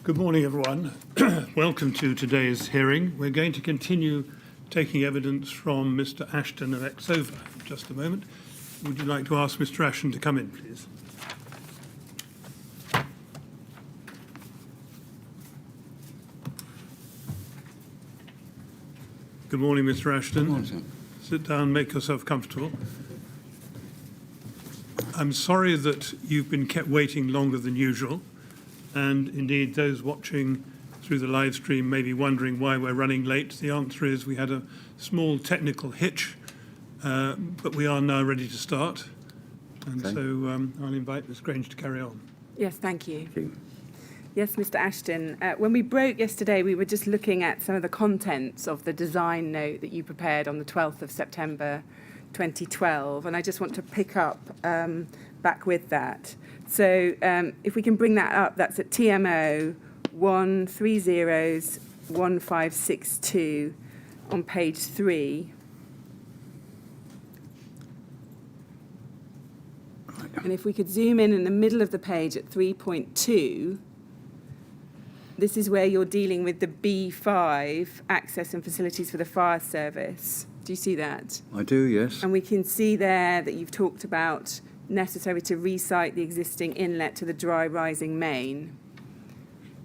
Good morning, everyone. Welcome to today's hearing. We're going to continue taking evidence from Mr. Ashton of Exova in just a moment. Would you like to ask Mr. Ashton to come in, please? Good morning, Mr. Ashton. Good morning, sir. Sit down, make yourself comfortable. I'm sorry that you've been kept waiting longer than usual, and indeed those watching through the live stream may be wondering why we're running late. The answer is we had a small technical hitch, but we are now ready to start. And Okay. so I'll invite Ms. Grange to carry on. Yes, thank you. Thank you. Yes, Mr. Ashton. When we broke yesterday, we were just looking at some of the contents of the design note that you prepared on the 12th of September 2012, and I just want to pick up back with that. So if we can bring that up, that's at TMO 1301562 on page 3. And if we could zoom in the middle of the page at 3.2, this is where you're dealing with the B5, access and facilities for the fire service. Do you see that? I do, yes. And we can see there that you've talked about necessary to resite the existing inlet to the dry rising main.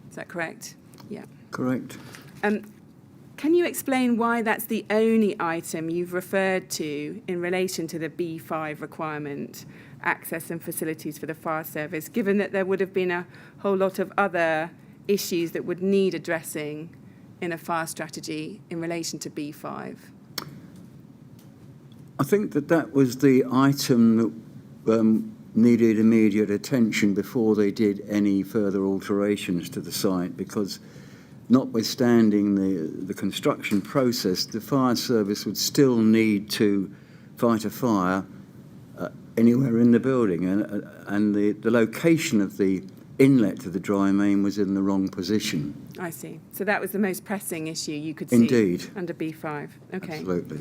Is that correct? Yeah. Correct. Can you explain why that's the only item you've referred to in relation to the B5 requirement, access and facilities for the fire service, given that there would have been a whole lot of other issues that would need addressing in a fire strategy in relation to B5? I think that was the item that needed immediate attention before they did any further alterations to the site, because notwithstanding the construction process, the fire service would still need to fight a fire anywhere in the building, and the location of the inlet to the dry main was in the wrong position. I see. So that was the most pressing issue you could see Indeed. under B5. Okay. Absolutely.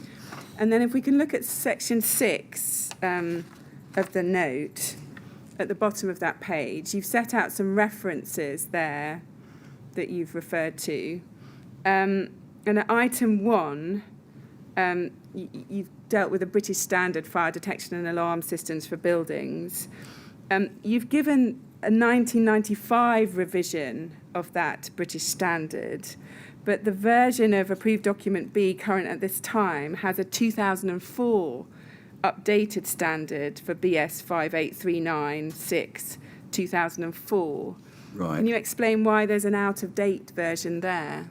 And then if we can look at section 6 of the note, at the bottom of that page, you've set out some references there that you've referred to. And at item 1, you've dealt with the British Standard fire detection and alarm systems for buildings. You've given a 1995 revision of that British Standard, but the version of approved document B current at this time has a 2004 updated standard for BS 58396 2004. Right. Can you explain why there's an out-of-date version there?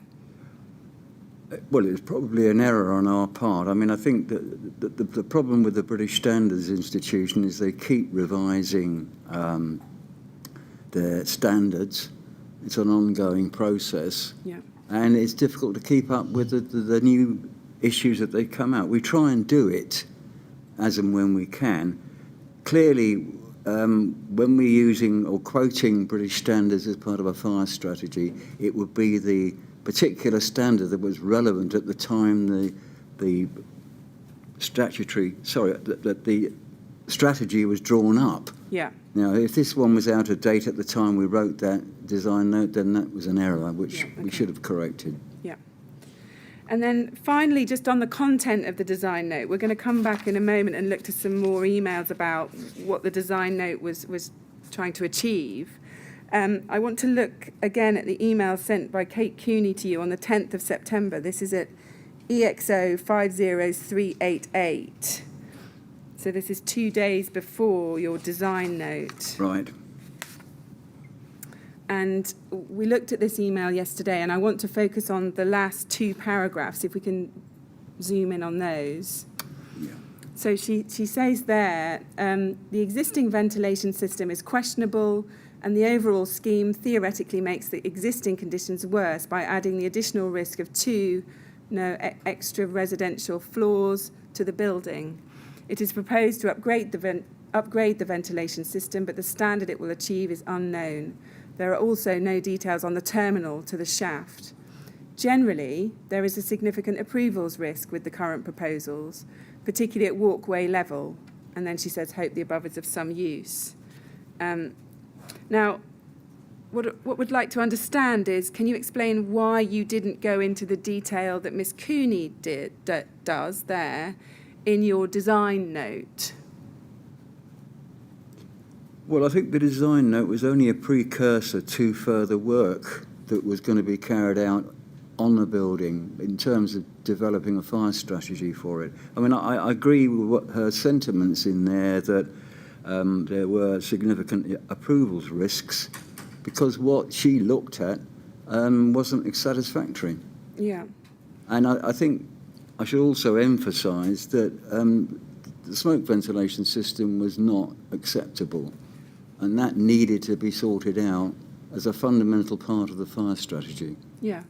Well, it's probably an error on our part. I mean, I think that the problem with the British Standards Institution is they keep revising their standards. It's an ongoing process. Yeah. And it's difficult to keep up with the new issues that they come out. We try and do it as and when we can. Clearly, when we're using or quoting British standards as part of a fire strategy, it would be the particular standard that was relevant at the time the strategy was drawn up. Yeah. Now, if this one was out of date at the time we wrote that design note, then that was an error, which we should have corrected. Yeah. And then finally, just on the content of the design note, we're going to come back in a moment and look to some more emails about what the design note was trying to achieve. I want to look again at the email sent by Kate Cooney to you on the 10th of September. This is at EXO 50388. So this is 2 days before your design note. Right. And we looked at this email yesterday, and I want to focus on the last 2 paragraphs, if we can zoom in on those. Yeah. So she says there, the existing ventilation system is questionable, and the overall scheme theoretically makes the existing conditions worse by adding the additional risk of 2 extra residential floors to the building. It is proposed to upgrade the ventilation system, but the standard it will achieve is unknown. There are also no details on the terminal to the shaft. Generally, there is a significant approvals risk with the current proposals, particularly at walkway level. And then she says, hope the above is of some use. Now, what we'd like to understand is, can you explain why you didn't go into the detail that Miss Cooney does there in your design note? Well, I think the design note was only a precursor to further work that was going to be carried out on the building in terms of developing a fire strategy for it. I mean, I agree with what her sentiments in there, that there were significant approvals risks because what she looked at wasn't satisfactory. Yeah. And I think I should also emphasise that the smoke ventilation system was not acceptable, and that needed to be sorted out as a fundamental part of the fire strategy. Yeah.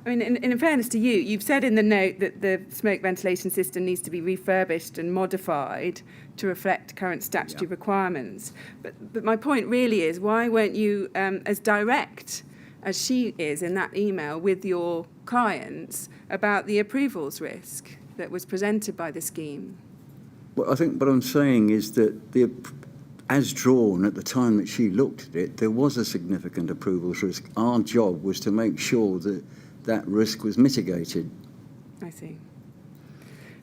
I mean, in fairness to you, you've said in the note that the smoke ventilation system needs to be refurbished and modified to reflect current statutory requirements. But my point really is, why weren't you as direct as she is in that email with your clients about the approvals risk that was presented by the scheme? Well, I think what I'm saying is that as drawn at the time that she looked at it, there was a significant approvals risk. Our job was to make sure that that risk was mitigated. I see.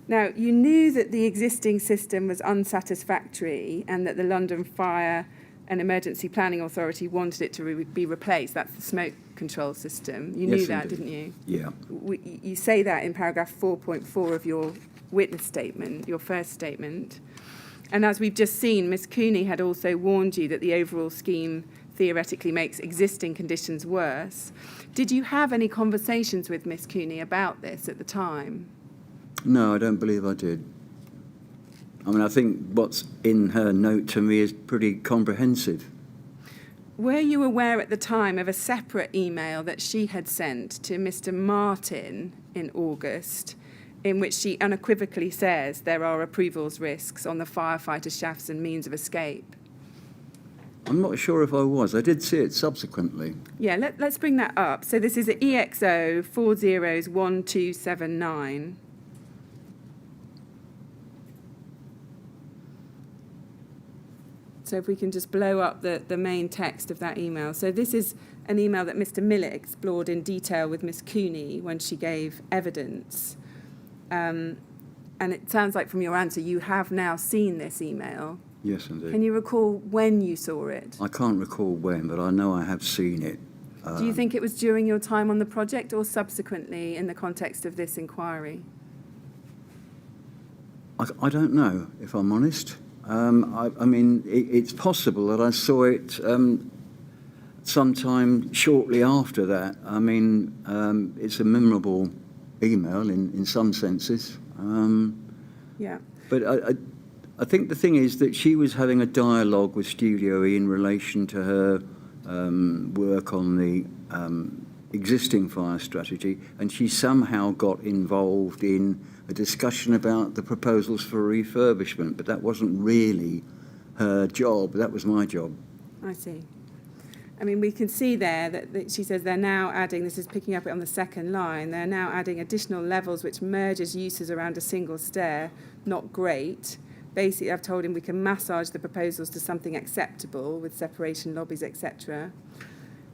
Now, you knew that the existing system was unsatisfactory and that the London Fire and Emergency Planning Authority wanted it to be replaced. That's the smoke control system. You knew that, didn't you? Yeah. You say that in paragraph 4.4 of your witness statement, your first statement. And as we've just seen, Ms. Cooney had also warned you that the overall scheme theoretically makes existing conditions worse. Did you have any conversations with Ms. Cooney about this at the time? No, I don't believe I did. I mean, I think what's in her note to me is pretty comprehensive. Were you aware at the time of a separate email that she had sent to Mr. Martin in August, in which she unequivocally says there are approvals risks on the firefighter shafts and means of escape? I'm not sure if I was. I did see it subsequently. Yeah, let's bring that up. So this is at EXO 401279. So if we can just blow up the main text of that email. So this is an email that Mr. Millett explored in detail with Miss Cooney when she gave evidence. And it sounds like from your answer you have now seen this email. Yes, indeed. Can you recall when you saw it? I can't recall when, but I know I have seen it. Do you think it was during your time on the project or subsequently in the context of this inquiry? I don't know, if I'm honest. I mean, it's possible that I saw it sometime shortly after that. I mean, it's a memorable email in some senses. Yeah. But I think the thing is that she was having a dialogue with Studio E in relation to her work on the existing fire strategy, and she somehow got involved in a discussion about the proposals for refurbishment, but that wasn't really her job. That was my job. I see. I mean, we can see there that she says they're now adding, this is picking up it on the second line, they're now adding additional levels which merges uses around a single stair. Not great. Basically, I've told him we can massage the proposals to something acceptable with separation lobbies, etc.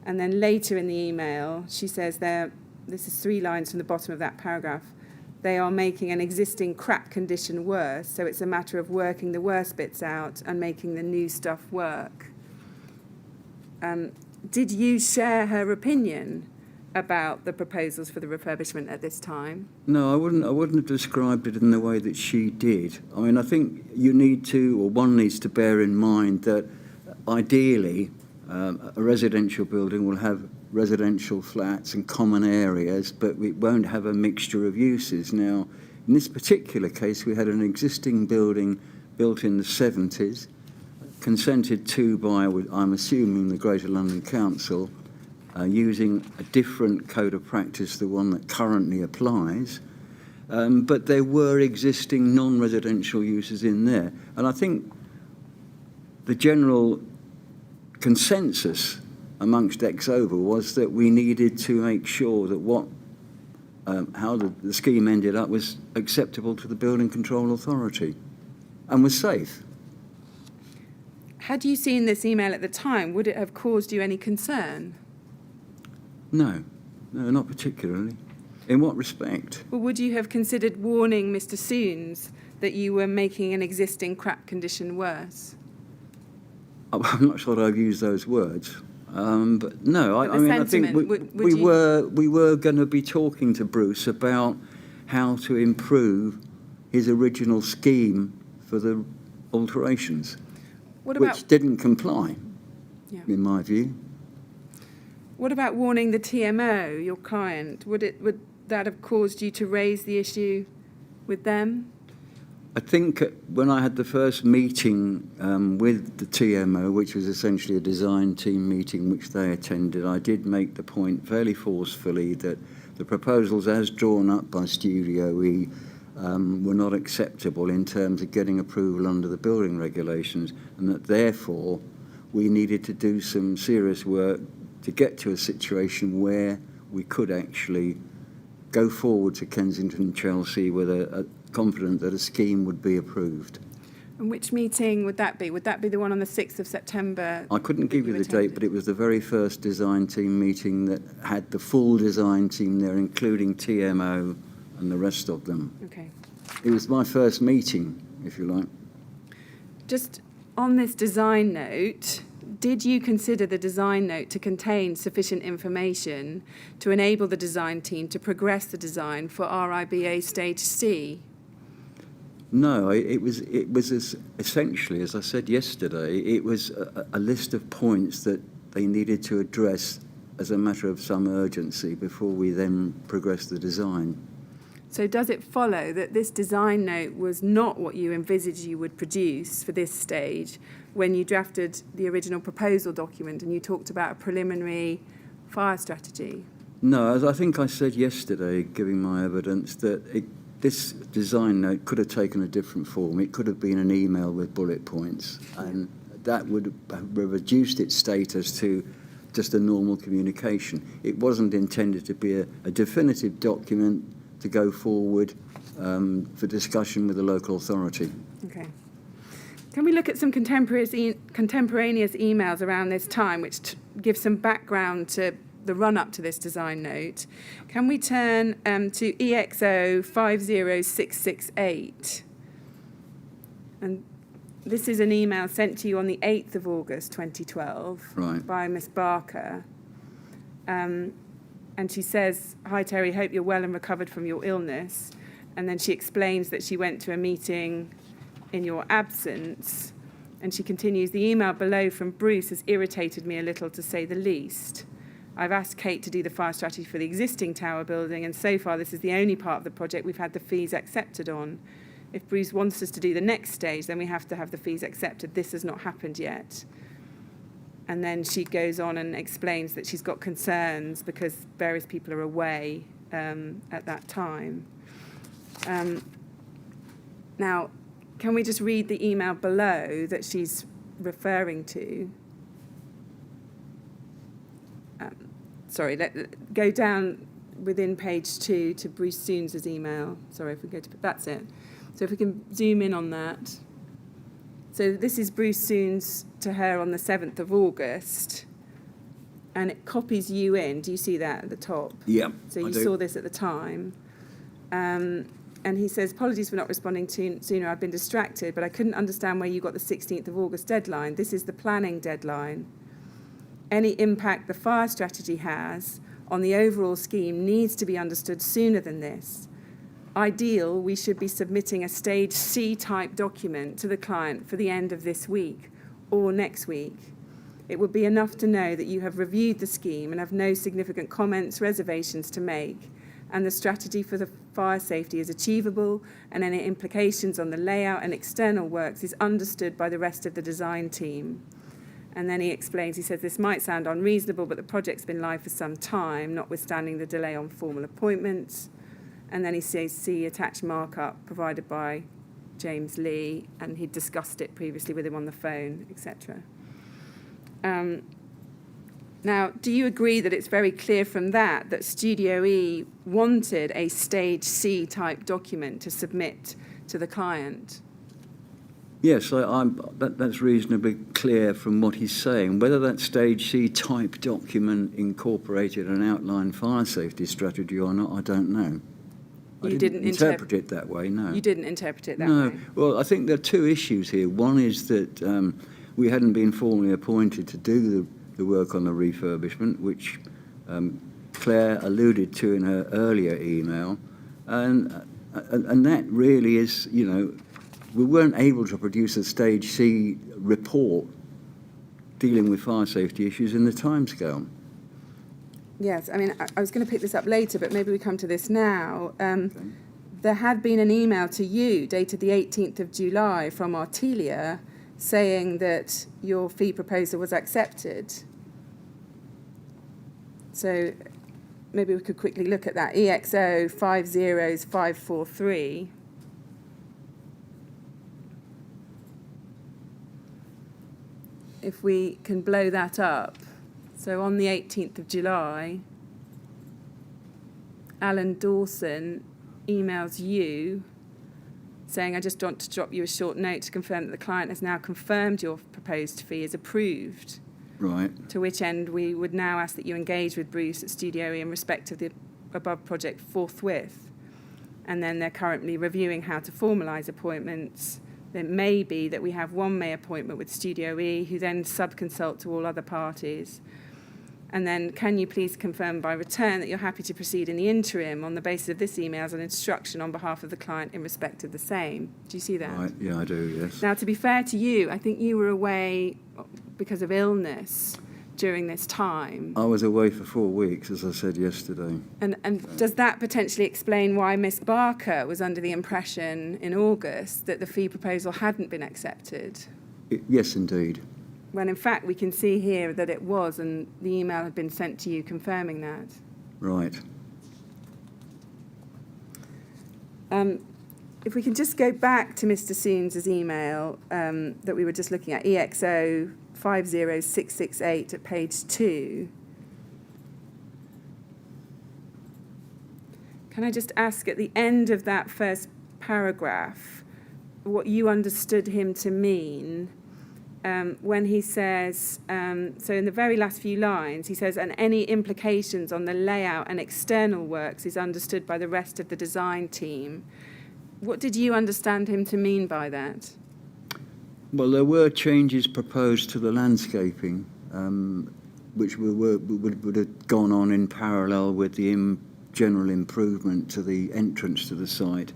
And then later in the email, she says this is 3 lines from the bottom of that paragraph, they are making an existing crap condition worse, so it's a matter of working the worst bits out and making the new stuff work. Did you share her opinion about the proposals for the refurbishment at this time? No, I wouldn't have described it in the way that she did. I mean, I think one needs to bear in mind that ideally a residential building will have residential flats and common areas, but it won't have a mixture of uses. Now, in this particular case, we had an existing building built in the 70s, consented to by, I'm assuming, the Greater London Council, using a different code of practice, the one that currently applies. But there were existing non-residential uses in there. And I think the general consensus amongst Exova was that we needed to make sure that how the scheme ended up was acceptable to the Building Control Authority and was safe. Had you seen this email at the time, would it have caused you any concern? No, not particularly. In what respect? Or would you have considered warning Mr. Soons that you were making an existing crap condition worse? I'm not sure I've used those words. But no, I mean, I think we were going to be talking to Bruce about how to improve his original scheme for the alterations, which didn't comply, in my view. What about warning the TMO, your client? Would that have caused you to raise the issue with them? I think when I had the first meeting with the TMO, which was essentially a design team meeting which they attended, I did make the point fairly forcefully that the proposals as drawn up by Studio E were not acceptable in terms of getting approval under the building regulations, and that therefore we needed to do some serious work to get to a situation where we could actually go forward to Kensington Chelsea with a confident that a scheme would be approved. And which meeting would that be? Would that be the one on the 6th of September? I couldn't give you the date, but it was the very first design team meeting that had the full design team there, including TMO and the rest of them. Okay. It was my first meeting, if you like. Just on this design note, did you consider the design note to contain sufficient information to enable the design team to progress the design for RIBA Stage C? No, it was essentially, as I said yesterday, it was a list of points that they needed to address as a matter of some urgency before we then progressed the design. So does it follow that this design note was not what you envisaged you would produce for this stage when you drafted the original proposal document and you talked about a preliminary fire strategy? No, as I think I said yesterday, giving my evidence, that this design note could have taken a different form. It could have been an email with bullet points, and that would have reduced its status to just a normal communication. It wasn't intended to be a definitive document to go forward for discussion with the local authority. Okay. Can we look at some contemporaneous emails around this time, which give some background to the run-up to this design note? Can we turn to EXO 50668? And this is an email sent to you on the 8th of August 2012 by Miss Barker. And she says, "Hi Terry, hope you're well and recovered from your illness." And then she explains that she went to a meeting in your absence. And she continues, "The email below from Bruce has irritated me a little, to say the least. I've asked Kate to do the fire strategy for the existing tower building, and so far this is the only part of the project we've had the fees accepted on. If Bruce wants us to do the next stage, then we have to have the fees accepted. This has not happened yet." And then she goes on and explains that she's got concerns because various people are away at that time. Now, can we just read the email below that she's referring to? Go down within page 2 to Bruce Soons' email. Sorry, if we go to... That's it. So if we can zoom in on that. So this is Bruce Soons to her on the 7th of August, and it copies you in. Do you see that at the top? Yeah. So you saw this at the time. And he says, "Apologies for not responding sooner. I've been distracted, but I couldn't understand where you got the 16th of August deadline. This is the planning deadline. Any impact the fire strategy has on the overall scheme needs to be understood sooner than this. Ideal, we should be submitting a Stage C type document to the client for the end of this week or next week. It would be enough to know that you have reviewed the scheme and have no significant comments, reservations to make, and the strategy for the fire safety is achievable, and any implications on the layout and external works is understood by the rest of the design team." And then he explains, he says, "This might sound unreasonable, but the project's been live for some time, notwithstanding the delay on formal appointments." And then he says, "See attached markup provided by James Lee," and he'd discussed it previously with him on the phone, etc. Now, do you agree that it's very clear from that Studio E wanted a Stage C type document to submit to the client? Yes, that's reasonably clear from what he's saying. Whether that Stage C type document incorporated an outline fire safety strategy or not, I don't know. I didn't interpret it that way, no. You didn't interpret it that No. way? Well, I think there are two issues here. One is that we hadn't been formally appointed to do the work on the refurbishment, which Claire alluded to in her earlier email. And that really is, you know, we weren't able to produce a Stage C report dealing with fire safety issues in the timescale. Yes, I mean, I was going to pick this up later, but maybe we come to this now. There had been an email to you dated the 18th of July from Artelia saying that your fee proposal was accepted. So maybe we could quickly look at that. EXO 50543. If we can blow that up. So on the 18th of July, Alan Dawson emails you saying, I just want to drop you a short note to confirm that the client has now confirmed your proposed fee is approved. Right. To which end we would now ask that you engage with Bruce at Studio E in respect of the above project forthwith. And then they're currently reviewing how to formalise appointments. It may be that we have one May appointment with Studio E, who then sub-consult to all other parties. And then can you please confirm by return that you're happy to proceed in the interim on the basis of this email as an instruction on behalf of the client in respect of the same? Do you see that? Right. Yeah, I do, yes. Now, to be fair to you, I think you were away because of illness during this time. I was away for 4 weeks, as I said yesterday. And does that potentially explain why Miss Barker was under the impression in August that the fee proposal hadn't been accepted? Yes, indeed. When in fact we can see here that it was, and the email had been sent to you confirming that. Right. If we can just go back to Mr. Soons's email that we were just looking at, EXO 50668 at page 2. Can I just ask at the end of that first paragraph what you understood him to mean when he says, so in the very last few lines, he says, and any implications on the layout and external works is understood by the rest of the design team. What did you understand him to mean by that? Well, there were changes proposed to the landscaping, which would have gone on in parallel with the general improvement to the entrance to the site.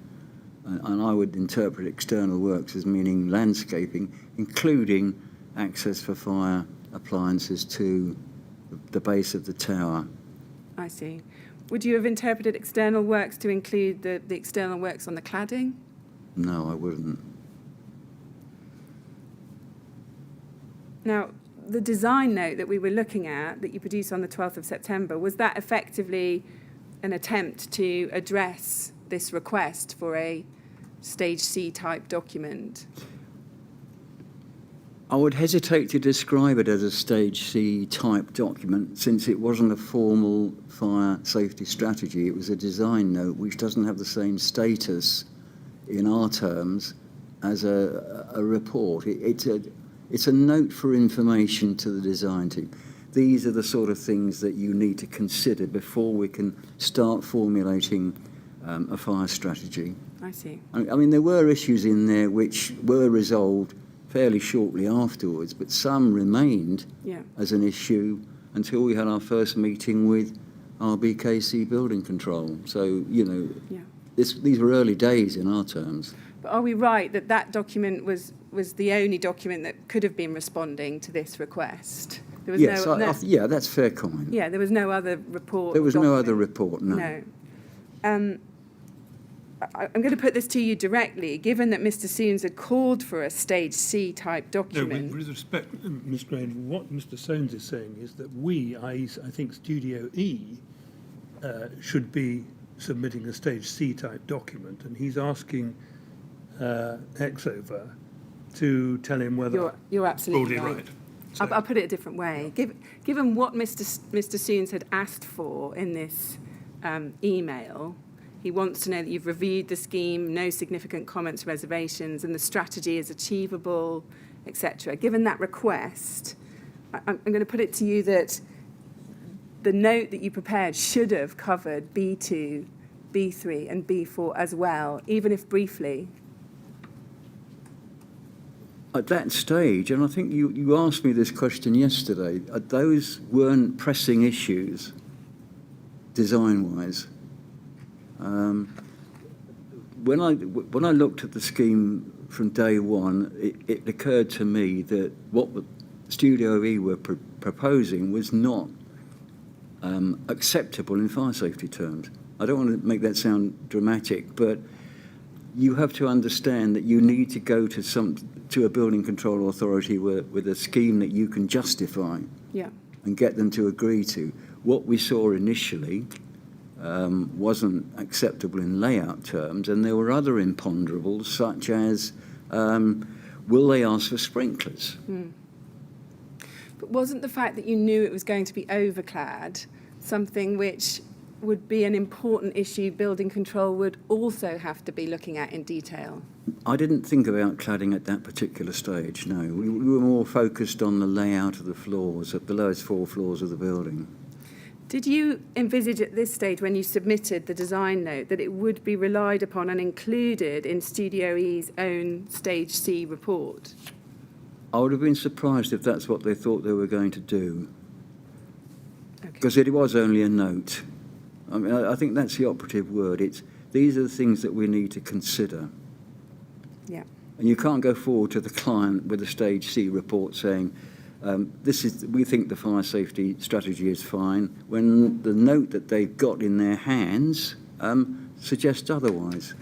And I would interpret external works as meaning landscaping, including access for fire appliances to the base of the tower. I see. Would you have interpreted external works to include the external works on the cladding? No, I wouldn't. Now, the design note that we were looking at, that you produced on the 12th of September, was that effectively an attempt to address this request for a Stage C type document? I would hesitate to describe it as a Stage C type document since it wasn't a formal fire safety strategy. It was a design note which doesn't have the same status in our terms as a report. It's a note for information to the design team. These are the sort of things that you need to consider before we can start formulating a fire strategy. I see. I mean, there were issues in there which were resolved fairly shortly afterwards, but some remained as an issue until we had our first meeting with RBKC Building Control. So, you know, these were early days in our terms. But are we right that that document was the only document that could have been responding to this request? There was yeah, that's fair comment. Yeah, there was no other report. There was no other report, no. No. I'm going to put this to you directly. Given that Mr. Soons had called for a Stage C type document. No, with respect, Ms. Grange, what Mr. Soames is saying is that we, i.e., I think Studio E, should be submitting a Stage C type document, and he's asking Exova to tell him whether you're absolutely right. So, I'll put it a different way. Given what Mr. Soons had asked for in this email, He wants to know that you've reviewed the scheme, no significant comments, reservations, and the strategy is achievable, etc. Given that request, I'm going to put it to you that the note that you prepared should have covered B2, B3, and B4 as well, even if briefly. At that stage, and I think you asked me this question yesterday, those weren't pressing issues, design-wise. When I looked at the scheme from day one, it occurred to me that what Studio E were proposing was not acceptable in fire safety terms. I don't want to make that sound dramatic, but you have to understand that you need to go to a building control authority with a scheme that you can justify, Yeah. and get them to agree to. What we saw initially wasn't acceptable in layout terms, and there were other imponderables such as will they ask for sprinklers? But wasn't the fact that you knew it was going to be overclad something which would be an important issue building control would also have to be looking at in detail? I didn't think about cladding at that particular stage, no. We were more focused on the layout of the floors, at the lowest 4 floors of the building. Did you envisage at this stage, when you submitted the design note, that it would be relied upon and included in Studio E's own Stage C report? I would have been surprised if that's what they thought they were going to do, Okay. because it was only a note. I mean, I think that's the operative word. These are the things that we need to consider. Yeah. And you can't go forward to the client with a Stage C report saying, we think the fire safety strategy is fine, when the note that they've got in their hands suggests otherwise.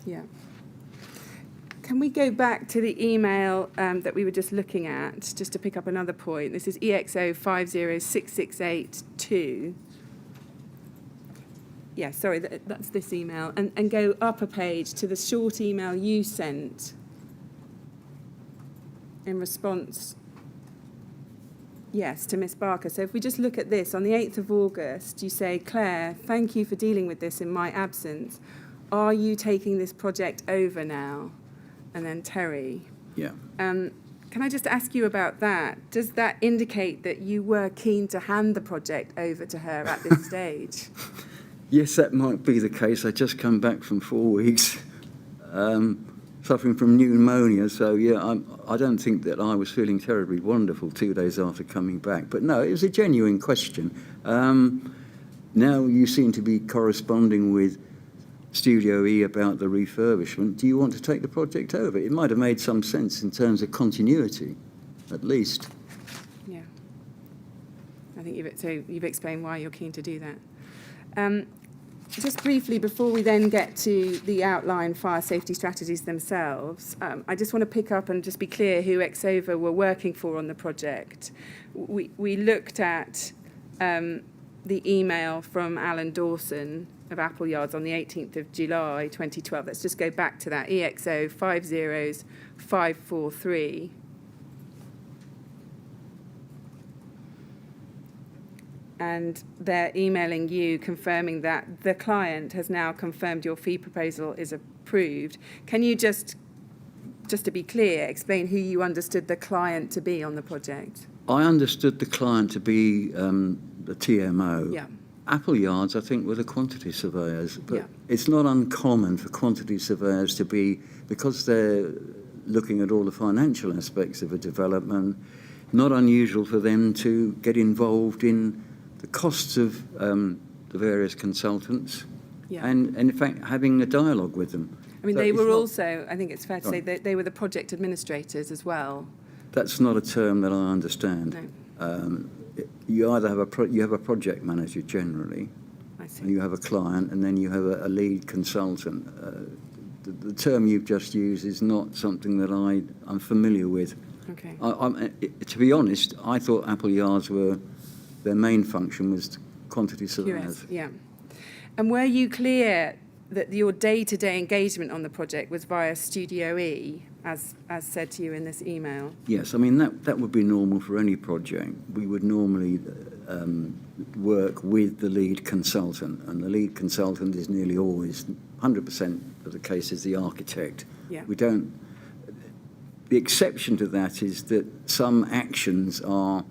Yeah. Can we go back to the email that we were just looking at, just to pick up another point? This is EXO 50668-2. Yeah, sorry, that's this email. And go up a page to the short email you sent in response, yes, to Miss Barker. So if we just look at this, on the 8th of August, you say, Claire, thank you for dealing with this in my absence. Are you taking this project over now? And then Terry. Yeah. Can I just ask you about that? Does that indicate that you were keen to hand the project over to her at this stage? Yes, that might be the case. I just come back from 4 weeks suffering from pneumonia. So, yeah, I don't think that I was feeling terribly wonderful 2 days after coming back. But no, it was a genuine question. Now you seem to be corresponding with Studio E about the refurbishment. Do you want to take the project over? It might have made some sense in terms of continuity, at least. Yeah. I think you've explained why you're keen to do that. Just briefly, before we then get to the outline fire safety strategies themselves, I just want to pick up and just be clear who Exova were working for on the project. We looked at the email from Alan Dawson of Appleyards on the 18th of July 2012. Let's just go back to that, EXO 50543. And they're emailing you confirming that the client has now confirmed your fee proposal is approved. Can you just to be clear, explain who you understood the client to be on the project? I understood the client to be the TMO. Yeah. Appleyards, I think, were the quantity surveyors. But Yeah. it's not uncommon for quantity surveyors to be, because they're looking at all the financial aspects of a development, not unusual for them to get involved in the costs of the various consultants, Yeah. and in fact having a dialogue with them. I mean, So they it's were not- also, I think it's fair to say, that they were the project administrators as well. That's not a term that I understand. No, You either have a project manager generally, I and see. you have a client, and then you have a lead consultant. The term you've just used is not something that I'm familiar with. Okay. To be honest, I thought Appleyards their main function was quantity surveyors. QS, yeah. And were you clear that your day-to-day engagement on the project was via Studio E, as said to you in this email. Yes, I mean, that would be normal for any project. We would normally work with the lead consultant, and the lead consultant is nearly always, 100% of the cases, the architect. Yeah. We don't... The exception to that is that some actions are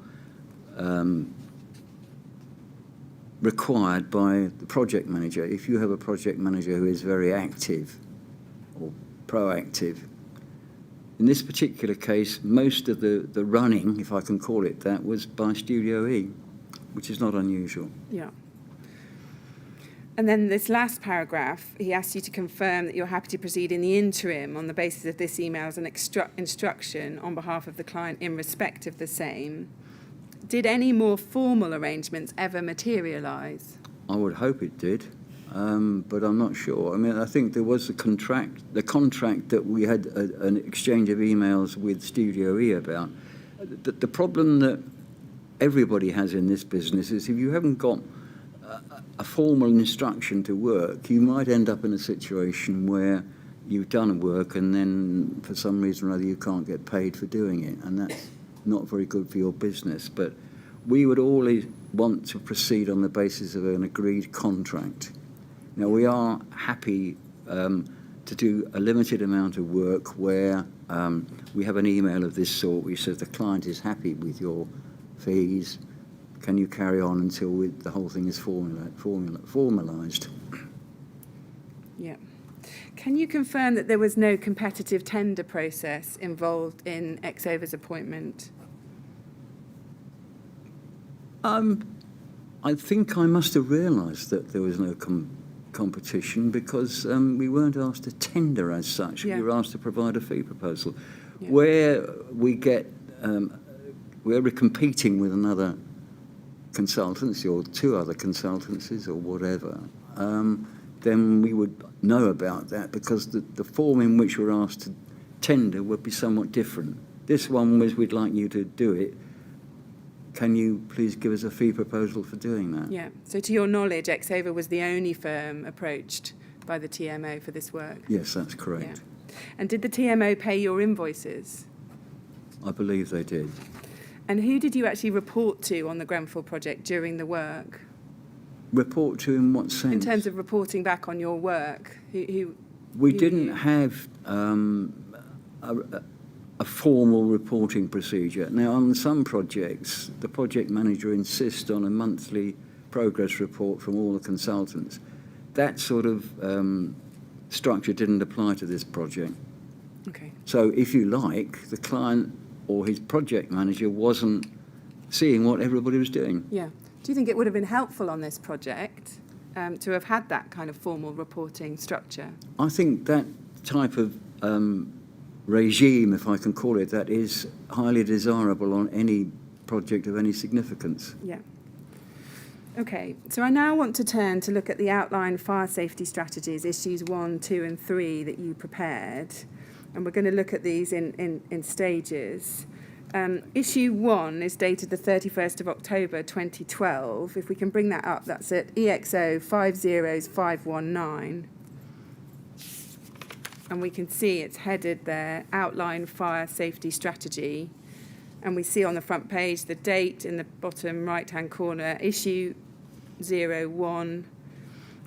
required by the project manager. If you have a project manager who is very active or proactive, in this particular case, most of the running, if I can call it that, was by Studio E, which is not unusual. Yeah. And then this last paragraph, he asks you to confirm that you're happy to proceed in the interim on the basis of this email as an instruction on behalf of the client in respect of the same. Did any more formal arrangements ever materialise? I would hope it did, but I'm not sure. I mean, I think there was the contract that we had an exchange of emails with Studio E about. The problem that everybody has in this business is if you haven't got a formal instruction to work, you might end up in a situation where you've done work and then for some reason or other you can't get paid for doing it, and that's not very good for your business. But we would always want to proceed on the basis of an agreed contract. Now, we are happy to do a limited amount of work where we have an email of this sort which says the client is happy with your fees. Can you carry on until the whole thing is formalised? Yeah. Can you confirm that there was no competitive tender process involved in Exova's appointment? I think I must have realised that there was no competition because we weren't asked to tender as such. Yeah. We were asked to provide a fee proposal. Yeah. Where we get, where we're competing with another consultancy or two other consultancies or whatever, then we would know about that because the form in which we're asked to tender would be somewhat different. This one was, we'd like you to do it. Can you please give us a fee proposal for doing that? Yeah. So to your knowledge, Exova was the only firm approached by the TMO for this work? Yes, that's correct. Yeah. And did the TMO pay your invoices? I believe they did. And who did you actually report to on the Grenfell project during the work? Report to in what sense? In terms of reporting back on your work, We didn't have a formal reporting procedure. Now, on some projects, the project manager insists on a monthly progress report from all the consultants. That sort of structure didn't apply to this project. Okay. So, if you like, the client or his project manager wasn't seeing what everybody was doing. Yeah. Do you think it would have been helpful on this project to have had that kind of formal reporting structure? I think that type of regime, if I can call it that, is highly desirable on any project of any significance. Yeah. Okay, so I now want to turn to look at the outline fire safety strategies, issues 1, 2 and 3 that you prepared. And we're going to look at these in stages. Issue 1 is dated the 31st of October 2012. If we can bring that up, that's at EXO 50519. And we can see it's headed there, Outline Fire Safety Strategy. And we see on the front page the date in the bottom right-hand corner, issue 01.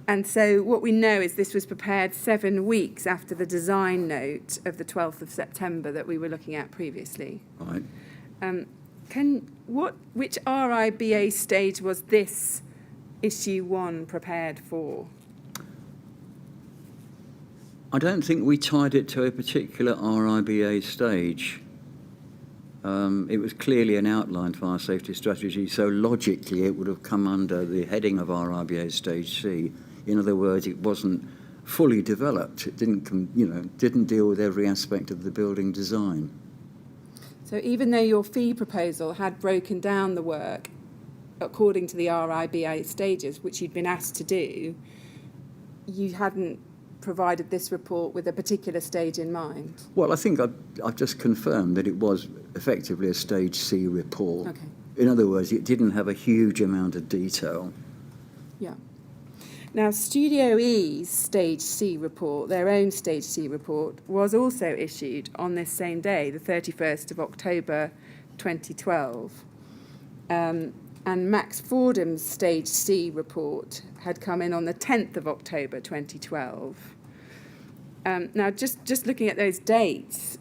And so what we know is this was prepared 7 weeks after the design note of the 12th of September that we were looking at previously. Right. Which RIBA stage was this issue 1 prepared for? I don't think we tied it to a particular RIBA stage. It was clearly an outline fire safety strategy, so logically it would have come under the heading of RIBA stage C. In other words, it wasn't fully developed. It didn't deal with every aspect of the building design. So even though your fee proposal had broken down the work according to the RIBA stages, which you'd been asked to do, you hadn't provided this report with a particular stage in mind? Well, I think I've just confirmed that it was effectively a stage C report. Okay. In other words, it didn't have a huge amount of detail. Yeah. Now, Studio E's Stage C report, their own Stage C report, was also issued on this same day, the 31st of October 2012. And Max Fordham's Stage C report had come in on the 10th of October 2012. Now, just looking at those dates,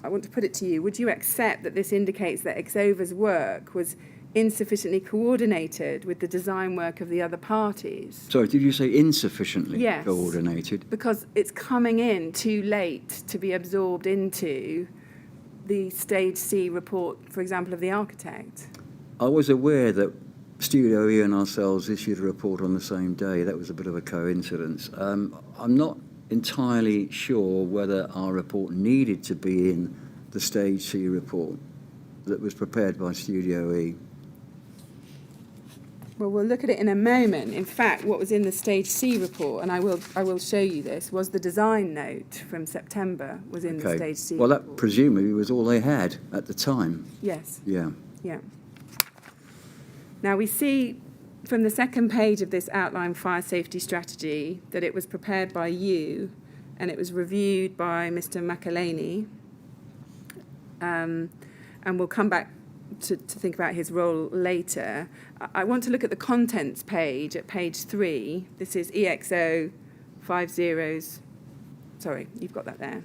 I want to put it to you, would you accept that this indicates that Exova's work was insufficiently coordinated with the design work of the other parties? Sorry, did you say insufficiently Yes. coordinated? Because it's coming in too late to be absorbed into the Stage C report, for example, of the architect. I was aware that Studio E and ourselves issued a report on the same day. That was a bit of a coincidence. I'm not entirely sure whether our report needed to be in the Stage C report that was prepared by Studio E. Well, we'll look at it in a moment. In fact, what was in the Stage C report, and I will show you this, was the design note from September was in the Stage C Well, report. that presumably was all they had at the time. Yes. Yeah. Yeah. Now, we see from the second page of this outline fire safety strategy that it was prepared by you and it was reviewed by Mr. McElhaney. And we'll come back to think about his role later. I want to look at the contents page at page 3. This is EXO 50s. Sorry, you've got that there.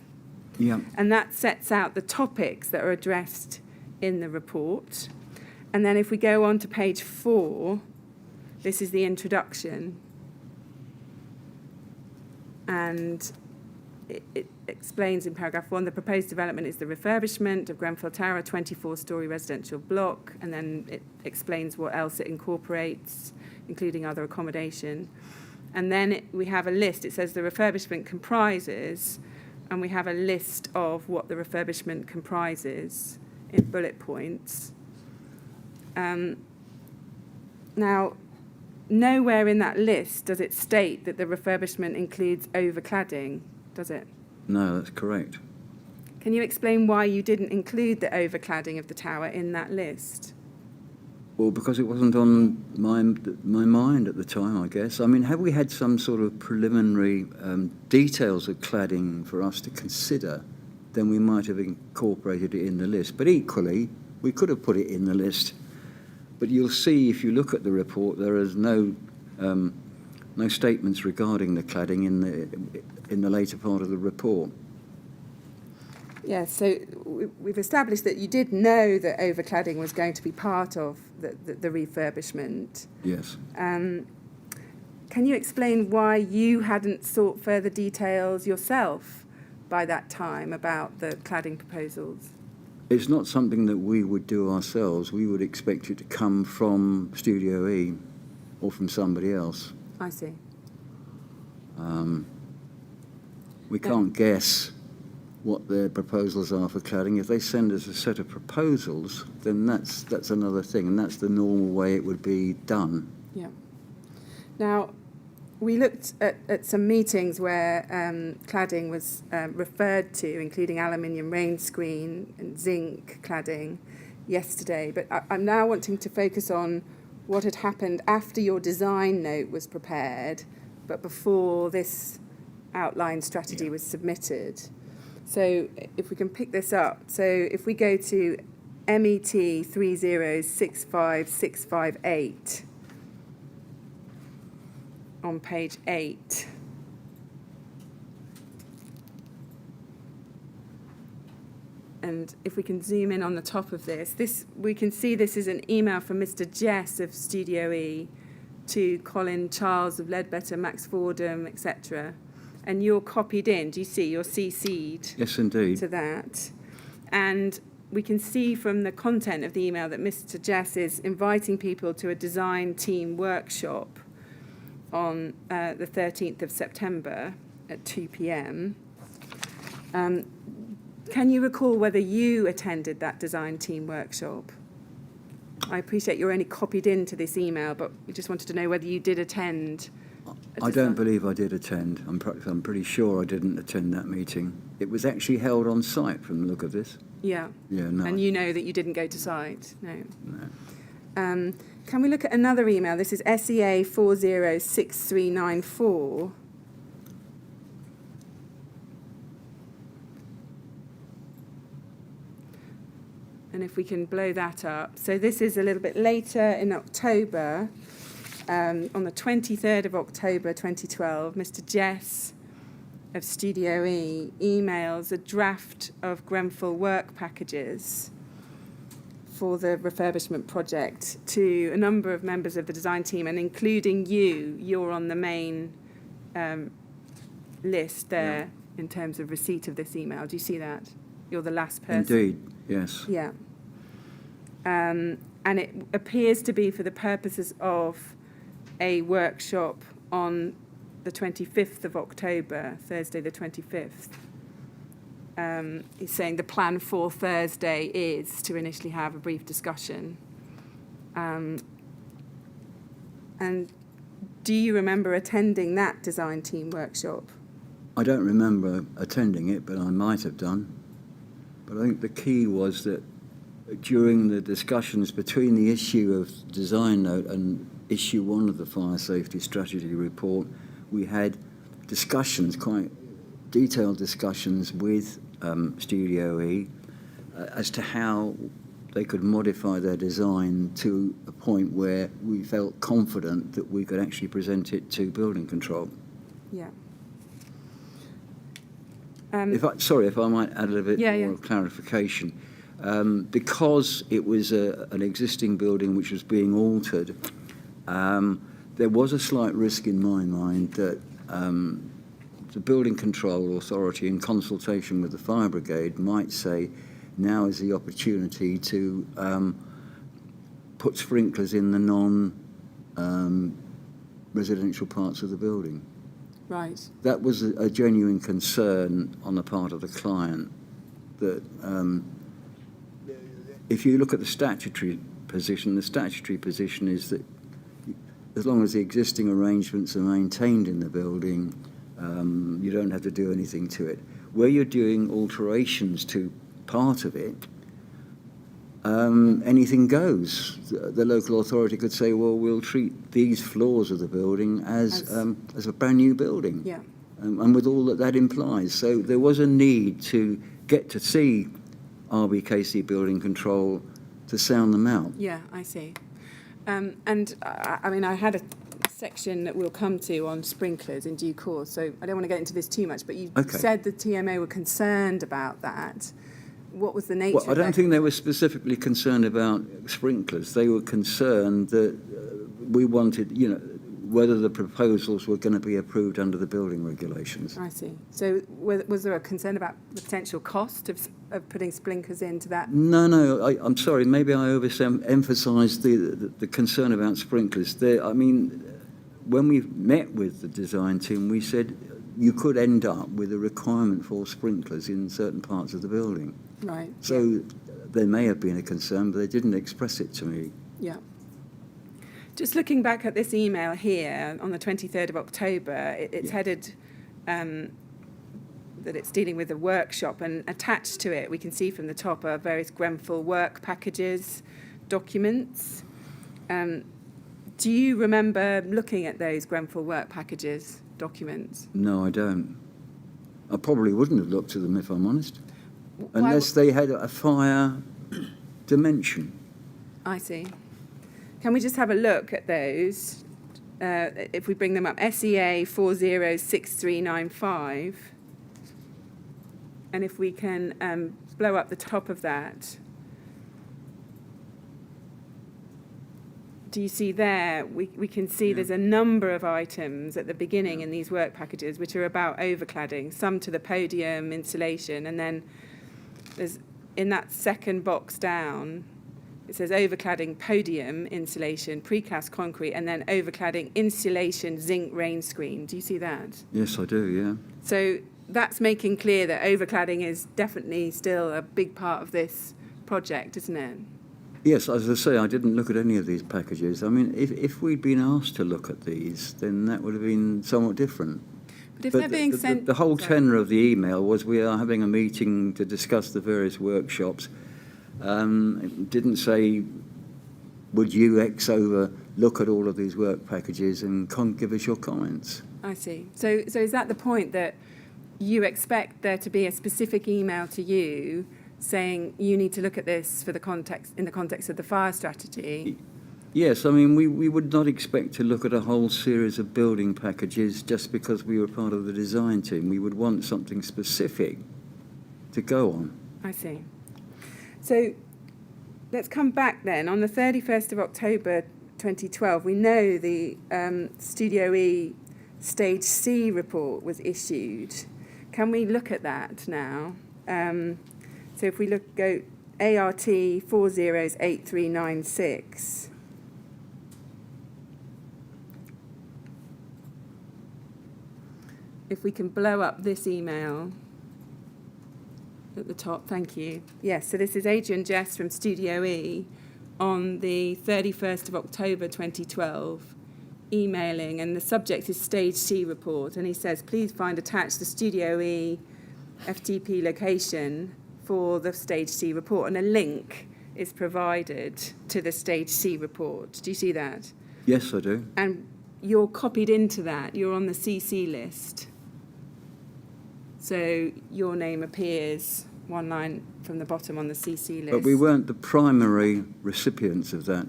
Yeah. And that sets out the topics that are addressed in the report. And then if we go on to page 4, this is the introduction. And it explains in paragraph 1, the proposed development is the refurbishment of Grenfell Tower, a 24-storey residential block, and then it explains what else it incorporates, including other accommodation. And then we have a list. It says the refurbishment comprises, and we have a list of what the refurbishment comprises in bullet points. Now, nowhere in that list does it state that the refurbishment includes overcladding, does it? No, that's correct. Can you explain why you didn't include the overcladding of the tower in that list? Well, because it wasn't on my mind at the time, I guess. I mean, have we had some sort of preliminary details of cladding for us to consider, then we might have incorporated it in the list. But equally, we could have put it in the list. But you'll see, if you look at the report, there is no statements regarding the cladding in the later part of the report. Yeah, so we've established that you did know that overcladding was going to be part of the refurbishment. Yes. Can you explain why you hadn't sought further details yourself by that time about the cladding proposals? It's not something that we would do ourselves. We would expect it to come from Studio E or from somebody else. I see. We can't guess what their proposals are for cladding. If they send us a set of proposals, then that's another thing, and that's the normal way it would be done. Yeah. Now, we looked at some meetings where cladding was referred to, including aluminium rain screen and zinc cladding yesterday, but I'm now wanting to focus on what had happened after your design note was prepared, but before this outline strategy was submitted. So if we can pick this up. So if we go to MET 3065658 on page 8. And if we can zoom in on the top of this, we can see this is an email from Mr. Jess of Studio E to Colin Charles of Ledbetter, Max Fordham, etc. And you're copied in. Do you see? You're CC'd. Yes, indeed. To that. And we can see from the content of the email that Mr. Jess is inviting people to a design team workshop on the 13th of September at 2 p.m. Can you recall whether you attended that design team workshop? I appreciate you're only copied into this email, but we just wanted to know whether you did attend. I don't believe I did attend. I'm pretty sure I didn't attend that meeting. It was actually held on site from the look of this. Yeah. Yeah, no. And you know that you didn't go to site? No. No. Can we look at another email? This is SEA 406394. And if we can blow that up. So this is a little bit later in October. On the 23rd of October 2012, Mr. Jess of Studio E emails a draft of Grenfell work packages for the refurbishment project to a number of members of the design team, and including you. You're on the main list there in terms of receipt of this email. Do you see that? You're the last person. Indeed, yes. Yeah. And it appears to be for the purposes of a workshop on the 25th of October, Thursday the 25th. He's saying the plan for Thursday is to initially have a brief discussion. And do you remember attending that design team workshop? I don't remember attending it, but I might have done. But I think the key was that during the discussions between the issue of design note and issue 1 of the fire safety strategy report, we had discussions, quite detailed discussions with Studio E as to how they could modify their design to a point where we felt confident that we could actually present it to building control. Yeah. If I might add a little bit more clarification. Because it was an existing building which was being altered, there was a slight risk in my mind that the Building Control Authority, in consultation with the Fire Brigade, might say now is the opportunity to put sprinklers in the non-residential parts of the building. Right. That was a genuine concern on the part of the client, that if you look at the statutory position is that as long as the existing arrangements are maintained in the building, you don't have to do anything to it. Where you're doing alterations to part of it, anything goes. The local authority could say, well, we'll treat these floors of the building as a brand new building. Yeah. And with all that implies. So there was a need to get to see RBKC Building Control to sound them out. Yeah, I see. I mean, I had a section that we'll come to on sprinklers in due course, so I don't want to get into this too much, but you said the TMA were concerned about that. What was the nature of that? Well, I don't think they were specifically concerned about sprinklers. They were concerned that we wanted, whether the proposals were going to be approved under the building regulations. I see. So was there a concern about the potential cost of putting sprinklers into that? No, I'm sorry. Maybe I overemphasised the concern about sprinklers. When we met with the design team, we said you could end up with a requirement for sprinklers in certain parts of the building. Right. So there may have been a concern, but they didn't express it to me. Yeah. Just looking back at this email here on the 23rd of October, it's headed that it's dealing with a workshop, and attached to it we can see from the top are various Grenfell work packages, documents. Do you remember looking at those Grenfell work packages, documents? No, I don't. I probably wouldn't have looked at them if I'm honest, unless they had a fire dimension. I see. Can we just have a look at those? If we bring them up, SEA 406395. And if we can blow up the top of that. Do you see there? We can see there's a number of items at the beginning in these work packages which are about overcladding, some to the podium, insulation, and then there's in that second box down, it says overcladding podium insulation, precast concrete, and then overcladding insulation zinc rain screen. Do you see that? Yes, I do, yeah. So that's making clear that overcladding is definitely still a big part of this project, isn't it? Yes, as I say, I didn't look at any of these packages. I mean, if we'd been asked to look at these, then that would have been somewhat different. But if they're being sent... The whole tenor of the email was we are having a meeting to discuss the various workshops. It didn't say would you, Exova, look at all of these work packages and give us your comments? I see. So is that the point, that you expect there to be a specific email to you saying you need to look at this for the context, in the context of the fire strategy? Yes, I mean, we would not expect to look at a whole series of building packages just because we were part of the design team. We would want something specific to go on. I see. So let's come back then. On the 31st of October 2012, we know the Studio E Stage C report was issued. Can we look at that now? So if we go ART 408396. If we can blow up this email at the top, thank you. Yes, so this is Adrian Jess from Studio E on the 31st of October 2012, emailing, and the subject is Stage C report, and he says, please find attached the Studio E FTP location for the Stage C report, and a link is provided to the Stage C report. Do you see that? Yes, I do. And you're copied into that. You're on the CC list. So your name appears one line from the bottom on the CC list. But we weren't the primary recipients of that,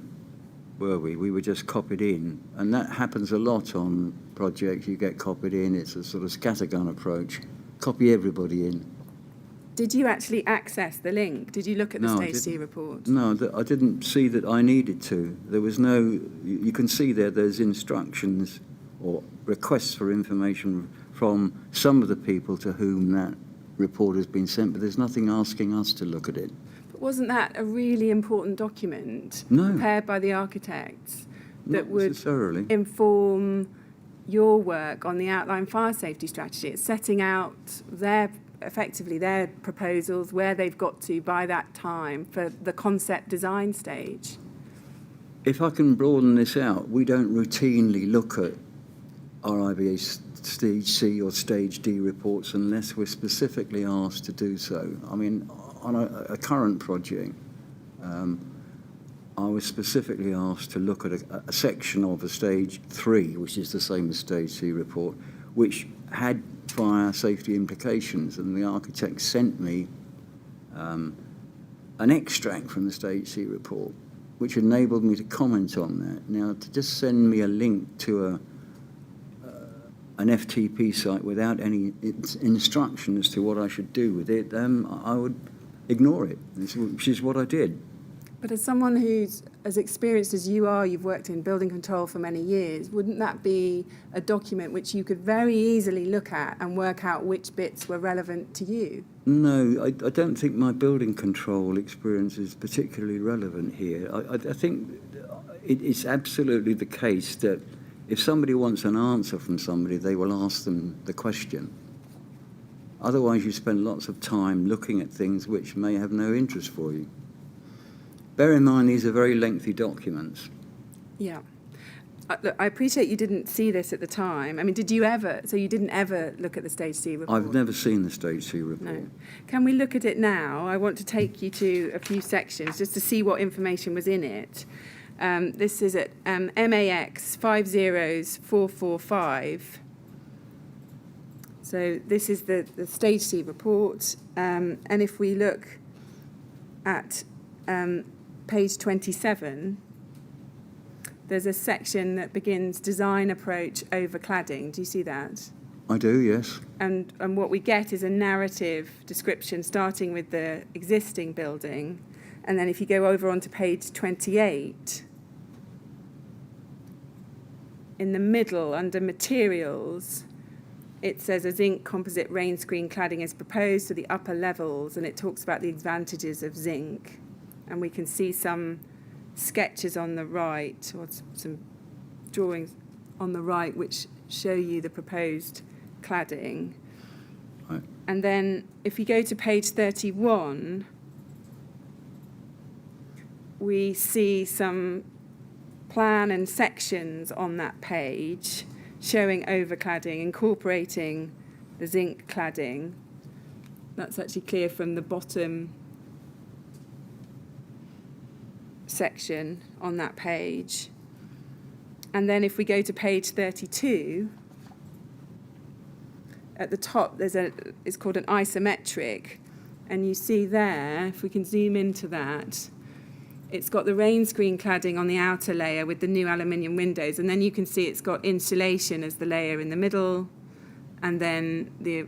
were we? We were just copied in. And that happens a lot on projects. You get copied in. It's a sort of scattergun approach. Copy everybody in. Did you actually access the link? Did you look at the No, I Stage C didn't. report? No, I didn't see that I needed to. There was no... You can see there's instructions or requests for information from some of the people to whom that report has been sent, but there's nothing asking us to look at it. But wasn't that a really important document prepared by the architects that Not would necessarily. inform your work on the outline fire safety strategy? It's setting out effectively their proposals, where they've got to by that time for the concept design stage. If I can broaden this out, we don't routinely look at RIBA Stage C or Stage D reports unless we're specifically asked to do so. I mean, on a current project, I was specifically asked to look at a section of a Stage 3, which is the same as Stage C report, which had fire safety implications, and the architect sent me an extract from the Stage C report, which enabled me to comment on that. Now, to just send me a link to an FTP site without any instruction as to what I should do with it, I would ignore it, which is what I did. But as someone who's as experienced as you are, you've worked in building control for many years, wouldn't that be a document which you could very easily look at and work out which bits were relevant to you? No, I don't think my building control experience is particularly relevant here. I think it's absolutely the case that if somebody wants an answer from somebody, they will ask them the question. Otherwise, you spend lots of time looking at things which may have no interest for you. Bear in mind, these are very lengthy documents. Yeah. Look, I appreciate you didn't see this at the time. I mean, did you ever? So you didn't ever look at the Stage C report? I've never seen the Stage C report. No. Can we look at it now? I want to take you to a few sections just to see what information was in it. This is at MAX 50445. So this is the Stage C report. And if we look at page 27, there's a section that begins design approach over cladding. Do you see that? I do, yes. And what we get is a narrative description starting with the existing building. And then if you go over onto page 28, in the middle, under materials, it says a zinc composite rain screen cladding is proposed for the upper levels, and it talks about the advantages of zinc. And we can see some sketches on the right, or some drawings on the right, which show you the proposed cladding. Right. And then if you go to page 31, we see some plan and sections on that page showing overcladding, incorporating the zinc cladding. That's actually clear from the bottom section on that page. And then if we go to page 32, at the top it's called an isometric, and you see there, if we can zoom into that, it's got the rain screen cladding on the outer layer with the new aluminium windows, and then you can see it's got insulation as the layer in the middle, and then the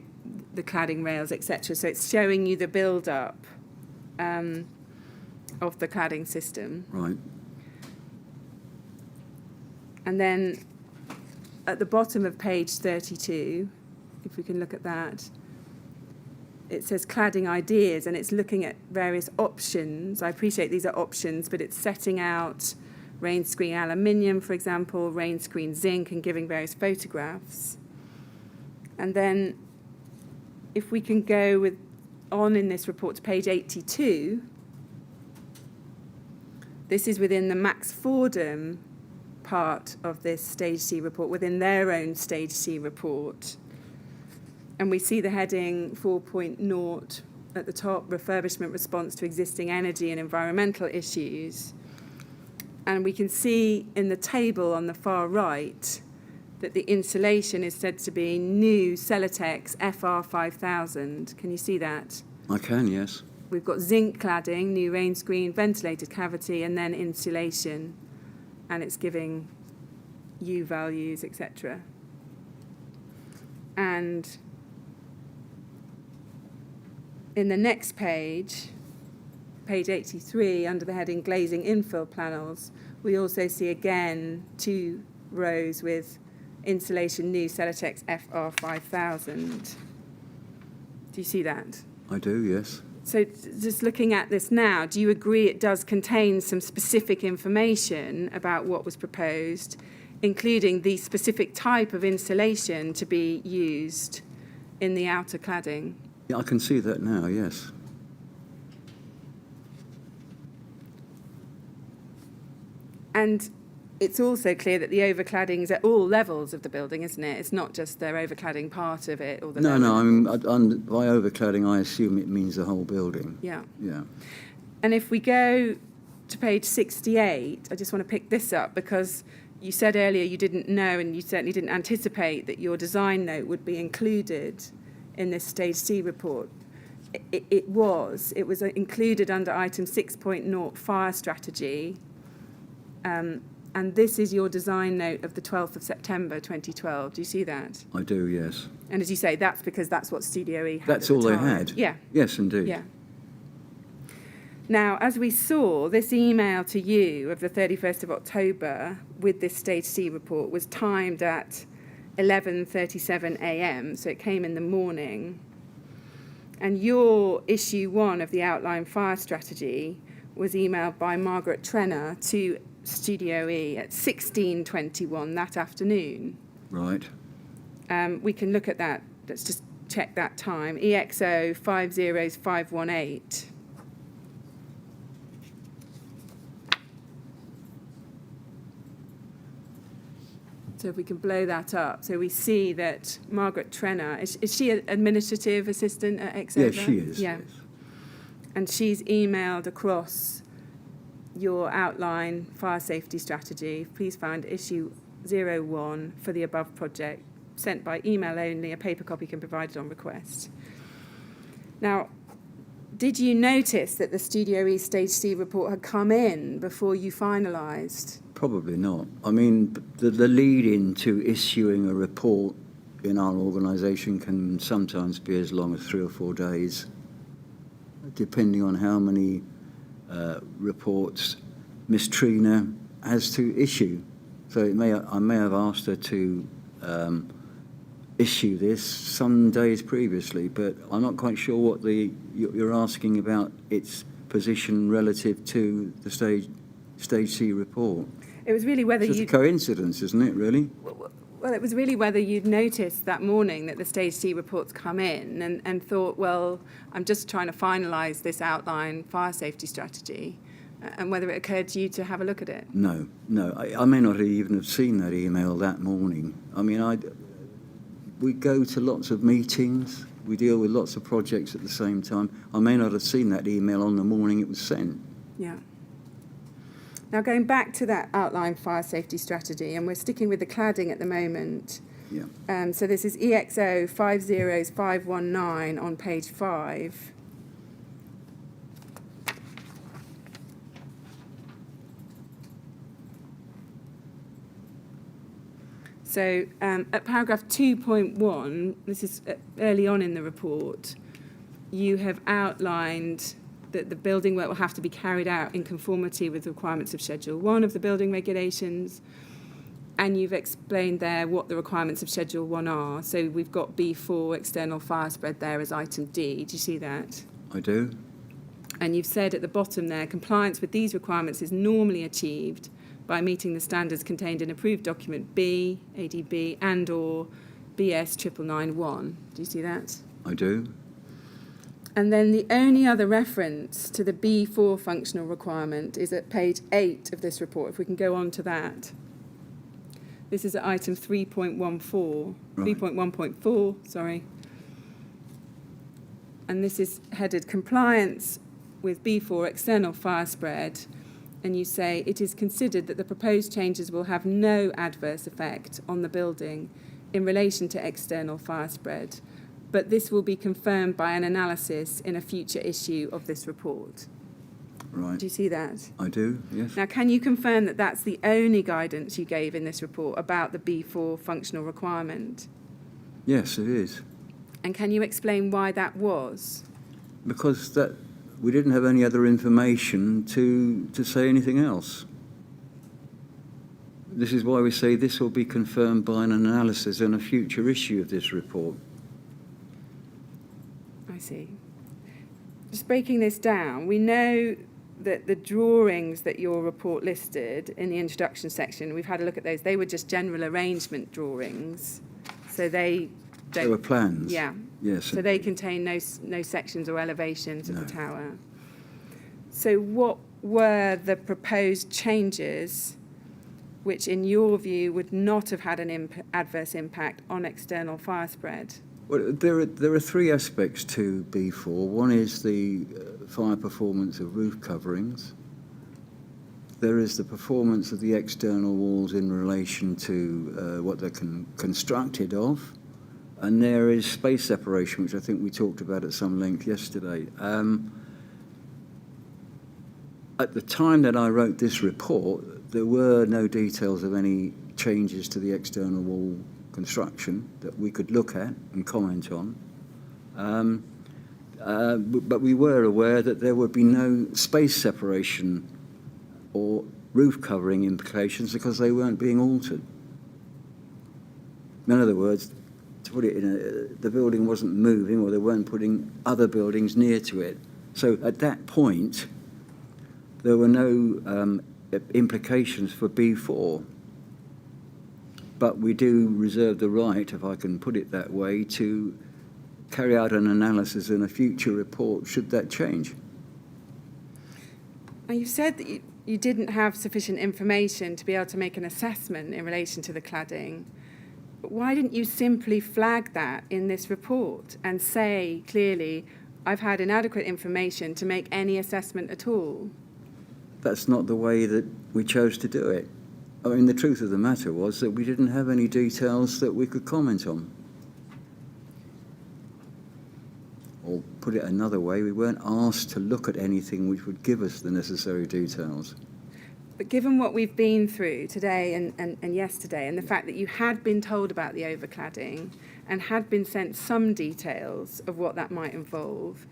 cladding rails, etc. So it's showing you the build-up of the cladding system. Right. And then at the bottom of page 32, if we can look at that, it says Cladding Ideas, and it's looking at various options. I appreciate these are options, but it's setting out rain screen aluminium, for example, rain screen zinc, and giving various photographs. And then if we can go on in this report to page 82, this is within the Max Fordham part of this Stage C report, within their own Stage C report. And we see the heading 4.0 at the top, refurbishment response to existing energy and environmental issues. And we can see in the table on the far right that the insulation is said to be new Celotex FR5000. Can you see that? I can, yes. We've got zinc cladding, new rain screen, ventilated cavity, and then insulation. And it's giving U values, etc. And in the next page, page 83, under the heading Glazing Infill Panels, we also see again 2 rows with insulation new Celotex FR5000. Do you see that? I do, yes. So just looking at this now, do you agree it does contain some specific information about what was proposed, including the specific type of insulation to be used in the outer cladding? Yeah, I can see that now, yes. And it's also clear that the overcladding is at all levels of the building, isn't it? It's not just their overcladding part of it or the No, I mean, by overcladding, I assume it means the whole building. Yeah. Yeah. And if we go to page 68, I just want to pick this up because you said earlier you didn't know, and you certainly didn't anticipate that your design note would be included in this Stage C report. It was included under item 6.0 fire strategy. And this is your design note of the 12th of September 2012. Do you see that? I do, yes. And as you say, that's because that's what Studio E had. That's at all the they time. had? Yeah. Yes, indeed. Yeah. Now, as we saw, this email to you of the 31st of October with this Stage C report was timed at 11:37 a.m., so it came in the morning. And your issue 1 of the outline fire strategy was emailed by Margaret Trenner to Studio E at 16:21 that afternoon. Right. We can look at that. Let's just check that time. EXO 50518. So if we can blow that up. So we see that Margaret Trenner, is she an administrative assistant at Exova? Yes, she is. Yeah. Yes. And she's emailed across your outline fire safety strategy. Please find issue 01 for the above project, sent by email only. A paper copy can be provided on request. Now, did you notice that the Studio E Stage C report had come in before you finalised? Probably not. I mean, the lead-in to issuing a report in our organisation can sometimes be as long as 3 or 4 days, depending on how many reports Miss Trina has to issue. So I may have asked her to issue this some days previously, but I'm not quite sure what you're asking about its position relative to the Stage C report. It was really whether It's just a coincidence, isn't it, really? Well, it was really whether you'd noticed that morning that the Stage C reports come in and thought, well, I'm just trying to finalise this outline fire safety strategy, and whether it occurred to you to have a look at it. No. I may not even have seen that email that morning. I mean, we go to lots of meetings. We deal with lots of projects at the same time. I may not have seen that email on the morning it was sent. Yeah. Now, going back to that outline fire safety strategy, and we're sticking with the cladding at the moment. Yeah. So this is EXO 50519 on page 5. So at paragraph 2.1, this is early on in the report, you have outlined that the building work will have to be carried out in conformity with the requirements of Schedule 1 of the building regulations, and you've explained there what the requirements of Schedule 1 are. So we've got B4, external fire spread, there as item D. Do you see that? I do. And you've said at the bottom there, compliance with these requirements is normally achieved by meeting the standards contained in approved document B, ADB, and or BS 9991. Do you see that? I do. And then the only other reference to the B4 functional requirement is at page 8 of this report, if we can go on to that. This is at item 3.14, Right. 3.1.4, sorry. And this is headed compliance with B4 external fire spread. And you say it is considered that the proposed changes will have no adverse effect on the building in relation to external fire spread, but this will be confirmed by an analysis in a future issue of this report. Right. Do you see that? I do, yes. Now, can you confirm that that's the only guidance you gave in this report about the B4 functional requirement? Yes, it is. And can you explain why that was? Because we didn't have any other information to say anything else. This is why we say this will be confirmed by an analysis in a future issue of this report. I see. Just breaking this down, we know that the drawings that your report listed in the introduction section, we've had a look at those, they were just general arrangement drawings. So they don't... There were plans. Yeah. Yes. So they contain no sections or elevations of No. the tower. So what were the proposed changes which, in your view, would not have had an adverse impact on external fire spread? Well, there are three aspects to B4. One is the fire performance of roof coverings. There is the performance of the external walls in relation to what they're constructed of. And there is space separation, which I think we talked about at some length yesterday. At the time that I wrote this report, there were no details of any changes to the external wall construction that we could look at and comment on. But we were aware that there would be no space separation or roof covering implications because they weren't being altered. In other words, to put it in the building wasn't moving, or they weren't putting other buildings near to it. So at that point, there were no implications for B4. But we do reserve the right, if I can put it that way, to carry out an analysis in a future report should that change. And you said that you didn't have sufficient information to be able to make an assessment in relation to the cladding. But why didn't you simply flag that in this report and say clearly, I've had inadequate information to make any assessment at all? That's not the way that we chose to do it. I mean, the truth of the matter was that we didn't have any details that we could comment on. Or put it another way, we weren't asked to look at anything which would give us the necessary details. But given what we've been through today and yesterday, and the fact that you had been told about the overcladding and had been sent some details of what that might involve,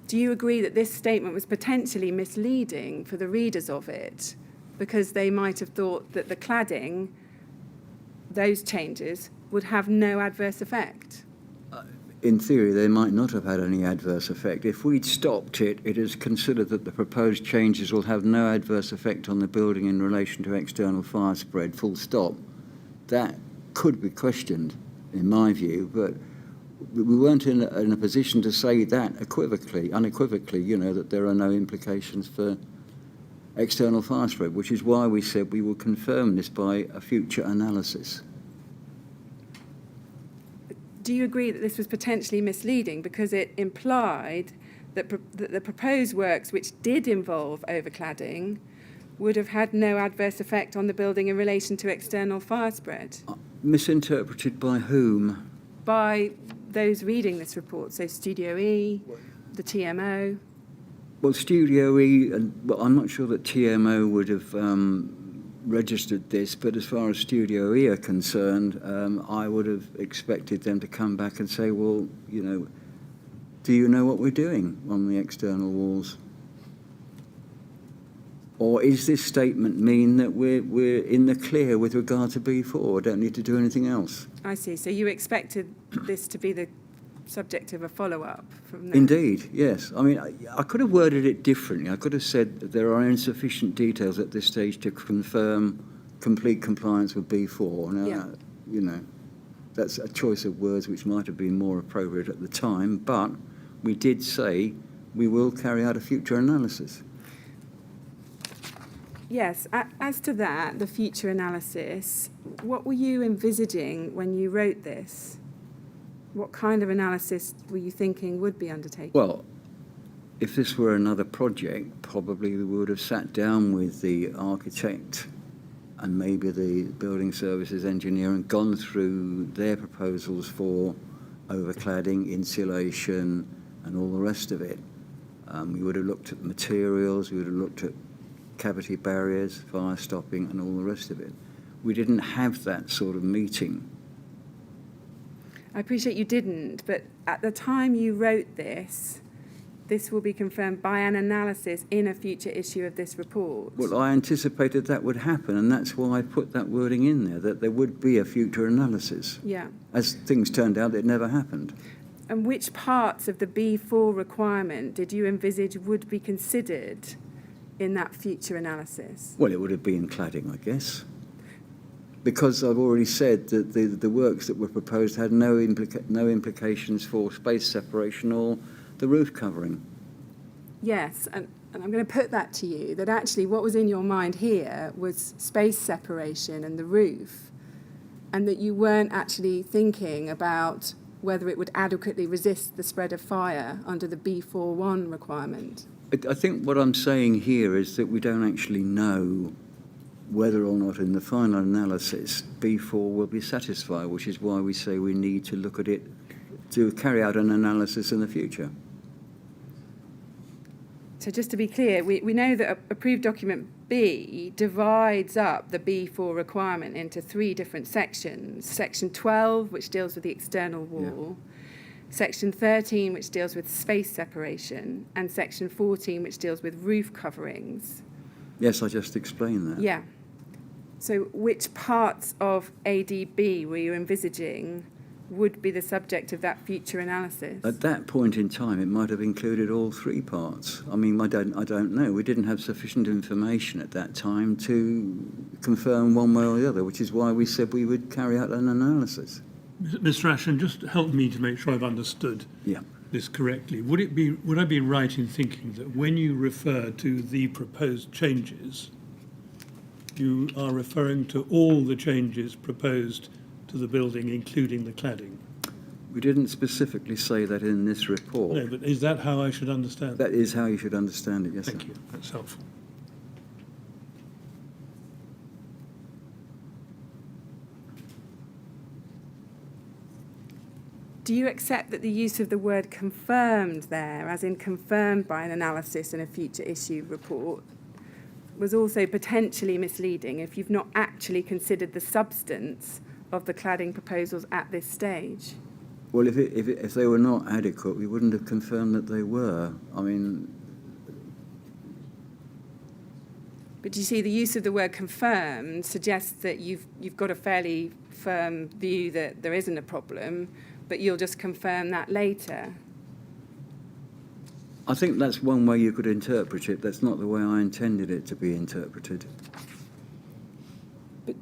do you agree that this statement was potentially misleading for the readers of it? Because they might have thought that the cladding, those changes, would have no adverse effect. In theory, they might not have had any adverse effect. If we'd stopped it, it is considered that the proposed changes will have no adverse effect on the building in relation to external fire spread, full stop. That could be questioned, in my view, but we weren't in a position to say that unequivocally, you know, that there are no implications for external fire spread, which is why we said we will confirm this by a future analysis. Do you agree that this was potentially misleading because it implied that the proposed works which did involve overcladding would have had no adverse effect on the building in relation to external fire spread? Misinterpreted by whom? By those reading this report, so Studio E, the TMO. Well, Studio E, well, I'm not sure that TMO would have registered this, but as far as Studio E are concerned, I would have expected them to come back and say, well, you know, do you know what we're doing on the external walls? Or is this statement mean that we're in the clear with regard to B4, don't need to do anything else? I see. So you expected this to be the subject of a follow-up from that? Indeed, yes. I mean, I could have worded it differently. I could have said that there are insufficient details at this stage to confirm complete compliance with B4. Now, Yeah. you know, that's a choice of words which might have been more appropriate at the time, but we did say we will carry out a future analysis. Yes, as to that, the future analysis, what were you envisaging when you wrote this? What kind of analysis were you thinking would be undertaken? Well, if this were another project, probably we would have sat down with the architect and maybe the building services engineer and gone through their proposals for overcladding, insulation, and all the rest of it. We would have looked at materials, we would have looked at cavity barriers, fire stopping, and all the rest of it. We didn't have that sort of meeting. I appreciate you didn't, but at the time you wrote this, this will be confirmed by an analysis in a future issue of this report. Well, I anticipated that would happen, and that's why I put that wording in there, that there would be a future analysis. Yeah. As things turned out, it never happened. And which parts of the B4 requirement did you envisage would be considered in that future analysis? Well, it would have been cladding, I guess. Because I've already said that the works that were proposed had no implications for space separation or the roof covering. Yes, and I'm going to put that to you, that actually what was in your mind here was space separation and the roof, and that you weren't actually thinking about whether it would adequately resist the spread of fire under the B41 requirement. I think what I'm saying here is that we don't actually know whether or not in the final analysis B4 will be satisfied, which is why we say we need to look at it, to carry out an analysis in the future. So just to be clear, we know that approved document B divides up the B4 requirement into three different sections. Section 12, which deals with the external wall, Section 13, which deals with space separation, and Section 14, which deals with roof coverings. Yes, I just explained that. Yeah. So which parts of ADB were you envisaging would be the subject of that future analysis? At that point in time, it might have included all three parts. I mean, I don't know. We didn't have sufficient information at that time to confirm one way or the other, which is why we said we would carry out an analysis. Mr. Ashton, just help me to make sure I've understood this correctly. Would I be right in thinking that when you refer to the proposed changes, you are referring to all the changes proposed to the building, including the cladding? We didn't specifically say that in this report. No, but is that how I should understand it? That is how you should understand it, yes, Thank sir. you. That's helpful. Do you accept that the use of the word confirmed there, as in confirmed by an analysis in a future issue report, was also potentially misleading if you've not actually considered the substance of the cladding proposals at this stage? Well, if they were not adequate, we wouldn't have confirmed that they were. I mean... But you see, the use of the word confirmed suggests that you've got a fairly firm view that there isn't a problem, but you'll just confirm that later. I think that's one way you could interpret it. That's not the way I intended it to be interpreted. But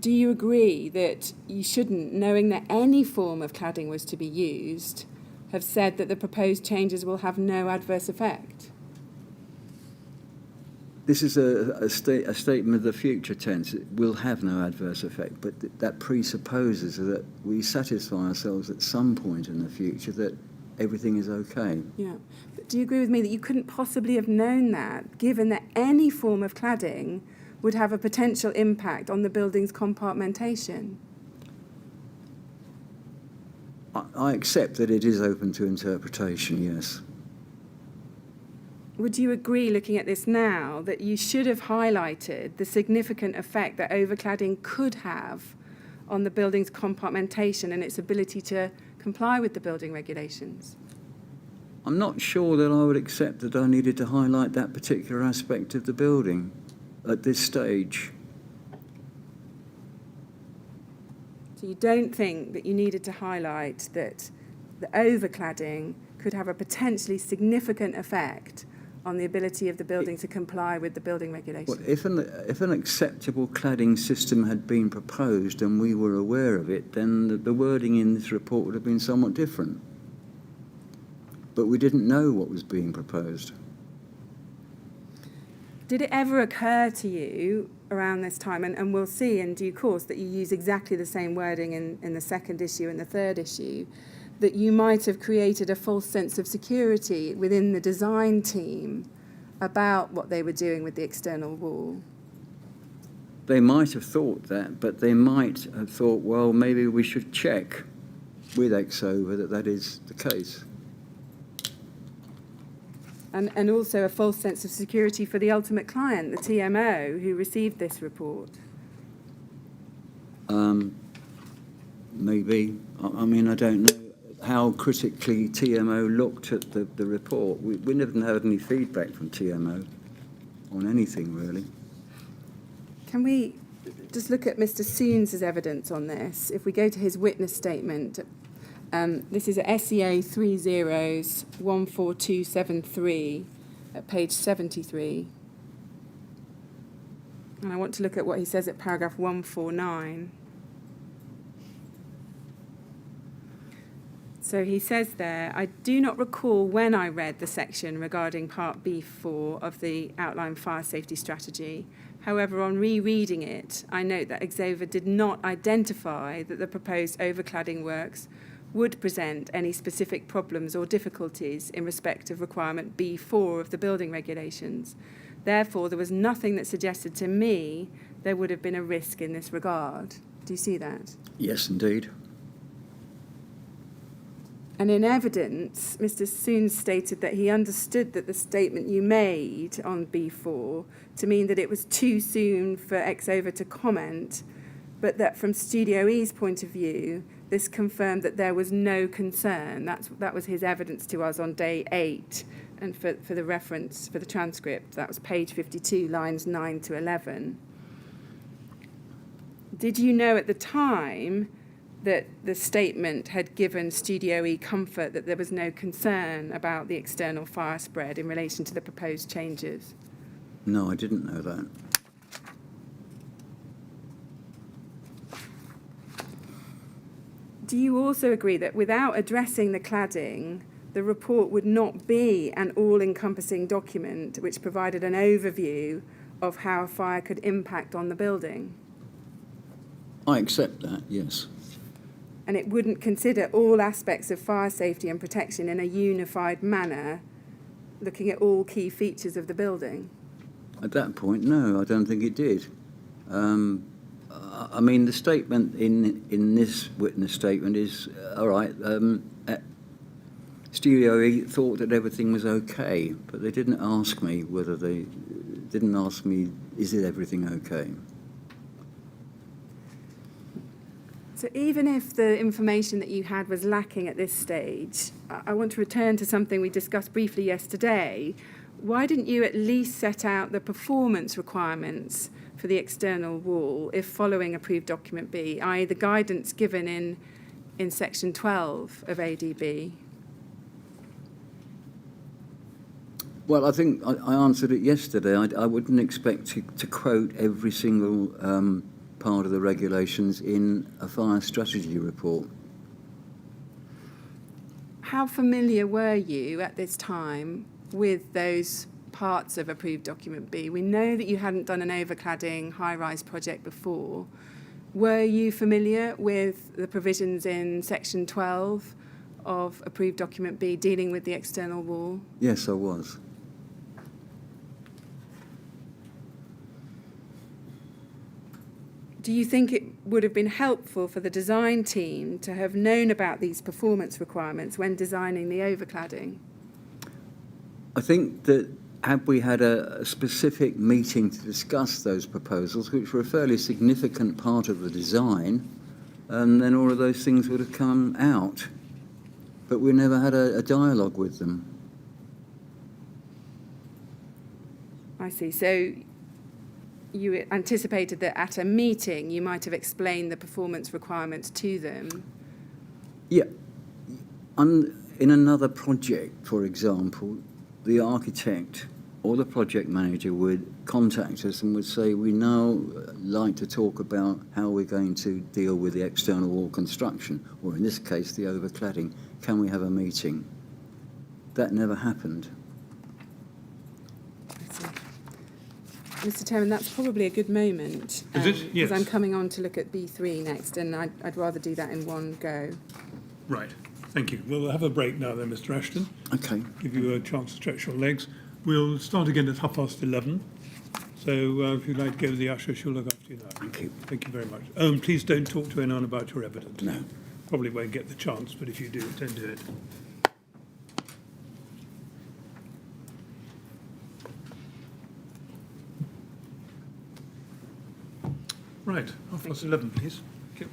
do you agree that you shouldn't, knowing that any form of cladding was to be used, have said that the proposed changes will have no adverse effect? This is a statement of the future tense. It will have no adverse effect, but that presupposes that we satisfy ourselves at some point in the future that everything is okay. Yeah. But do you agree with me that you couldn't possibly have known that, given that any form of cladding would have a potential impact on the building's compartmentation? I accept that it is open to interpretation, yes. Would you agree, looking at this now, that you should have highlighted the significant effect that overcladding could have on the building's compartmentation and its ability to comply with the building regulations? I'm not sure that I would accept that I needed to highlight that particular aspect of the building at this stage. So you don't think that you needed to highlight that the overcladding could have a potentially significant effect on the ability of the building to comply with the building regulations? Well, if an acceptable cladding system had been proposed and we were aware of it, then the wording in this report would have been somewhat different. But we didn't know what was being proposed. Did it ever occur to you around this time, and we'll see in due course that you use exactly the same wording in the second issue and the third issue, that you might have created a false sense of security within the design team about what they were doing with the external wall? They might have thought that, but they might have thought, well, maybe we should check with Exova that that is the case. And also a false sense of security for the ultimate client, the TMO, who received this report. Maybe. I mean, I don't know how critically TMO looked at the report. We never had any feedback from TMO on anything, really. Can we just look at Mr. Soons's evidence on this? If we go to his witness statement, this is at SEA 30-14273 at page 73. And I want to look at what he says at paragraph 149. So he says there, I do not recall when I read the section regarding Part B4 of the Outline Fire Safety Strategy. However, on rereading it, I note that Exova did not identify that the proposed overcladding works would present any specific problems or difficulties in respect of requirement B4 of the building regulations. Therefore, there was nothing that suggested to me there would have been a risk in this regard. Do you see that? Yes, indeed. And in evidence, Mr. Soons stated that he understood that the statement you made on B4 to mean that it was too soon for Exova to comment, but that from Studio E's point of view, this confirmed that there was no concern. That was his evidence to us on day 8. And for the reference, for the transcript, that was page 52, lines 9 to 11. Did you know at the time that the statement had given Studio E comfort that there was no concern about the external fire spread in relation to the proposed changes? No, I didn't know that. Do you also agree that without addressing the cladding, the report would not be an all-encompassing document which provided an overview of how a fire could impact on the building? I accept that, yes. And it wouldn't consider all aspects of fire safety and protection in a unified manner, looking at all key features of the building? At that point, no, I don't think it did. I mean, the statement in this witness statement is, all right, Studio E thought that everything was okay, but they didn't ask me is it everything okay? So even if the information that you had was lacking at this stage, I want to return to something we discussed briefly yesterday. Why didn't you at least set out the performance requirements for the external wall if following approved document B, i.e. the guidance given in section 12 of ADB? Well, I think I answered it yesterday. I wouldn't expect to quote every single part of the regulations in a fire strategy report. How familiar were you at this time with those parts of approved document B? We know that you hadn't done an overcladding high-rise project before. Were you familiar with the provisions in section 12 of approved document B dealing with the external wall? Yes, I was. Do you think it would have been helpful for the design team to have known about these performance requirements when designing the overcladding? I think that had we had a specific meeting to discuss those proposals, which were a fairly significant part of the design, then all of those things would have come out. But we never had a dialogue with them. I see. So you anticipated that at a meeting you might have explained the performance requirements to them? Yeah. In another project, for example, the architect or the project manager would contact us and would say, we now like to talk about how we're going to deal with the external wall construction, or in this case, the overcladding. Can we have a meeting? That never happened. I see. Mr. Chairman, that's probably a good moment. Is it? Yes. Because I'm coming on to look at B3 next, and I'd rather do that in one go. Right. Thank you. We'll have a break now then, Mr. Ashton. Okay. Give you a chance to stretch your legs. We'll start again at 11:30. So if you'd like to go to the usher, she'll look after you now. Thank you. Thank you very much. And please don't talk to anyone about your evidence. No. Probably won't get the chance, but if you do, don't do it. Right. 11:30, please. Thank you.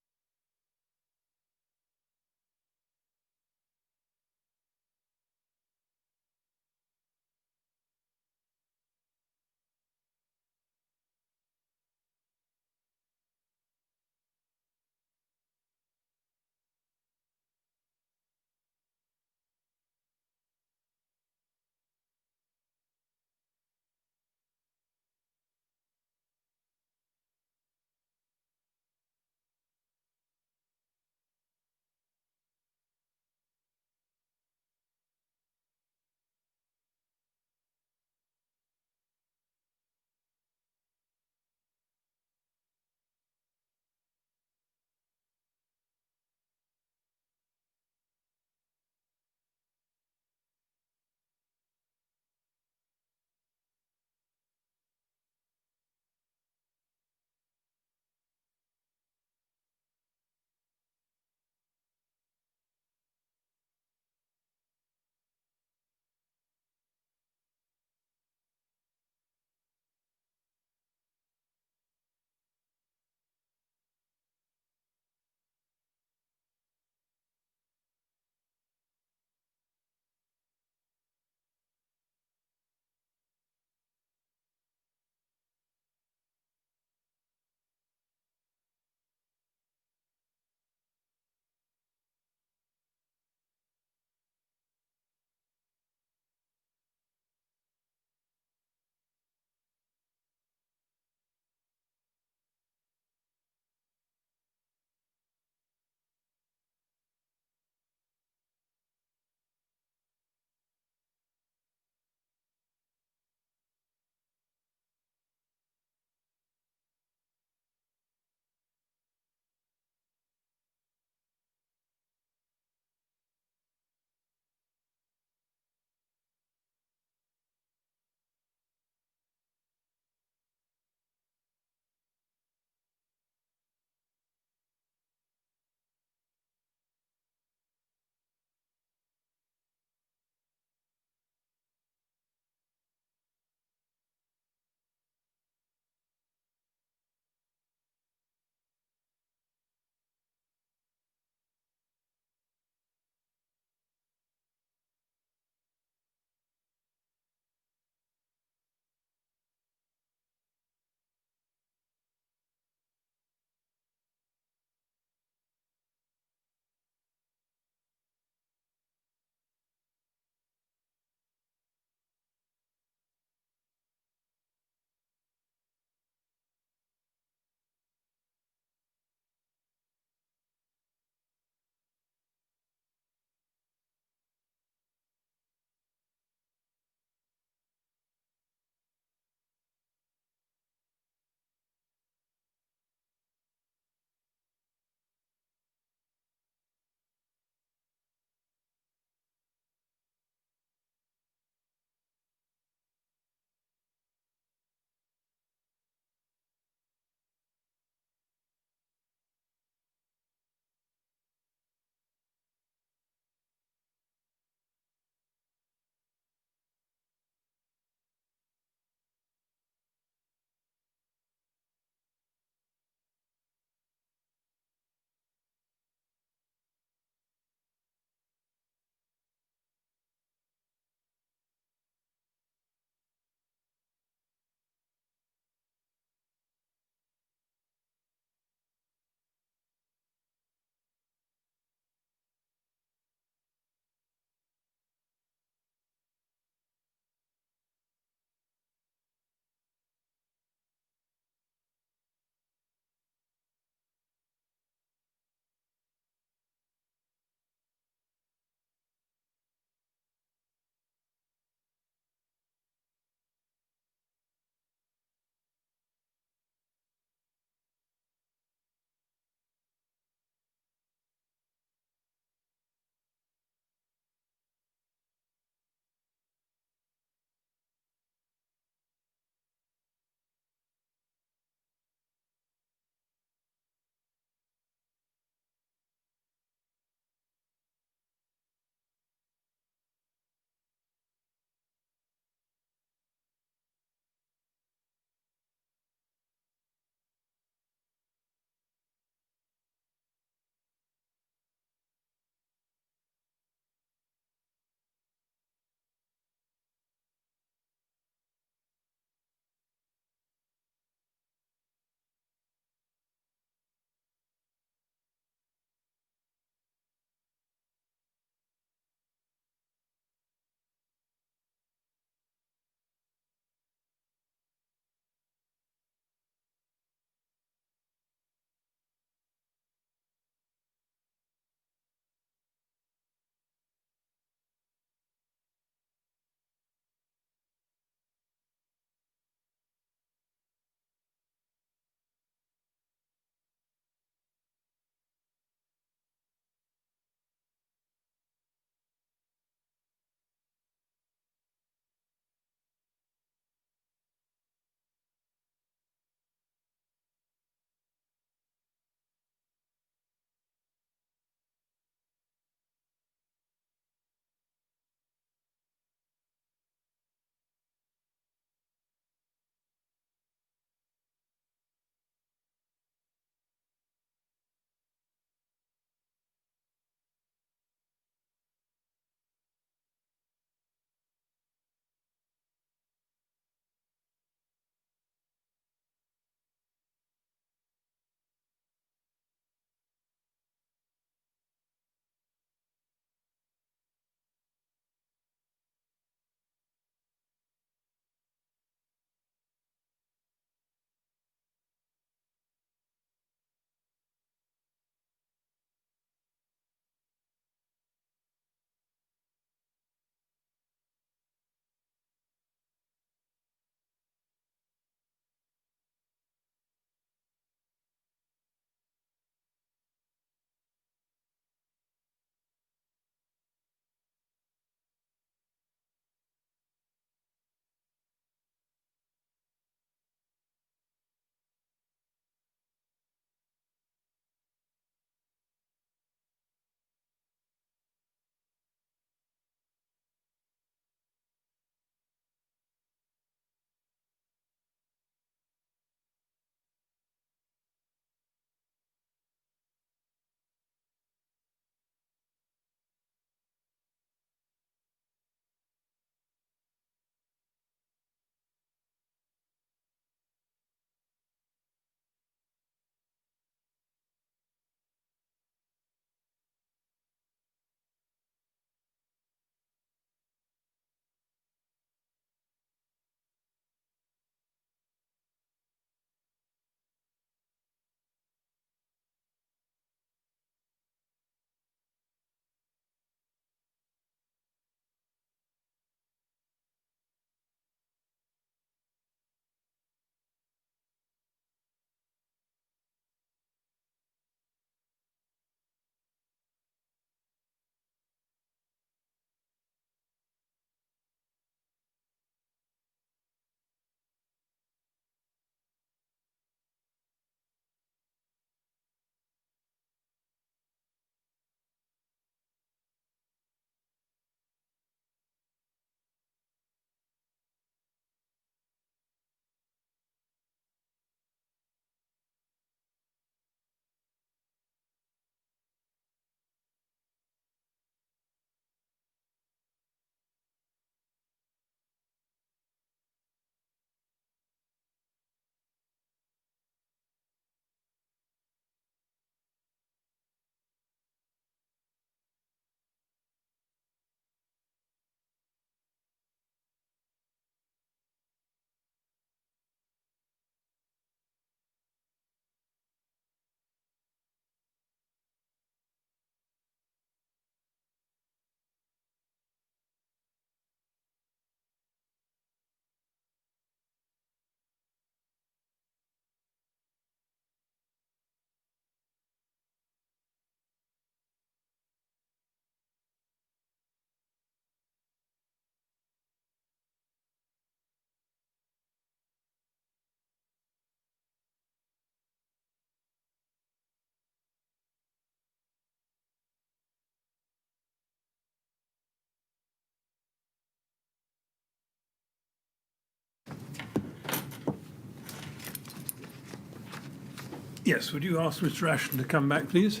Yes, would you ask Mr. Ashton to come back, please?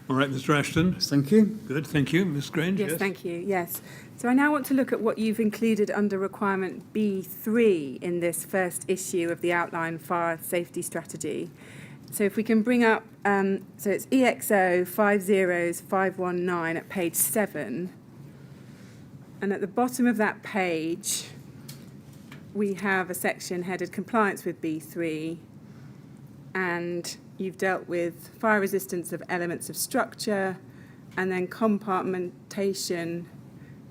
All right, Mr. Ashton. Thank you. Good, thank you. Ms. Grange, Yes, yes? thank you. Yes. So I now want to look at what you've included under requirement B3 in this first issue of the outline fire safety strategy. So if we can bring up, so it's EXO 50519 at page 7. And at the bottom of that page, we have a section headed Compliance with B3. And you've dealt with fire resistance of elements of structure and then compartmentation.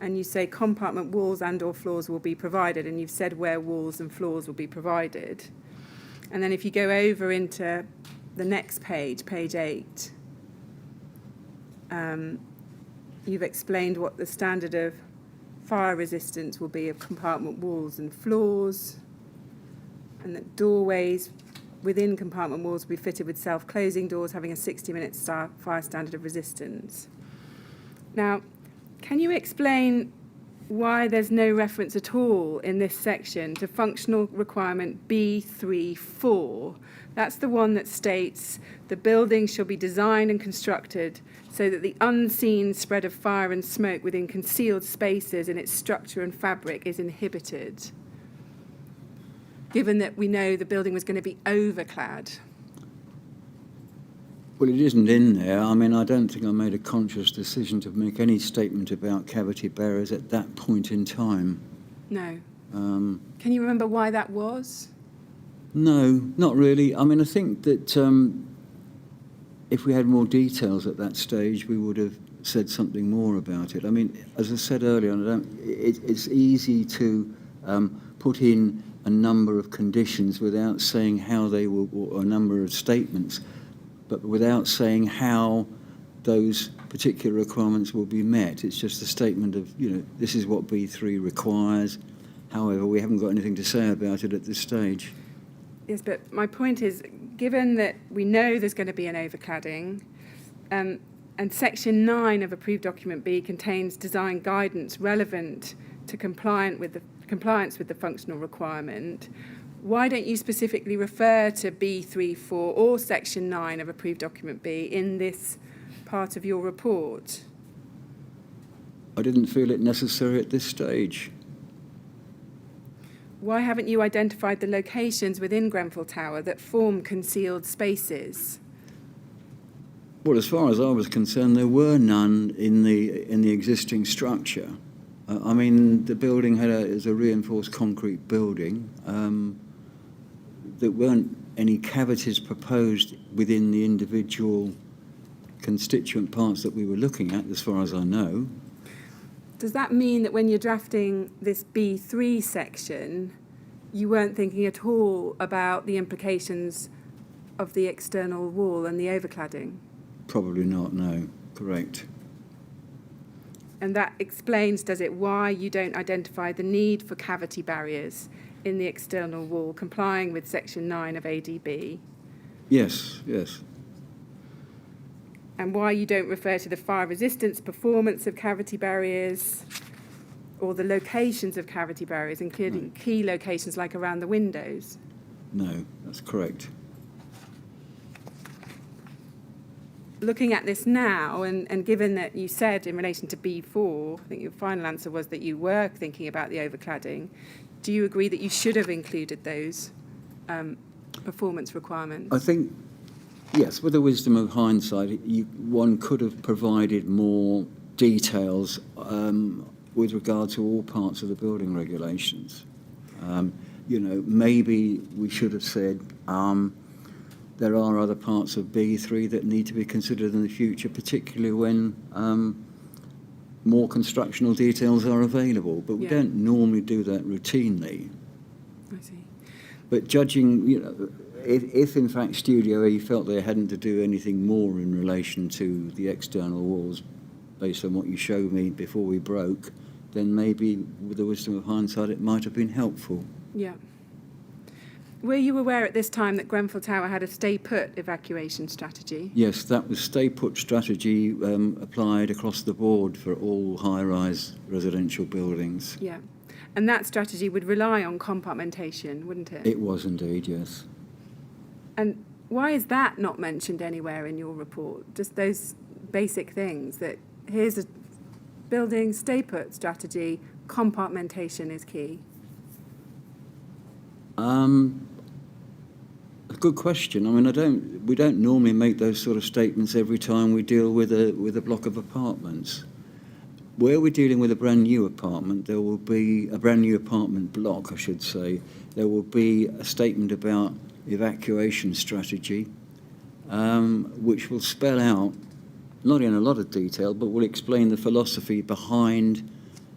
And you say compartment walls and or floors will be provided. And you've said where walls and floors will be provided. And then if you go over into the next page, page 8, you've explained what the standard of fire resistance will be of compartment walls and floors, and that doorways within compartment walls will be fitted with self-closing doors having a 60-minute fire standard of resistance. Now, can you explain why there's no reference at all in this section to functional requirement B34? That's the one that states the building shall be designed and constructed so that the unseen spread of fire and smoke within concealed spaces in its structure and fabric is inhibited, given that we know the building was going to be overclad. Well, it isn't in there. I mean, I don't think I made a conscious decision to make any statement about cavity barriers at that point in time. No. Can you remember why that was? No, not really. I mean, I think that if we had more details at that stage, we would have said something more about it. I mean, as I said earlier, it's easy to put in a number of conditions without saying how they will, or a number of statements, but without saying how those particular requirements will be met. It's just a statement of, you know, this is what B3 requires. However, we haven't got anything to say about it at this stage. Yes, but my point is, given that we know there's going to be an overcladding, and Section 9 of Approved Document B contains design guidance relevant to compliance with the functional requirement, why don't you specifically refer to B34 or Section 9 of Approved Document B in this part of your report? I didn't feel it necessary at this stage. Why haven't you identified the locations within Grenfell Tower that form concealed spaces? Well, as far as I was concerned, there were none in the existing structure. I mean, the building is a reinforced concrete building. There weren't any cavities proposed within the individual constituent parts that we were looking at, as far as I know. Does that mean that when you're drafting this B3 section, you weren't thinking at all about the implications of the external wall and the overcladding? Probably not, no. Correct. And that explains, does it, why you don't identify the need for cavity barriers in the external wall, complying with Section 9 of ADB? Yes, yes. And why you don't refer to the fire resistance performance of cavity barriers or the locations of cavity barriers, including key locations like around the windows? No, that's correct. Looking at this now, and given that you said in relation to B4, I think your final answer was that you were thinking about the overcladding, do you agree that you should have included those performance requirements? I think, yes, with the wisdom of hindsight, one could have provided more details with regard to all parts of the building regulations. You know, maybe we should have said there are other parts of B3 that need to be considered in the future, particularly when more constructional details are available. But we don't normally do that routinely. I see. But judging, you know, if in fact Studio E felt they hadn't to do anything more in relation to the external walls, based on what you showed me before we broke, then maybe with the wisdom of hindsight it might have been helpful. Yeah. Were you aware at this time that Grenfell Tower had a stay-put evacuation strategy? Yes, that was stay-put strategy applied across the board for all high-rise residential buildings. Yeah. And that strategy would rely on compartmentation, wouldn't it? It was indeed, yes. And why is that not mentioned anywhere in your report? Just those basic things that here's a building stay-put strategy, compartmentation is key. A good question. I mean, we don't normally make those sort of statements every time we deal with a block of apartments. Where we're dealing with a brand new apartment, there will be a brand new apartment block, I should say. There will be a statement about evacuation strategy, which will spell out, not in a lot of detail, but will explain the philosophy behind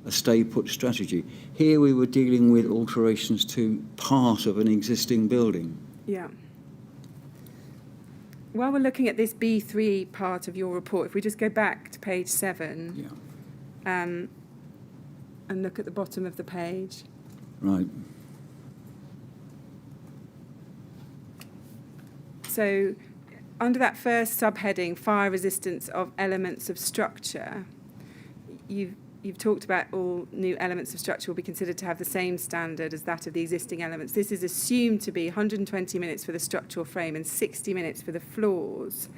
a stay-put strategy. Here we were dealing with alterations to part of an existing building. Yeah. While we're looking at this B3 part of your report, if we just go back to page 7 and look at the bottom of the page. Right. So under that first subheading, fire resistance of elements of structure, you've talked about all new elements of structure will be considered to have the same standard as that of the existing elements. This is assumed to be 120 minutes for the structural frame and 60 minutes for the floors.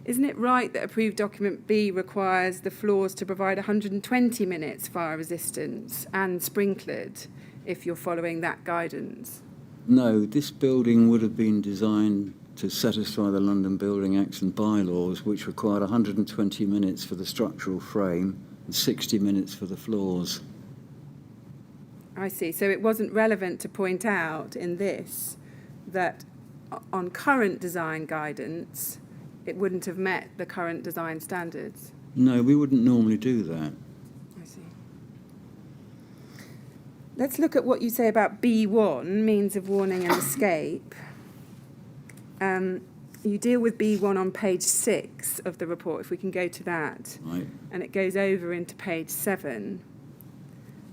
Isn't it right that approved document B requires the floors to provide 120 minutes fire resistance and sprinklered if you're following that guidance? No, this building would have been designed to satisfy the London Building Acts and bylaws, which required 120 minutes for the structural frame and 60 minutes for the floors. I see. So it wasn't relevant to point out in this that on current design guidance, it wouldn't have met the current design standards? No, we wouldn't normally do that. I see. Let's look at what you say about B1, means of warning and escape. You deal with B1 on page 6 of the report, if we can go to that. Right. And it goes over into page 7.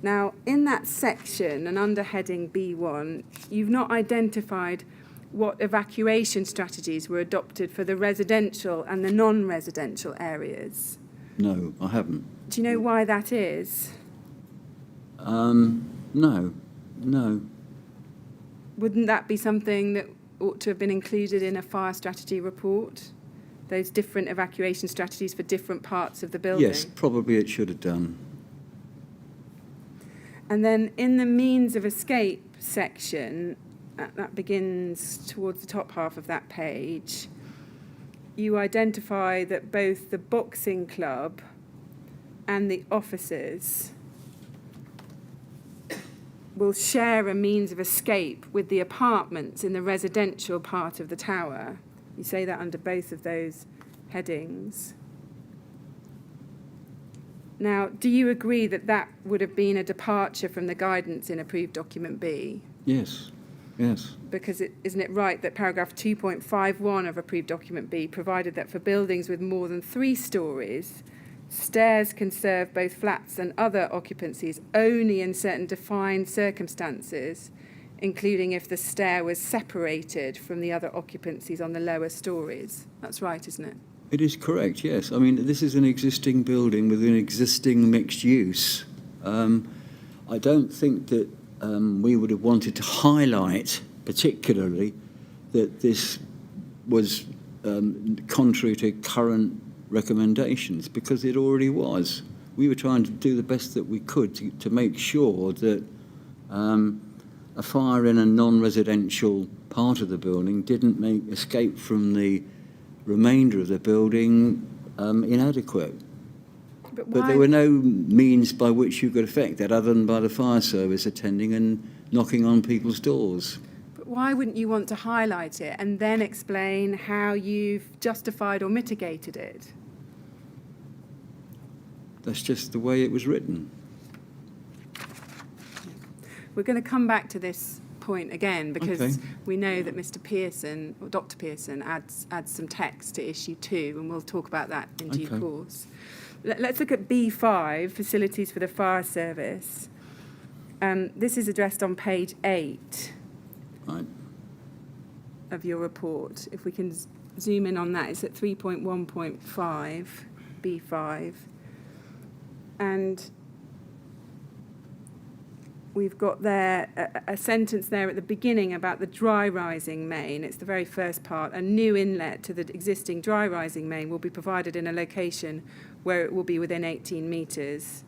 Now, in that section, and under heading B1, you've not identified what evacuation strategies were adopted for the residential and the non-residential areas. No, I haven't. Do you know why that is? No. Wouldn't that be something that ought to have been included in a fire strategy report? Those different evacuation strategies for different parts of the building? Yes, probably it should have done. And then in the means of escape section, that begins towards the top half of that page, you identify that both the boxing club and the offices will share a means of escape with the apartments in the residential part of the tower. You say that under both of those headings. Now, do you agree that that would have been a departure from the guidance in approved document B? Yes. Because isn't it right that paragraph 2.51 of approved document B provided that for buildings with more than 3 stories, stairs can serve both flats and other occupancies only in certain defined circumstances, including if the stair was separated from the other occupancies on the lower stories. That's right, isn't it? It is correct, yes. I mean, this is an existing building with an existing mixed use. I don't think that we would have wanted to highlight particularly that this was contrary to current recommendations, because it already was. We were trying to do the best that we could to make sure that a fire in a non-residential part of the building didn't make escape from the remainder of the building inadequate. But there were no means by which you could affect that other than by the fire service attending and knocking on people's doors. But why wouldn't you want to highlight it and then explain how you've justified or mitigated it? That's just the way it was written. We're going to come back to this point again because Okay. we know that Mr. Pearson, or Dr. Pearson, adds some text to issue 2, and we'll talk about that in due Okay. course. Let's look at B5, facilities for the fire service. This is addressed on page 8. Right. of your report. If we can zoom in on that, it's at 3.1.5, B5. And we've got there a sentence there at the beginning about the dry rising main. It's the very first part. A new inlet to the existing dry rising main will be provided in a location where it will be within 18 metres,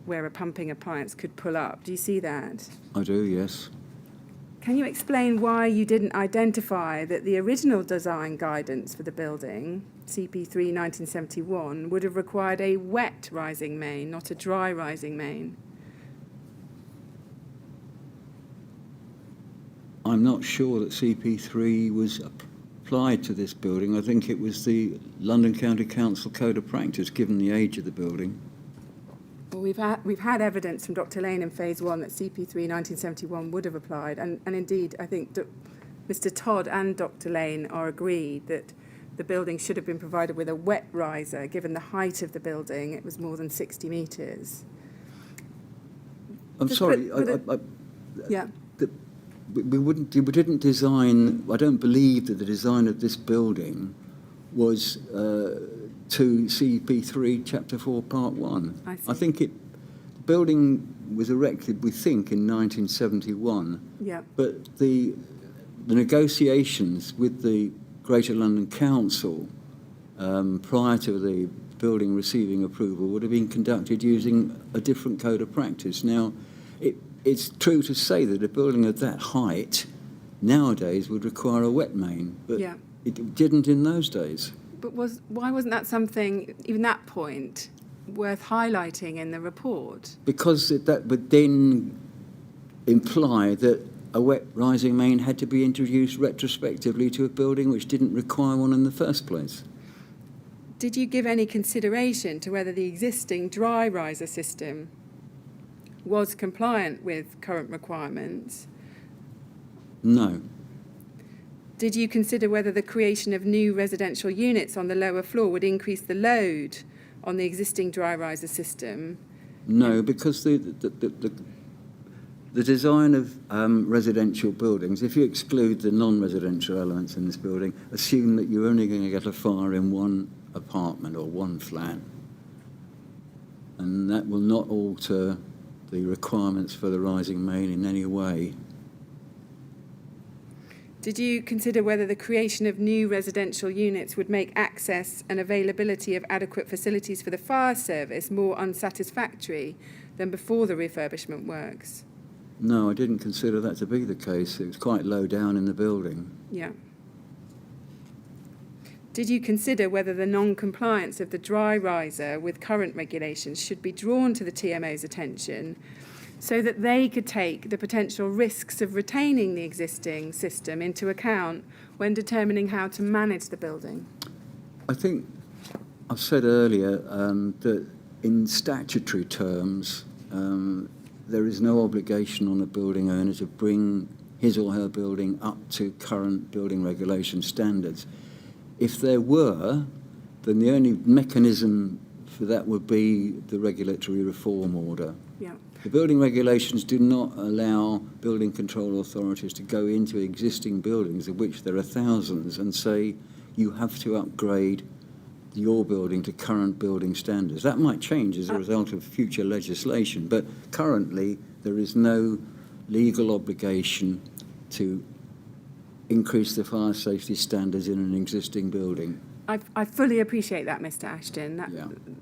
where a pumping appliance could pull up. Do you see that? I do, yes. Can you explain why you didn't identify that the original design guidance for the building, CP3 1971, would have required a wet rising main, not a dry rising main? I'm not sure that CP3 was applied to this building. I think it was the London County Council Code of Practice, given the age of the building. Well, we've had evidence from Dr. Lane in Phase 1 that CP3 1971 would have applied, and indeed I think Mr. Todd and Dr. Lane are agreed that the building should have been provided with a wet riser, given the height of the building. It was more than 60 metres. I'm sorry. Yeah. We didn't design. I don't believe that the design of this building was to CP3 Chapter 4 Part 1. I think the building was erected, we think, in 1971. Yeah. But the negotiations with the Greater London Council prior to the building receiving approval would have been conducted using a different code of practice. Now, it's true to say that a building of that height nowadays would require a wet main, but it didn't in those days. But why wasn't that something, even that point, worth highlighting in the report? Because that would then imply that a wet rising main had to be introduced retrospectively to a building which didn't require one in the first place. Did you give any consideration to whether the existing dry riser system was compliant with current requirements? No. Did you consider whether the creation of new residential units on the lower floor would increase the load on the existing dry riser system? No, because the design of residential buildings, if you exclude the non-residential elements in this building, assume that you're only going to get a fire in one apartment or one flat, and that will not alter the requirements for the rising main in any way. Did you consider whether the creation of new residential units would make access and availability of adequate facilities for the fire service more unsatisfactory than before the refurbishment works? No, I didn't consider that to be the case. It was quite low down in the building. Yeah. Did you consider whether the non-compliance of the dry riser with current regulations should be drawn to the TMO's attention so that they could take the potential risks of retaining the existing system into account when determining how to manage the building? I think I've said earlier that in statutory terms, there is no obligation on a building owner to bring his or her building up to current building regulation standards. If there were, then the only mechanism for that would be the regulatory reform order. Yeah. The building regulations do not allow building control authorities to go into existing buildings, of which there are thousands, and say you have to upgrade your building to current building standards. That might change as a result of future legislation, but currently there is no legal obligation to increase the fire safety standards in an existing building. I fully appreciate that, Mr. Ashton.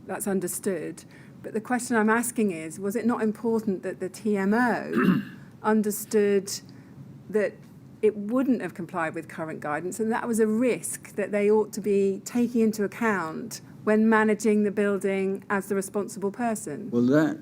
That's understood. But the question I'm asking is, was it not important that the TMO understood that it wouldn't have complied with current guidance, and that was a risk that they ought to be taking into account when managing the building as the responsible person? Well,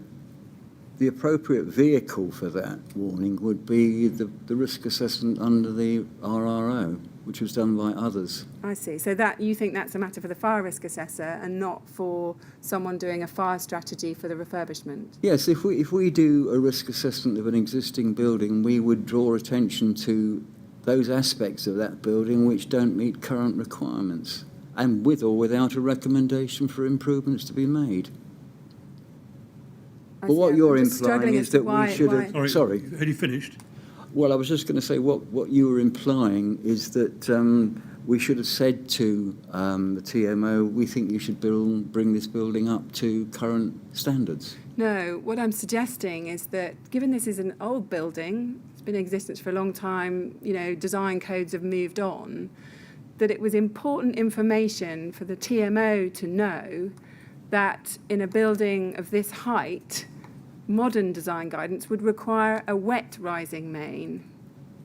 the appropriate vehicle for that warning would be the risk assessment under the RRO, which was done by others. I see. So that you think that's a matter for the fire risk assessor and not for someone doing a fire strategy for the refurbishment? Yes, if we do a risk assessment of an existing building, we would draw attention to those aspects of that building which don't meet current requirements, and with or without a recommendation for improvements to be made. But what you're implying is that we should have... Sorry, had you finished? Well, I was just going to say what you were implying is that we should have said to the TMO, we think you should bring this building up to current standards. No, what I'm suggesting is that given this is an old building, it's been in existence for a long time, you know, design codes have moved on, that it was important information for the TMO to know that in a building of this height, modern design guidance would require a wet rising main.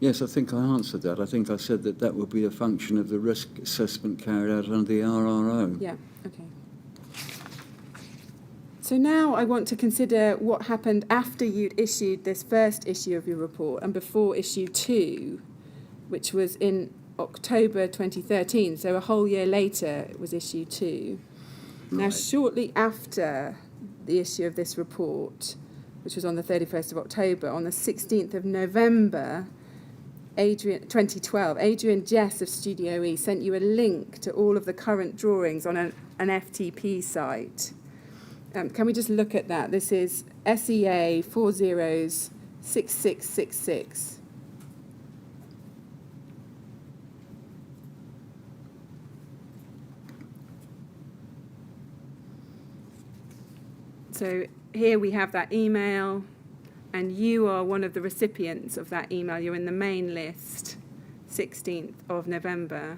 Yes, I think I answered that. I think I said that that would be a function of the risk assessment carried out under the RRO. Yeah, okay. So now I want to consider what happened after you'd issued this first issue of your report and before issue 2, which was in October 2013, so a whole year later it was issue 2. Now, Right. shortly after the issue of this report, which was on the 31st of October, on the 16th of November, 2012, Adrian Jess of Studio E sent you a link to all of the current drawings on an FTP site. Can we just look at that? This is SEA 406666. So here we have that email, and you are one of the recipients of that email. You're in the main list, 16th of November.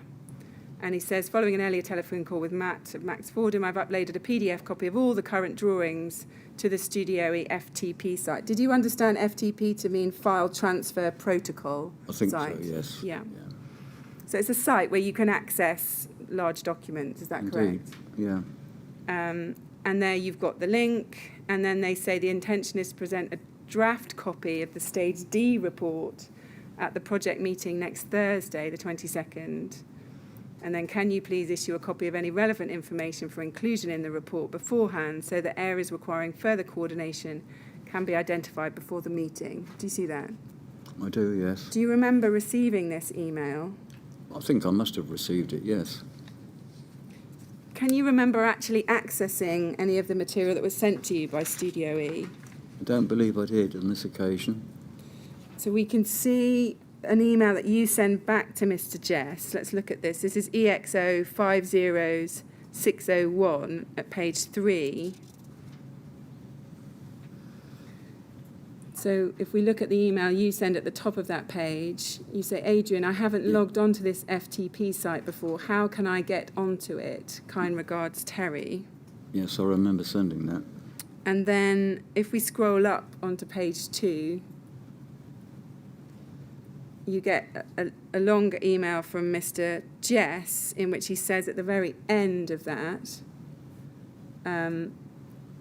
And he says, following an earlier telephone call with Matt of Max Fordham, I've uploaded a PDF copy of all the current drawings to the Studio E FTP site. Did you understand FTP to mean File Transfer Protocol I think site? so, yes. Yeah. So it's a site where you can access large documents, is that Indeed. correct? Yeah. And there you've got the link, and then they say the intention is to present a draft copy of the Stage D report at the project meeting next Thursday, the 22nd. And then can you please issue a copy of any relevant information for inclusion in the report beforehand so that areas requiring further coordination can be identified before the meeting? Do you see that? I do, yes. Do you remember receiving this email? I think I must have received it, yes. Can you remember actually accessing any of the material that was sent to you by Studio E? I don't believe I did on this occasion. So we can see an email that you send back to Mr. Jess. Let's look at this. This is EXO 50601 at page 3. So if we look at the email you send at the top of that page, you say, Adrian, I haven't logged onto this FTP site before. How can I get onto it? Kind regards, Terry. Yes, I remember sending that. And then if we scroll up onto page 2, you get a longer email from Mr. Jess in which he says at the very end of that,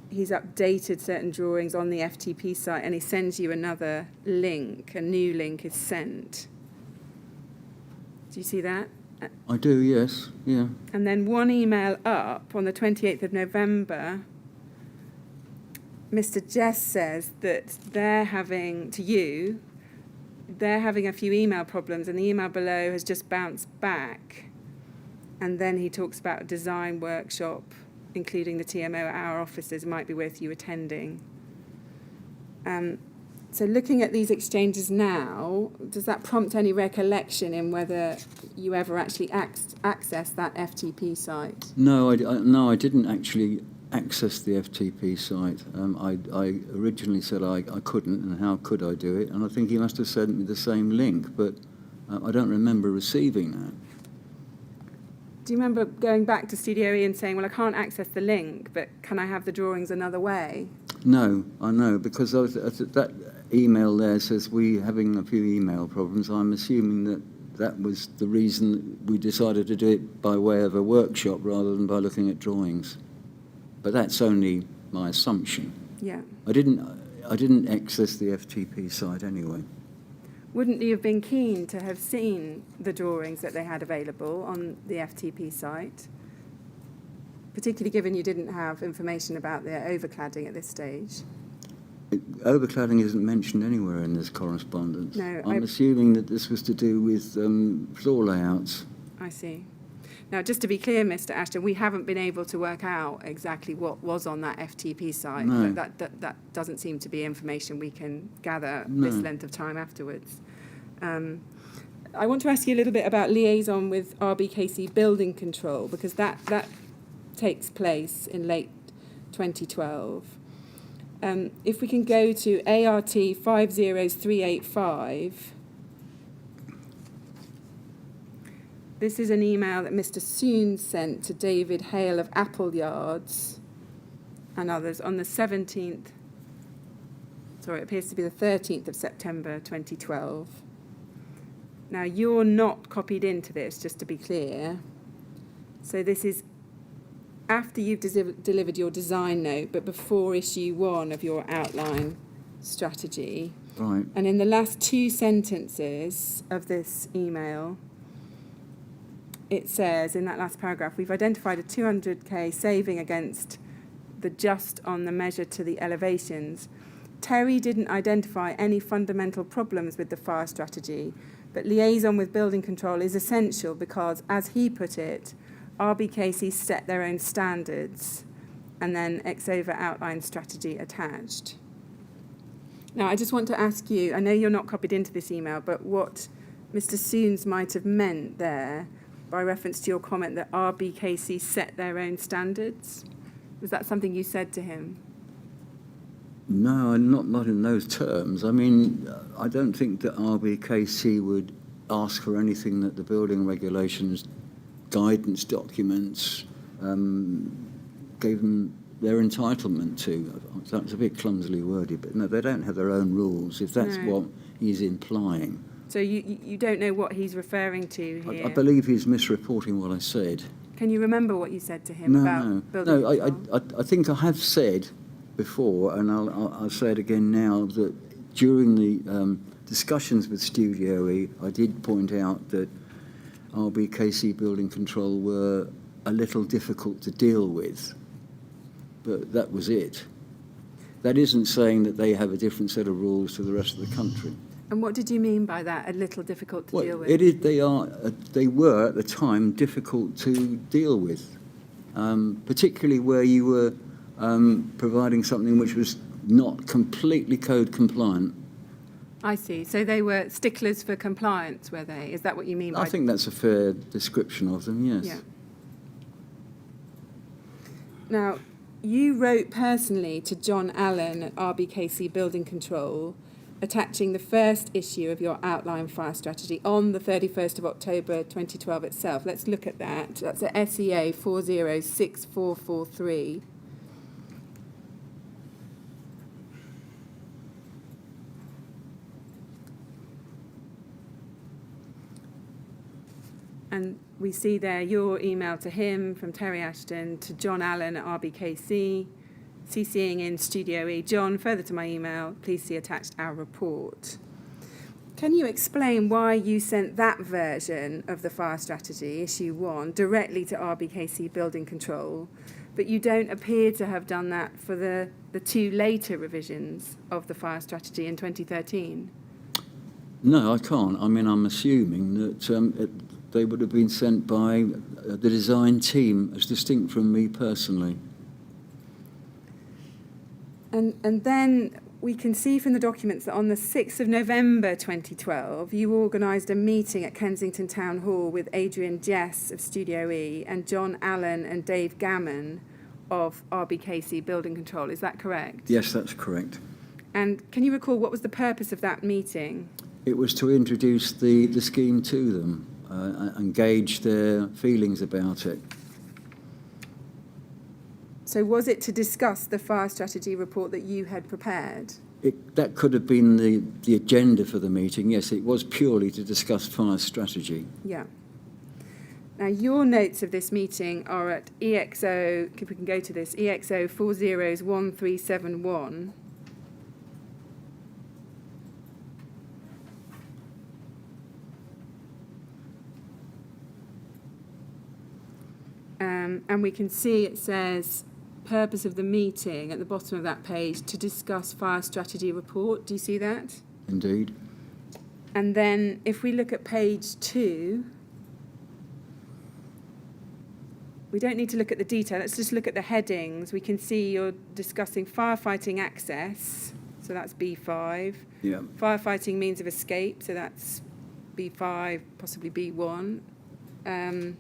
he's updated certain drawings on the FTP site, and he sends you another link. A new link is sent. Do you see that? I do, yes, yeah. And then one email up on the 28th of November, Mr. Jess says that they're having a few email problems, and the email below has just bounced back. And then he talks about a design workshop, including the TMO at our offices, might be worth you attending. So looking at these exchanges now, does that prompt any recollection in whether you ever actually accessed that FTP site? No, I didn't actually access the FTP site. I originally said I couldn't, and how could I do it? And I think he must have sent me the same link, but I don't remember receiving that. Do you remember going back to Studio E and saying, well, I can't access the link, but can I have the drawings another way? No, I know, because that email there says we having a few email problems. I'm assuming that was the reason we decided to do it by way of a workshop rather than by looking at drawings. But that's only my assumption. Yeah. I didn't access the FTP site anyway. Wouldn't you have been keen to have seen the drawings that they had available on the FTP site, particularly given you didn't have information about their overcladding at this stage? Overcladding isn't mentioned anywhere in this correspondence. No, I'm assuming that this was to do with floor layouts. I see. Now, just to be clear, Mr. Ashton, we haven't been able to work out exactly what was on that FTP site. No. That doesn't seem to be information we can gather No. this length of time afterwards. I want to ask you a little bit about liaison with RBKC Building Control, because that takes place in late 2012. If we can go to ART 50385, this is an email that Mr. Soon sent to David Hale of Appleyards and others on the 17th, it appears to be the 13th of September 2012. Now, you're not copied into this, just to be clear. So this is after you've delivered your design note, but before issue 1 of your outline strategy. Right. And in the last 2 sentences of this email, it says, in that last paragraph, we've identified a 200k saving against the just on the measure to the elevations. Terry didn't identify any fundamental problems with the fire strategy, but liaison with building control is essential because, as he put it, RBKC set their own standards, and then Exova outline strategy attached. Now, I just want to ask you, I know you're not copied into this email, but what Mr. Soons might have meant there by reference to your comment that RBKC set their own standards? Was that something you said to him? No, not in those terms. I mean, I don't think that RBKC would ask for anything that the building regulations guidance documents gave them their entitlement to. That's a bit clumsily worded, but no, they don't have their own rules, if that's what he's implying. So you don't know what he's referring to here? I believe he's misreporting what I said. Can you remember what you said to him about building control? I think I have said before, and I'll say it again now, that during the discussions with Studio E, I did point out that RBKC Building Control were a little difficult to deal with, but that was it. That isn't saying that they have a different set of rules to the rest of the country. And what did you mean by that, a little difficult to deal with? They were, at the time, difficult to deal with, particularly where you were providing something which was not completely code compliant. I see. So they were sticklers for compliance, were they? Is that what you mean by... I think that's a fair description of them, yes. Yeah. Now, you wrote personally to John Allen at RBKC Building Control, attaching the first issue of your outline fire strategy on the 31st of October 2012 itself. Let's look at that. That's at SEA 406443. And we see there your email to him from Terry Ashton to John Allen at RBKC, CCing in Studio E. John, further to my email, please see attached our report. Can you explain why you sent that version of the fire strategy, issue 1, directly to RBKC Building Control, but you don't appear to have done that for the 2 later revisions of the fire strategy in 2013? No, I can't. I mean, I'm assuming that they would have been sent by the design team as distinct from me personally. And then we can see from the documents that on the 6th of November 2012, you organised a meeting at Kensington Town Hall with Adrian Jess of Studio E and John Allen and Dave Gammon of RBKC Building Control. Is that correct? Yes, that's correct. And can you recall what was the purpose of that meeting? It was to introduce the scheme to them and gauge their feelings about it. So was it to discuss the fire strategy report that you had prepared? That could have been the agenda for the meeting, yes. It was purely to discuss fire strategy. Yeah. Now, your notes of this meeting are at EXO, if we can go to this, EXO 401371. And we can see it says, purpose of the meeting at the bottom of that page, to discuss fire strategy report. Do you see that? Indeed. And then if we look at page 2, we don't need to look at the detail. Let's just look at the headings. We can see you're discussing firefighting access, so that's B5. Yeah. Firefighting means of escape, so that's B5, possibly B1. And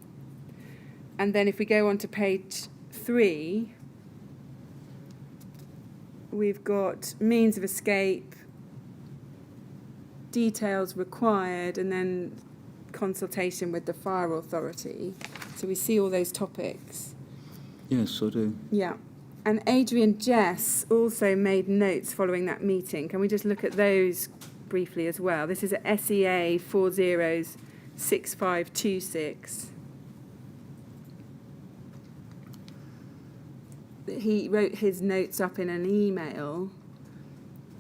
then if we go on to page 3, we've got means of escape, details required, and then consultation with the fire authority. So we see all those topics. Yes, I do. Yeah. And Adrian Jess also made notes following that meeting. Can we just look at those briefly as well? This is at SEA 406526. He wrote his notes up in an email,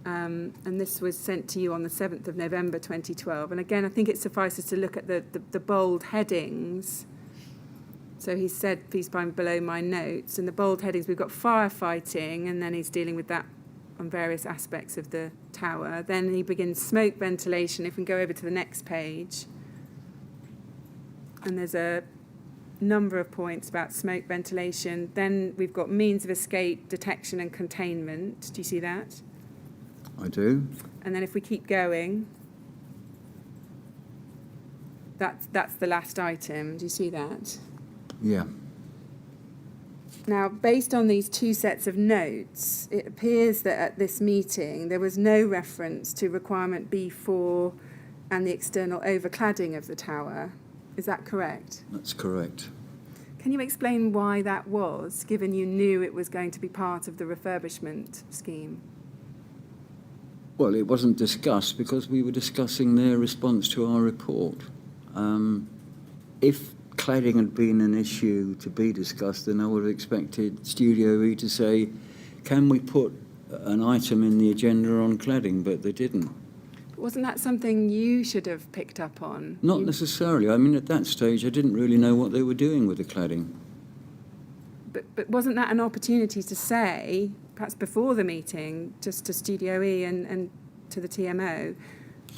and this was sent to you on the 7th of November 2012. And again, I think it suffices to look at the bold headings. So he said, please find below my notes. And the bold headings, we've got firefighting, and then he's dealing with that on various aspects of the tower. Then he begins smoke ventilation. If we go over to the next page, and there's a number of points about smoke ventilation. Then we've got means of escape, detection and containment. Do you see that? I do. And then if we keep going, that's the last item. Do you see that? Yeah. Now, based on these two sets of notes, it appears that at this meeting there was no reference to requirement B4 and the external overcladding of the tower. Is that correct? That's correct. Can you explain why that was, given you knew it was going to be part of the refurbishment scheme? Well, it wasn't discussed because we were discussing their response to our report. If cladding had been an issue to be discussed, then I would have expected Studio E to say, can we put an item in the agenda on cladding? But they didn't. Wasn't that something you should have picked up on? Not necessarily. I mean, at that stage, I didn't really know what they were doing with the cladding. But wasn't that an opportunity to say, perhaps before the meeting, just to Studio E and to the TMO,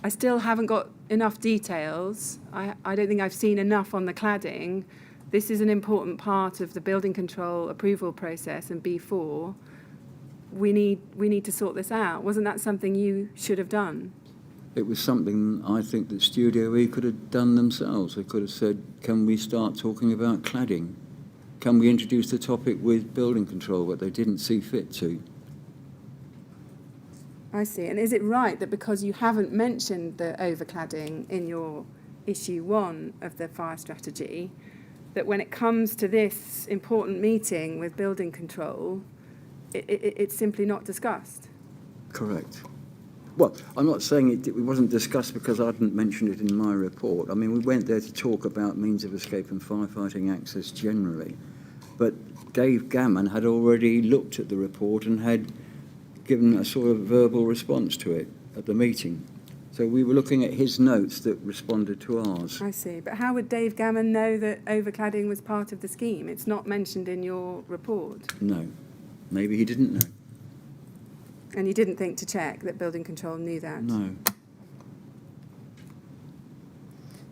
I still haven't got enough details. I don't think I've seen enough on the cladding. This is an important part of the building control approval process and B4. We need to sort this out. Wasn't that something you should have done? It was something I think that Studio E could have done themselves. They could have said, can we start talking about cladding? Can we introduce the topic with building control, but they didn't see fit to. I see. And is it right that because you haven't mentioned the overcladding in your issue 1 of the fire strategy, that when it comes to this important meeting with building control, it's simply not discussed? Correct. Well, I'm not saying it wasn't discussed because I hadn't mentioned it in my report. I mean, we went there to talk about means of escape and firefighting access generally, but Dave Gammon had already looked at the report and had given a sort of verbal response to it at the meeting. So we were looking at his notes that responded to ours. I see. But how would Dave Gammon know that overcladding was part of the scheme? It's not mentioned in your report. No. Maybe he didn't know. And you didn't think to check that building control knew that? No.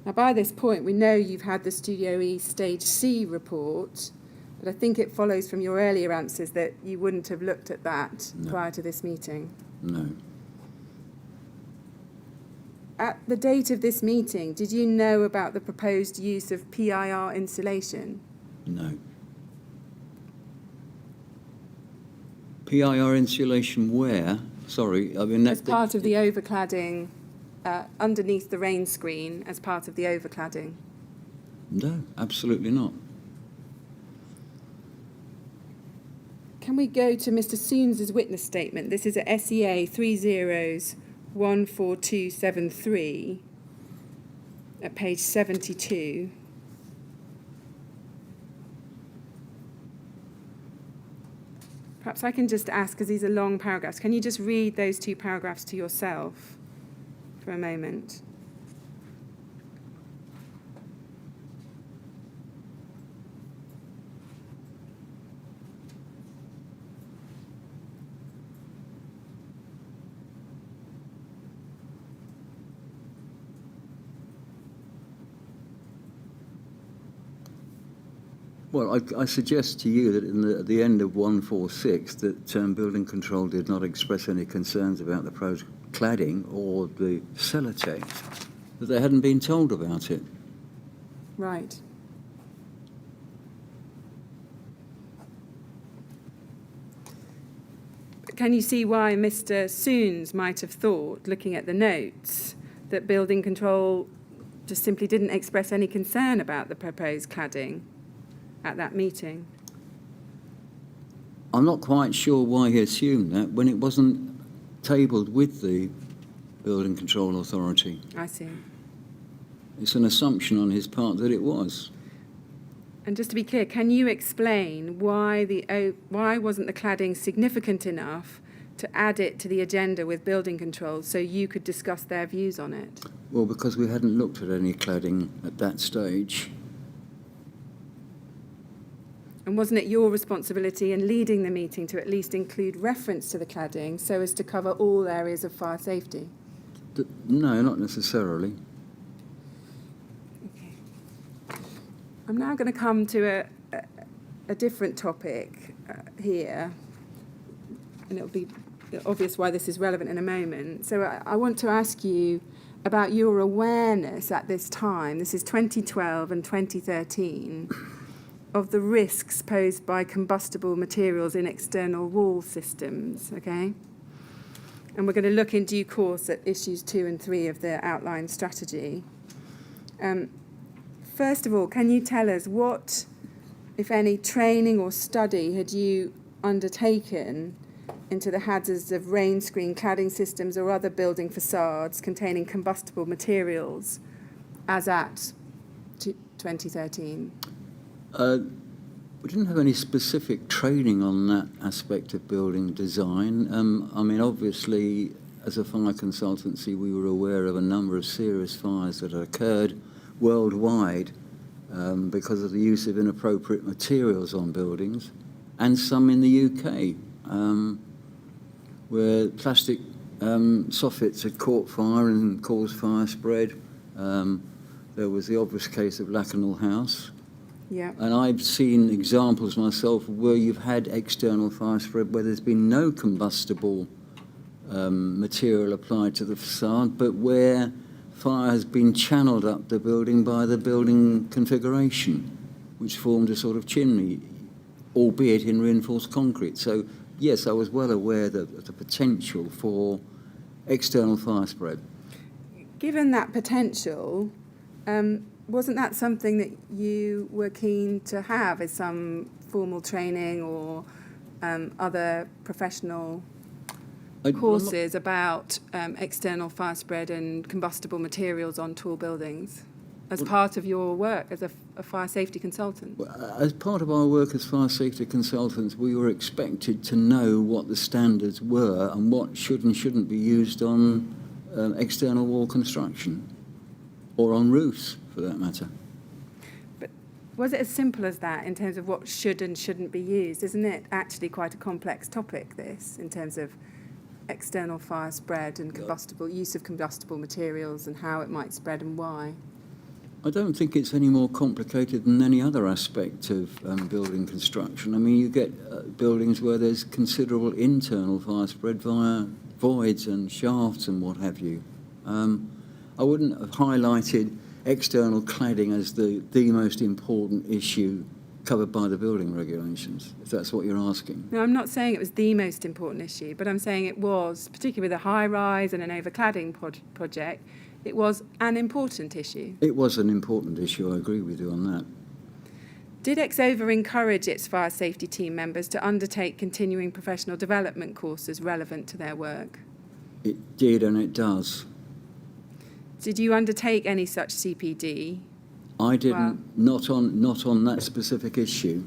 Now, by this point, we know you've had the Studio E Stage C report, but I think it follows from your earlier answers that you wouldn't have looked at that prior to this meeting. No. At the date of this meeting, did you know about the proposed use of PIR insulation? No. PIR insulation where? Sorry, I mean... As part of the overcladding, underneath the rain screen, as part of the overcladding? No, absolutely not. Can we go to Mr. Soons's witness statement? This is at SEA 30-14273 at page 72. Perhaps I can just ask, because these are long paragraphs, can you just read those 2 paragraphs to yourself for a moment? Well, I suggest to you that at the end of 146 that building control did not express any concerns about the proposed cladding or the cellar change. that they hadn't been told about it. Right. Can you see why Mr. Soons might have thought, looking at the notes, that building control just simply didn't express any concern about the proposed cladding at that meeting? I'm not quite sure why he assumed that when it wasn't tabled with the Building Control Authority. I see. It's an assumption on his part that it was. And just to be clear, can you explain why wasn't the cladding significant enough to add it to the agenda with building control so you could discuss their views on it? Well, because we hadn't looked at any cladding at that stage. And wasn't it your responsibility in leading the meeting to at least include reference to the cladding so as to cover all areas of fire safety? No, not necessarily. Okay. I'm now going to come to a different topic here, and it'll be obvious why this is relevant in a moment. So I want to ask you about your awareness at this time, this is 2012 and 2013, of the risks posed by combustible materials in external wall systems, okay? And we're going to look in due course at issues 2 and 3 of the outline strategy. First of all, can you tell us what, if any, training or study had you undertaken into the hazards of rain screen cladding systems or other building facades containing combustible materials as at 2013? We didn't have any specific training on that aspect of building design. I mean, obviously, as a fire consultancy, we were aware of a number of serious fires that had occurred worldwide because of the use of inappropriate materials on buildings, and some in the UK, where plastic soffits had caught fire and caused fire spread. There was the obvious case of Lakanal House. Yeah. And I've seen examples myself where you've had external fire spread where there's been no combustible material applied to the facade, but where fire has been channeled up the building by the building configuration, which formed a sort of chimney, albeit in reinforced concrete. So, yes, I was well aware of the potential for external fire spread. Given that potential, wasn't that something that you were keen to have as some formal training or other professional courses about external fire spread and combustible materials on tall buildings as part of your work as a fire safety consultant? As part of our work as fire safety consultants, we were expected to know what the standards were and what should and shouldn't be used on external wall construction or on roofs, for that matter. But was it as simple as that in terms of what should and shouldn't be used? Isn't it actually quite a complex topic, this, in terms of external fire spread and use of combustible materials and how it might spread and why? I don't think it's any more complicated than any other aspect of building construction. I mean, you get buildings where there's considerable internal fire spread via voids and shafts and what have you. I wouldn't have highlighted external cladding as the most important issue covered by the building regulations, if that's what you're asking. No, I'm not saying it was the most important issue, but I'm saying it was, particularly with a high-rise and an overcladding project, it was an important issue. It was an important issue, I agree with you on that. Did Exova encourage its fire safety team members to undertake continuing professional development courses relevant to their work? It did and it does. Did you undertake any such CPD? I didn't, not on that specific issue.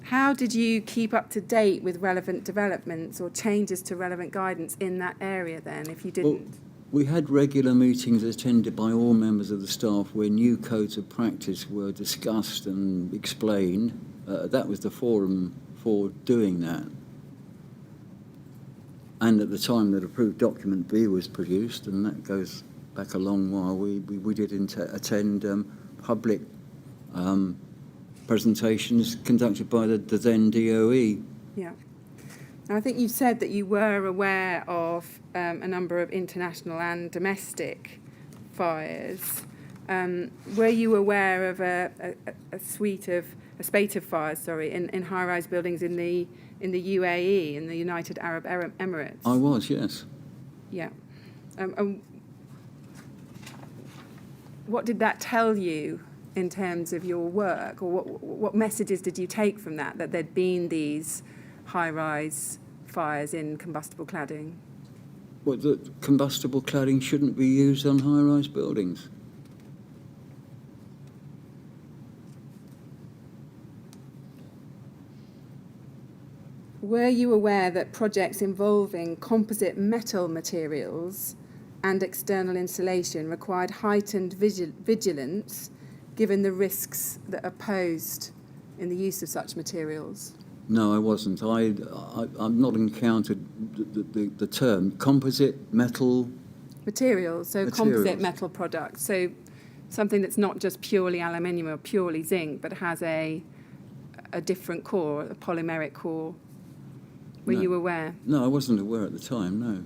How did you keep up to date with relevant developments or changes to relevant guidance in that area then, if you didn't? Well, we had regular meetings attended by all members of the staff where new codes of practice were discussed and explained. That was the forum for doing that. And at the time that approved document B was produced, and that goes back a long while, we did attend public presentations conducted by the then DOE. Yeah. Now, I think you said that you were aware of a number of international and domestic fires. Were you aware of a spate of fires, in high-rise buildings in the UAE, in the United Arab Emirates? I was, yes. Yeah. What did that tell you in terms of your work, or what messages did you take from that there'd been these high-rise fires in combustible cladding? Well, that combustible cladding shouldn't be used on high-rise buildings. Were you aware that projects involving composite metal materials and external insulation required heightened vigilance given the risks that are posed in the use of such materials? No, I wasn't. I've not encountered the term composite metal. Materials, so composite metal products. So something that's not just purely aluminium or purely zinc, but has a different core, a polymeric core. Were you aware? No, I wasn't aware at the time, no.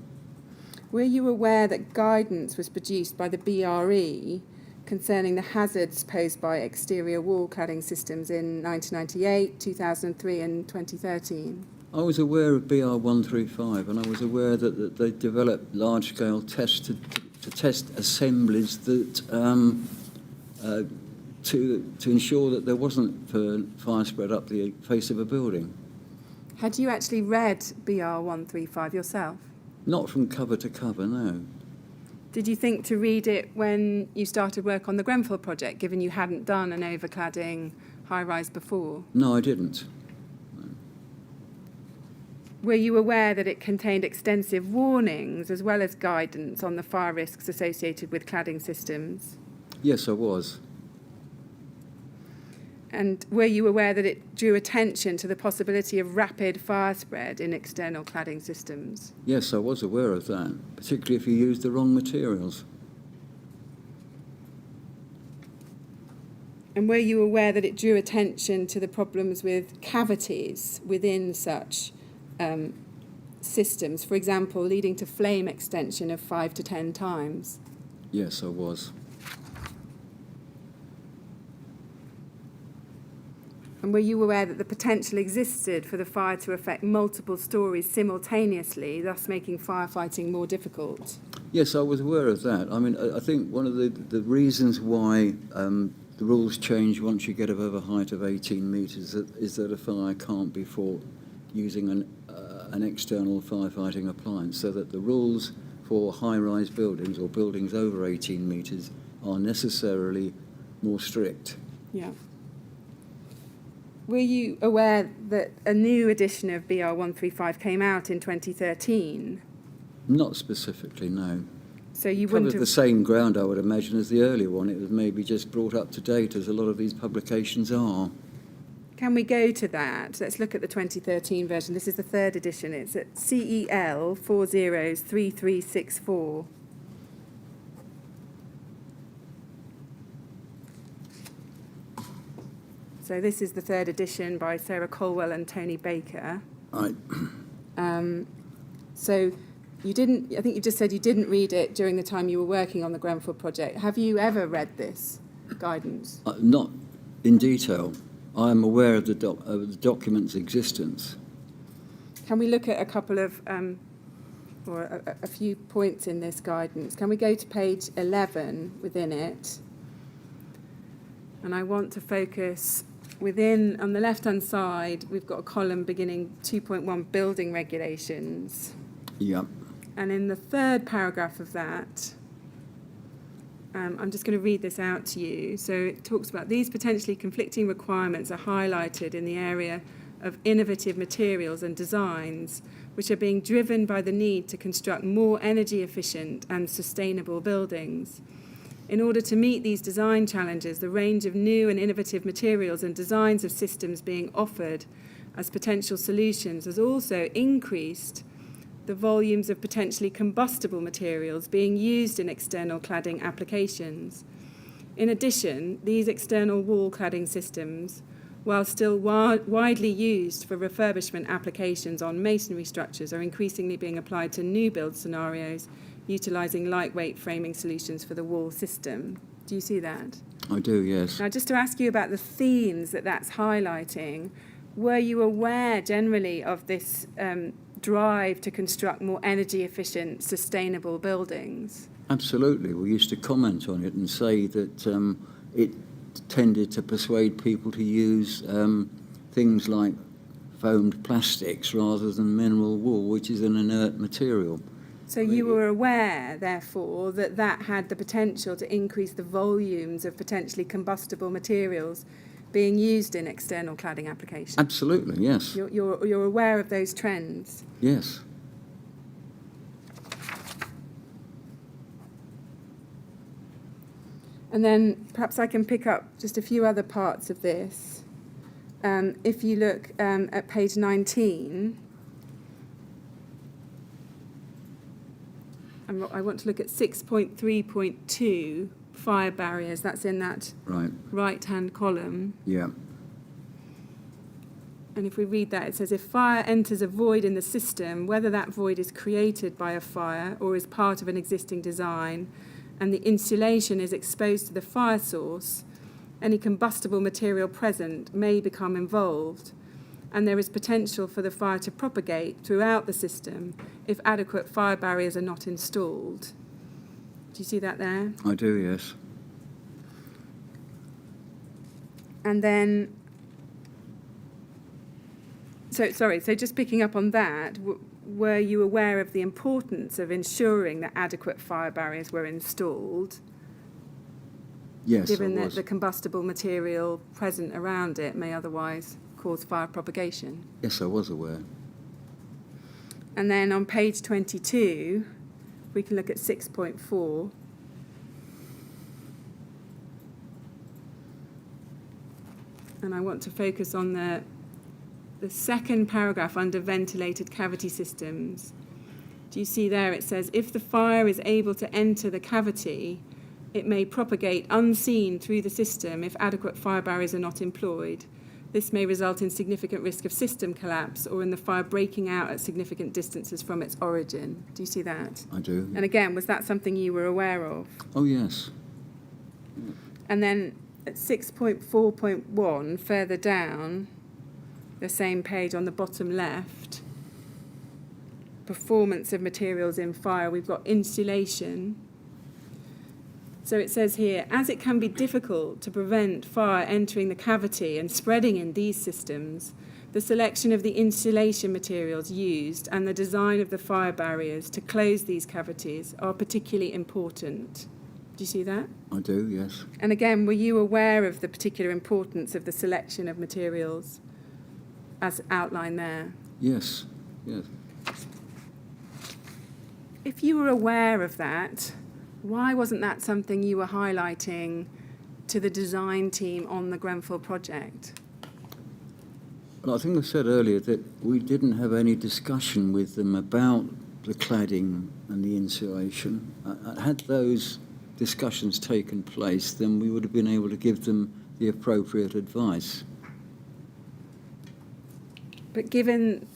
Were you aware that guidance was produced by the BRE concerning the hazards posed by exterior wall cladding systems in 1998, 2003 and 2013? I was aware of BR 135, and I was aware that they developed large-scale tests to test assemblies that to ensure that there wasn't fire spread up the face of a building. Had you actually read BR 135 yourself? Not from cover to cover, no. Did you think to read it when you started work on the Grenfell project, given you hadn't done an overcladding high-rise before? No, I didn't. No. Were you aware that it contained extensive warnings as well as guidance on the fire risks associated with cladding systems? Yes, I was. And were you aware that it drew attention to the possibility of rapid fire spread in external cladding systems? Yes, I was aware of that, particularly if you use the wrong materials. And were you aware that it drew attention to the problems with cavities within such systems, for example, leading to flame extension of 5 to 10 times? Yes, I was. And were you aware that the potential existed for the fire to affect multiple stories simultaneously, thus making firefighting more difficult? Yes, I was aware of that. I mean, I think one of the reasons why the rules change once you get above a height of 18 metres is that a fire can't be fought using an external firefighting appliance, so that the rules for high-rise buildings or buildings over 18 metres are necessarily more strict. Yeah. Were you aware that a new edition of BR 135 came out in 2013? Not specifically, no. So you Covered wouldn't have... the same ground, I would imagine, as the earlier one. It was maybe just brought up to date, as a lot of these publications are. Can we go to that? Let's look at the 2013 version. This is the third edition. It's at CEL 403364. So this is the third edition by Sarah Colwell and Tony Baker. Right. So you didn't, I think you just said you didn't read it during the time you were working on the Grenfell project. Have you ever read this guidance? Not in detail. I am aware of the document's existence. Can we look at a couple of, or a few points in this guidance? Can we go to page 11 within it? And I want to focus within, on the left-hand side, we've got a column beginning 2.1 building regulations. Yep. And in the third paragraph of that, I'm just going to read this out to you. So it talks about these potentially conflicting requirements are highlighted in the area of innovative materials and designs, which are being driven by the need to construct more energy efficient and sustainable buildings. In order to meet these design challenges, the range of new and innovative materials and designs of systems being offered as potential solutions has also increased the volumes of potentially combustible materials being used in external cladding applications. In addition, these external wall cladding systems while still widely used for refurbishment applications on masonry structures, are increasingly being applied to new build scenarios, utilising lightweight framing solutions for the wall system. Do you see that? I do, yes. Now, just to ask you about the themes that that's highlighting, were you aware generally of this drive to construct more energy efficient, sustainable buildings? Absolutely. We used to comment on it and say that it tended to persuade people to use things like foamed plastics rather than mineral wool, which is an inert material. So you were aware, therefore, that that had the potential to increase the volumes of potentially combustible materials being used in external cladding applications? Absolutely, yes. You're aware of those trends? Yes. And then perhaps I can pick up just a few other parts of this. If you look at page 19, I want to look at 6.3.2, fire barriers. That's in that right-hand column. Yeah. And if we read that, it says, if fire enters a void in the system, whether that void is created by a fire or is part of an existing design, and the insulation is exposed to the fire source, any combustible material present may become involved, and there is potential for the fire to propagate throughout the system if adequate fire barriers are not installed. Do you see that there? I do, yes. And then, so just picking up on that, were you aware of the importance of ensuring that adequate fire barriers were installed? Yes, given I that was. the combustible material present around it may otherwise cause fire propagation? Yes, I was aware. And then on page 22, we can look at 6.4. And I want to focus on the second paragraph under ventilated cavity systems. Do you see there it says, if the fire is able to enter the cavity, it may propagate unseen through the system if adequate fire barriers are not employed. This may result in significant risk of system collapse or in the fire breaking out at significant distances from its origin. Do you see that? I do. And again, was that something you were aware of? Oh, yes. And then at 6.4.1, further down, the same page on the bottom left, performance of materials in fire, we've got insulation. So it says here, as it can be difficult to prevent fire entering the cavity and spreading in these systems, the selection of the insulation materials used and the design of the fire barriers to close these cavities are particularly important. Do you see that? I do, yes. And again, were you aware of the particular importance of the selection of materials as outlined there? Yes, yes. If you were aware of that, why wasn't that something you were highlighting to the design team on the Grenfell project? Well, I think I said earlier that we didn't have any discussion with them about the cladding and the insulation. Had those discussions taken place, then we would have been able to give them the appropriate advice. But given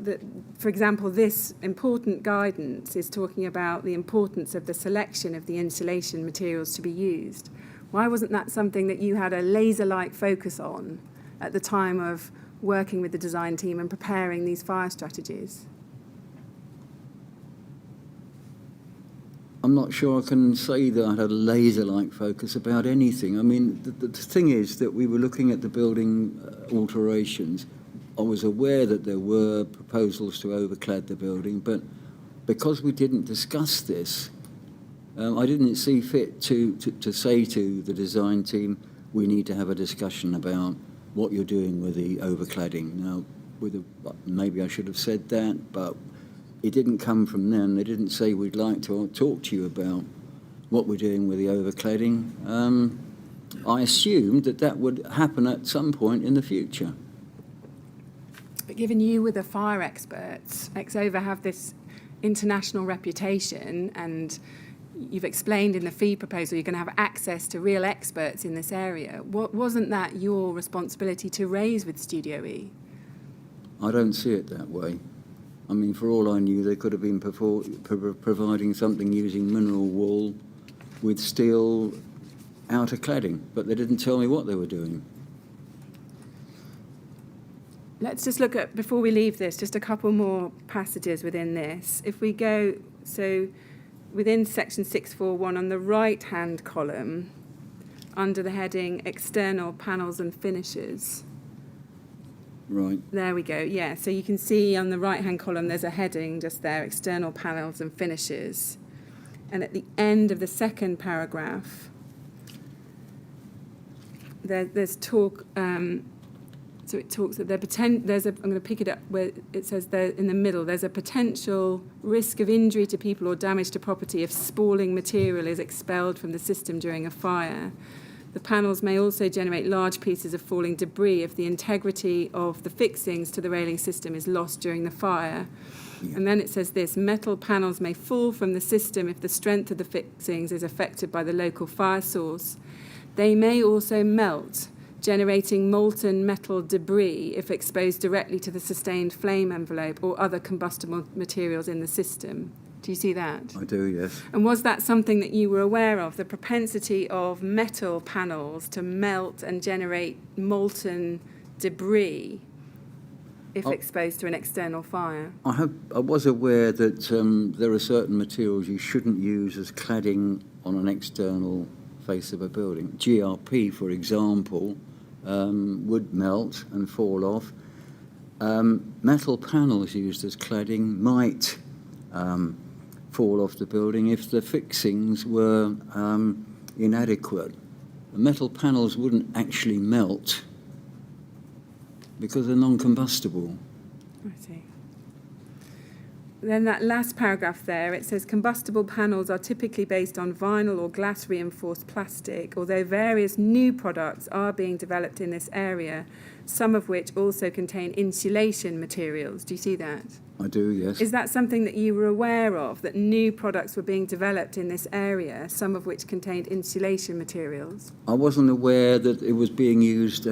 that, for example, this important guidance is talking about the importance of the selection of the insulation materials to be used, why wasn't that something that you had a laser-like focus on at the time of working with the design team and preparing these fire strategies? I'm not sure I can say that I had a laser-like focus about anything. I mean, the thing is that we were looking at the building alterations. I was aware that there were proposals to overclad the building, but because we didn't discuss this, I didn't see fit to say to the design team, we need to have a discussion about what you're doing with the overcladding. Now, maybe I should have said that, but it didn't come from them. They didn't say we'd like to talk to you about what we're doing with the overcladding. I assumed that would happen at some point in the future. But given you were the fire experts, Exova have this international reputation, and you've explained in the fee proposal you're going to have access to real experts in this area. Wasn't that your responsibility to raise with Studio E? I don't see it that way. I mean, for all I knew, they could have been providing something using mineral wool with steel outer cladding, but they didn't tell me what they were doing. Let's just look at, before we leave this, just a couple more passages within this. If we go, so within section 641, on the right-hand column, under the heading External Panels and Finishes. Right. There we go, yeah. So you can see on the right-hand column, there's a heading just there, External Panels and Finishes. And at the end of the second paragraph, there's talk, so it talks that I'm going to pick it up where it says there in the middle, there's a potential risk of injury to people or damage to property if spalling material is expelled from the system during a fire. The panels may also generate large pieces of falling debris if the integrity of the fixings to the railing system is lost during the fire. Yeah. And then it says this, metal panels may fall from the system if the strength of the fixings is affected by the local fire source. They may also melt, generating molten metal debris if exposed directly to the sustained flame envelope or other combustible materials in the system. Do you see that? I do, yes. And was that something that you were aware of, the propensity of metal panels to melt and generate molten debris if exposed to an external fire? I was aware that there are certain materials you shouldn't use as cladding on an external face of a building. GRP, for example, would melt and fall off. Metal panels used as cladding might fall off the building if the fixings were inadequate. The metal panels wouldn't actually melt because they're non-combustible. I see. Then that last paragraph there, it says combustible panels are typically based on vinyl or glass reinforced plastic, although various new products are being developed in this area, some of which also contain insulation materials. Do you see that? I do, yes. Is that something that you were aware of, that new products were being developed in this area, some of which contained insulation materials? I wasn't aware that it was being used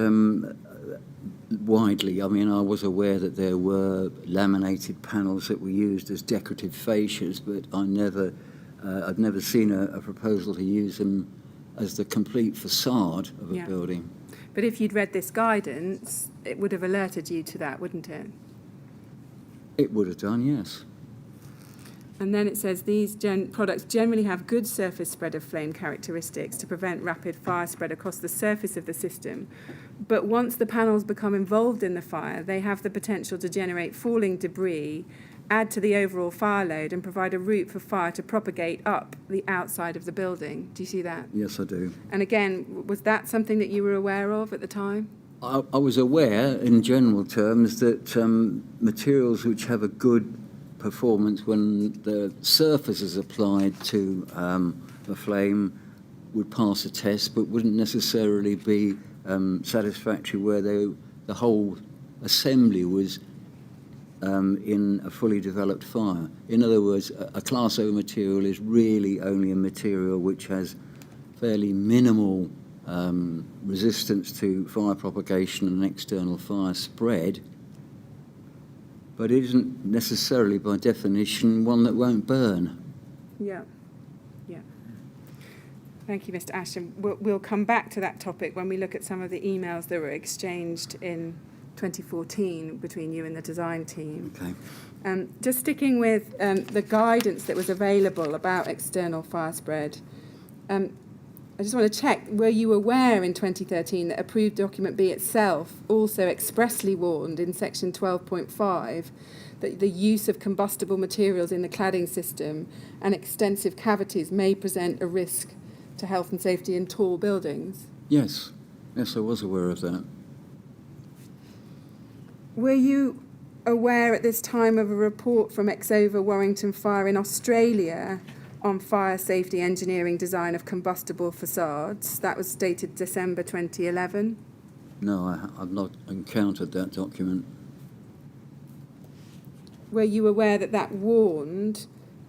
widely. I mean, I was aware that there were laminated panels that were used as decorative fascias, but I've never seen a proposal to use them as the complete facade of a building. But if you'd read this guidance, it would have alerted you to that, wouldn't it? It would have done, yes. And then it says these products generally have good surface spread of flame characteristics to prevent rapid fire spread across the surface of the system. But once the panels become involved in the fire, they have the potential to generate falling debris, add to the overall fire load, and provide a route for fire to propagate up the outside of the building. Do you see that? Yes, I do. And again, was that something that you were aware of at the time? I was aware, in general terms, that materials which have a good performance when the surface is applied to a flame would pass a test, but wouldn't necessarily be satisfactory where the whole assembly was in a fully developed fire. In other words, a Class O material is really only a material which has fairly minimal resistance to fire propagation and external fire spread, but it isn't necessarily, by definition, one that won't burn. Yeah. Thank you, Mr. Ashton. We'll come back to that topic when we look at some of the emails that were exchanged in 2014 between you and the design team. Okay. Just sticking with the guidance that was available about external fire spread, I just want to check, were you aware in 2013 that approved document B itself also expressly warned in section 12.5 that the use of combustible materials in the cladding system and extensive cavities may present a risk to health and safety in tall buildings? Yes, I was aware of that. Were you aware at this time of a report from Exova Warrington Fire in Australia on fire safety engineering design of combustible facades? That was dated December 2011. No, I've not encountered that document. Were you aware that warned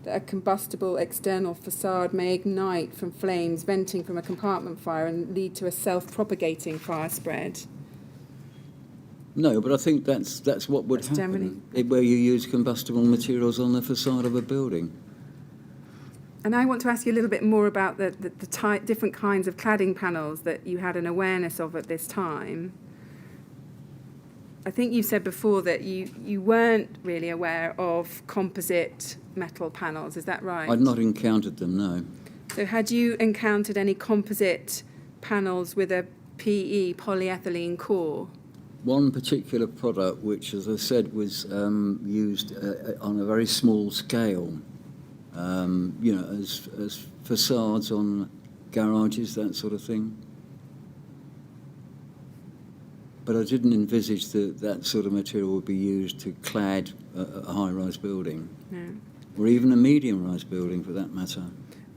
that a combustible external facade may ignite from flames venting from a compartment fire and lead to a self-propagating fire spread. No, but I think that's what would That's happen where you use combustible materials on the facade of a building. And I want to ask you a little bit more about the different kinds of cladding panels that you had an awareness of at this time. I think you said before that you weren't really aware of composite metal panels, is that right? I'd not encountered them, no. So had you encountered any composite panels with a PE, polyethylene core? One particular product, which, as I said, was used on a very small scale, as facades on garages, that sort of thing. But I didn't envisage that sort of material would be used to clad a high-rise building, No. or even a medium-rise building, for that matter.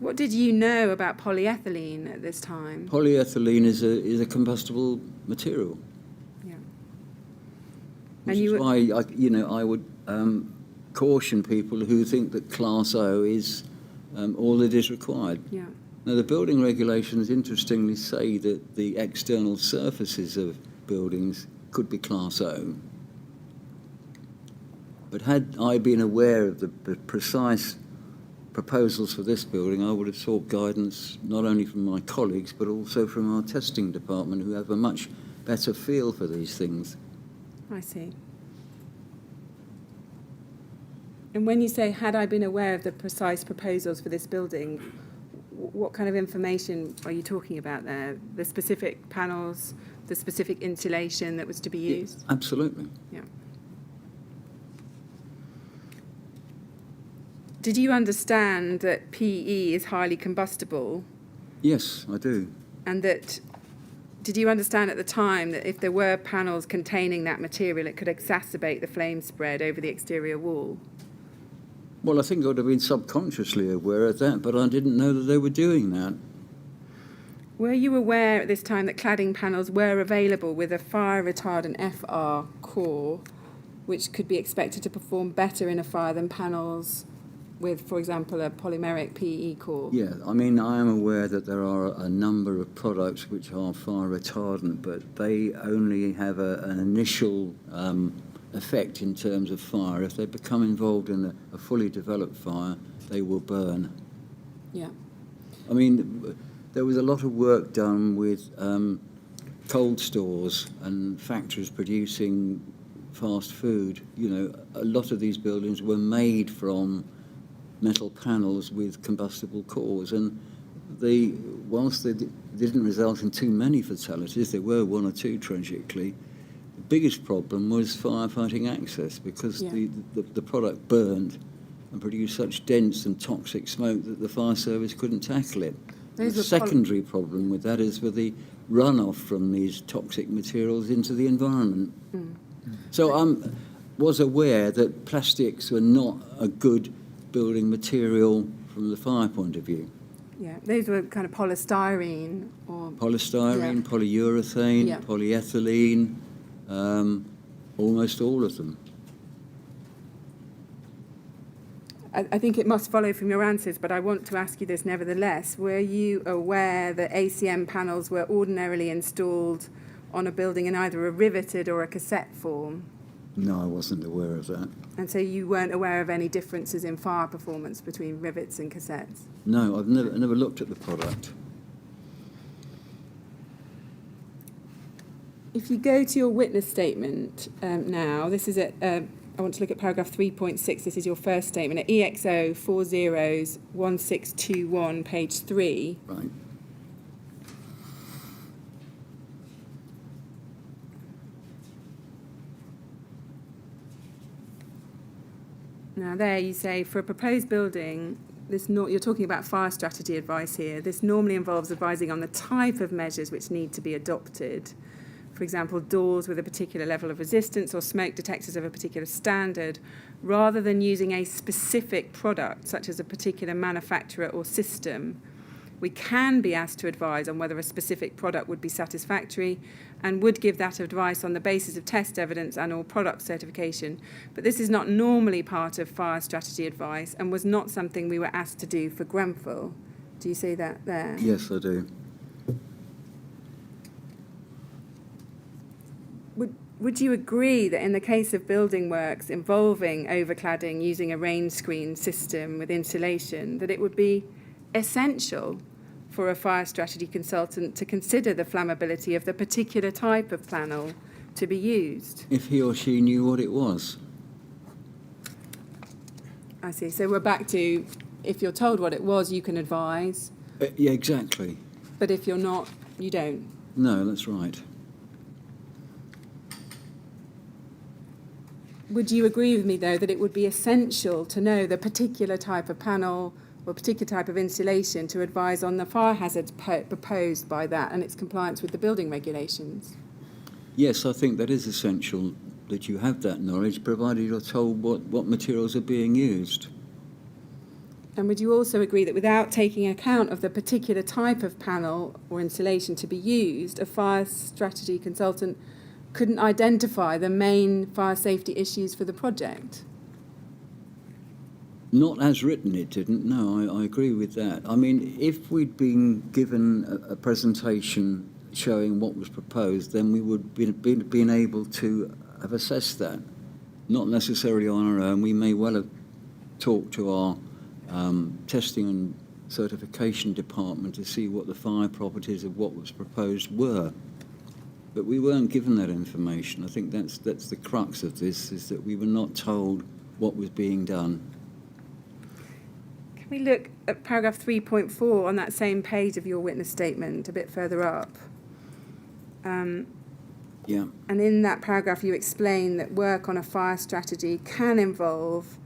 What did you know about polyethylene at this time? Polyethylene is a combustible material. Yeah. Which And is why I would caution people who think that Class O is all that is required. Yeah. Now, the building regulations interestingly say that the external surfaces of buildings could be Class O. But had I been aware of the precise proposals for this building, I would have sought guidance not only from my colleagues but also from our testing department, who have a much better feel for these things. I see. And when you say, had I been aware of the precise proposals for this building, what kind of information are you talking about there? The specific panels, the specific insulation that was to be used? Yeah, absolutely. Yeah. Did you understand that PE is highly combustible? Yes, I do. And did you understand at the time that if there were panels containing that material, it could exacerbate the flame spread over the exterior wall? Well, I think I would have been subconsciously aware of that, but I didn't know that they were doing that. Were you aware at this time that cladding panels were available with a fire retardant FR core, which could be expected to perform better in a fire than panels with, for example, a polymeric PE core? Yeah, I mean, I am aware that there are a number of products which are fire retardant, but they only have an initial effect in terms of fire. If they become involved in a fully developed fire, they will burn. Yeah. I mean, there was a lot of work done with cold stores and factories producing fast food. A lot of these buildings were made from metal panels with combustible cores, and whilst they didn't result in too many fatalities, there were one or two tragically. The biggest problem was firefighting access, because the product burned and produced such dense and toxic smoke that the fire service couldn't tackle it. The secondary problem with that is with the runoff from these toxic materials into the environment. Mm. So I was aware that plastics were not a good building material from the fire point of view. Yeah, those were kind of polystyrene or... Polystyrene, polyurethane, polyethylene, almost all of them. I think it must follow from your answers, but I want to ask you this nevertheless. Were you aware that ACM panels were ordinarily installed on a building in either a riveted or a cassette form? No, I wasn't aware of that. And so you weren't aware of any differences in fire performance between rivets and cassettes? No, I've never looked at the product. If you go to your witness statement now, this is at, I want to look at paragraph 3.6. This is your first statement at EXO 401621, page 3. Right. Now there you say, for a proposed building, you're talking about fire strategy advice here. This normally involves advising on the type of measures which need to be adopted. For example, doors with a particular level of resistance or smoke detectors of a particular standard, rather than using a specific product, such as a particular manufacturer or system, We can be asked to advise on whether a specific product would be satisfactory and would give that advice on the basis of test evidence and or product certification. But this is not normally part of fire strategy advice and was not something we were asked to do for Grenfell. Do you see that there? Yes, I do. Would you agree that in the case of building works involving overcladding using a rain screen system with insulation, that it would be essential for a fire strategy consultant to consider the flammability of the particular type of panel to be used? If he or she knew what it was. I see. So we're back to, if you're told what it was, you can advise. Yeah, exactly. But if you're not, you don't. No, that's right. Would you agree with me, though, that it would be essential to know the particular type of panel or particular type of insulation to advise on the fire hazards proposed by that and its compliance with the building regulations? Yes, I think that is essential that you have that knowledge, provided you're told what materials are being used. And would you also agree that without taking account of the particular type of panel or insulation to be used, a fire strategy consultant couldn't identify the main fire safety issues for the project? Not as written, it didn't. No, I agree with that. I mean, if we'd been given a presentation showing what was proposed, then we would been able to have assessed that. Not necessarily on our own. We may well have talked to our testing and certification department to see what the fire properties of what was proposed were. But we weren't given that information. I think that's the crux of this, is that we were not told what was being done. Can we look at paragraph 3.4 on that same page of your witness statement, a bit further up? Yeah. And in that paragraph, you explain that work on a fire strategy can involve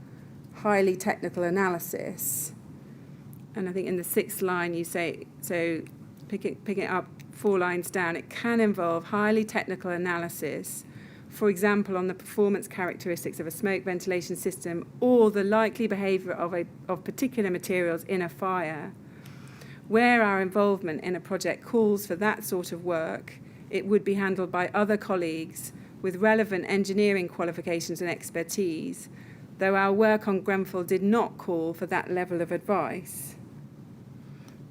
highly technical analysis. And I think in the 6th line, you say, so pick it up 4 lines down, it can involve highly technical analysis, for example, on the performance characteristics of a smoke ventilation system or the likely behaviour of particular materials in a fire. Where our involvement in a project calls for that sort of work, it would be handled by other colleagues with relevant engineering qualifications and expertise, though our work on Grenfell did not call for that level of advice.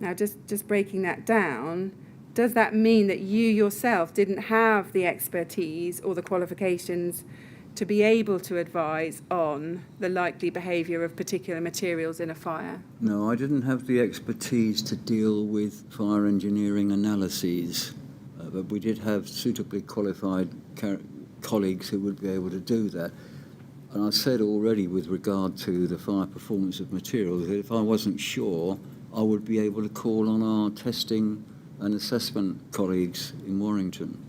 Now, just breaking that down, does that mean that you yourself didn't have the expertise or the qualifications to be able to advise on the likely behaviour of particular materials in a fire? No, I didn't have the expertise to deal with fire engineering analyses, but we did have suitably qualified colleagues who would be able to do that. And I said already with regard to the fire performance of materials that if I wasn't sure, I would be able to call on our testing and assessment colleagues in Warrington.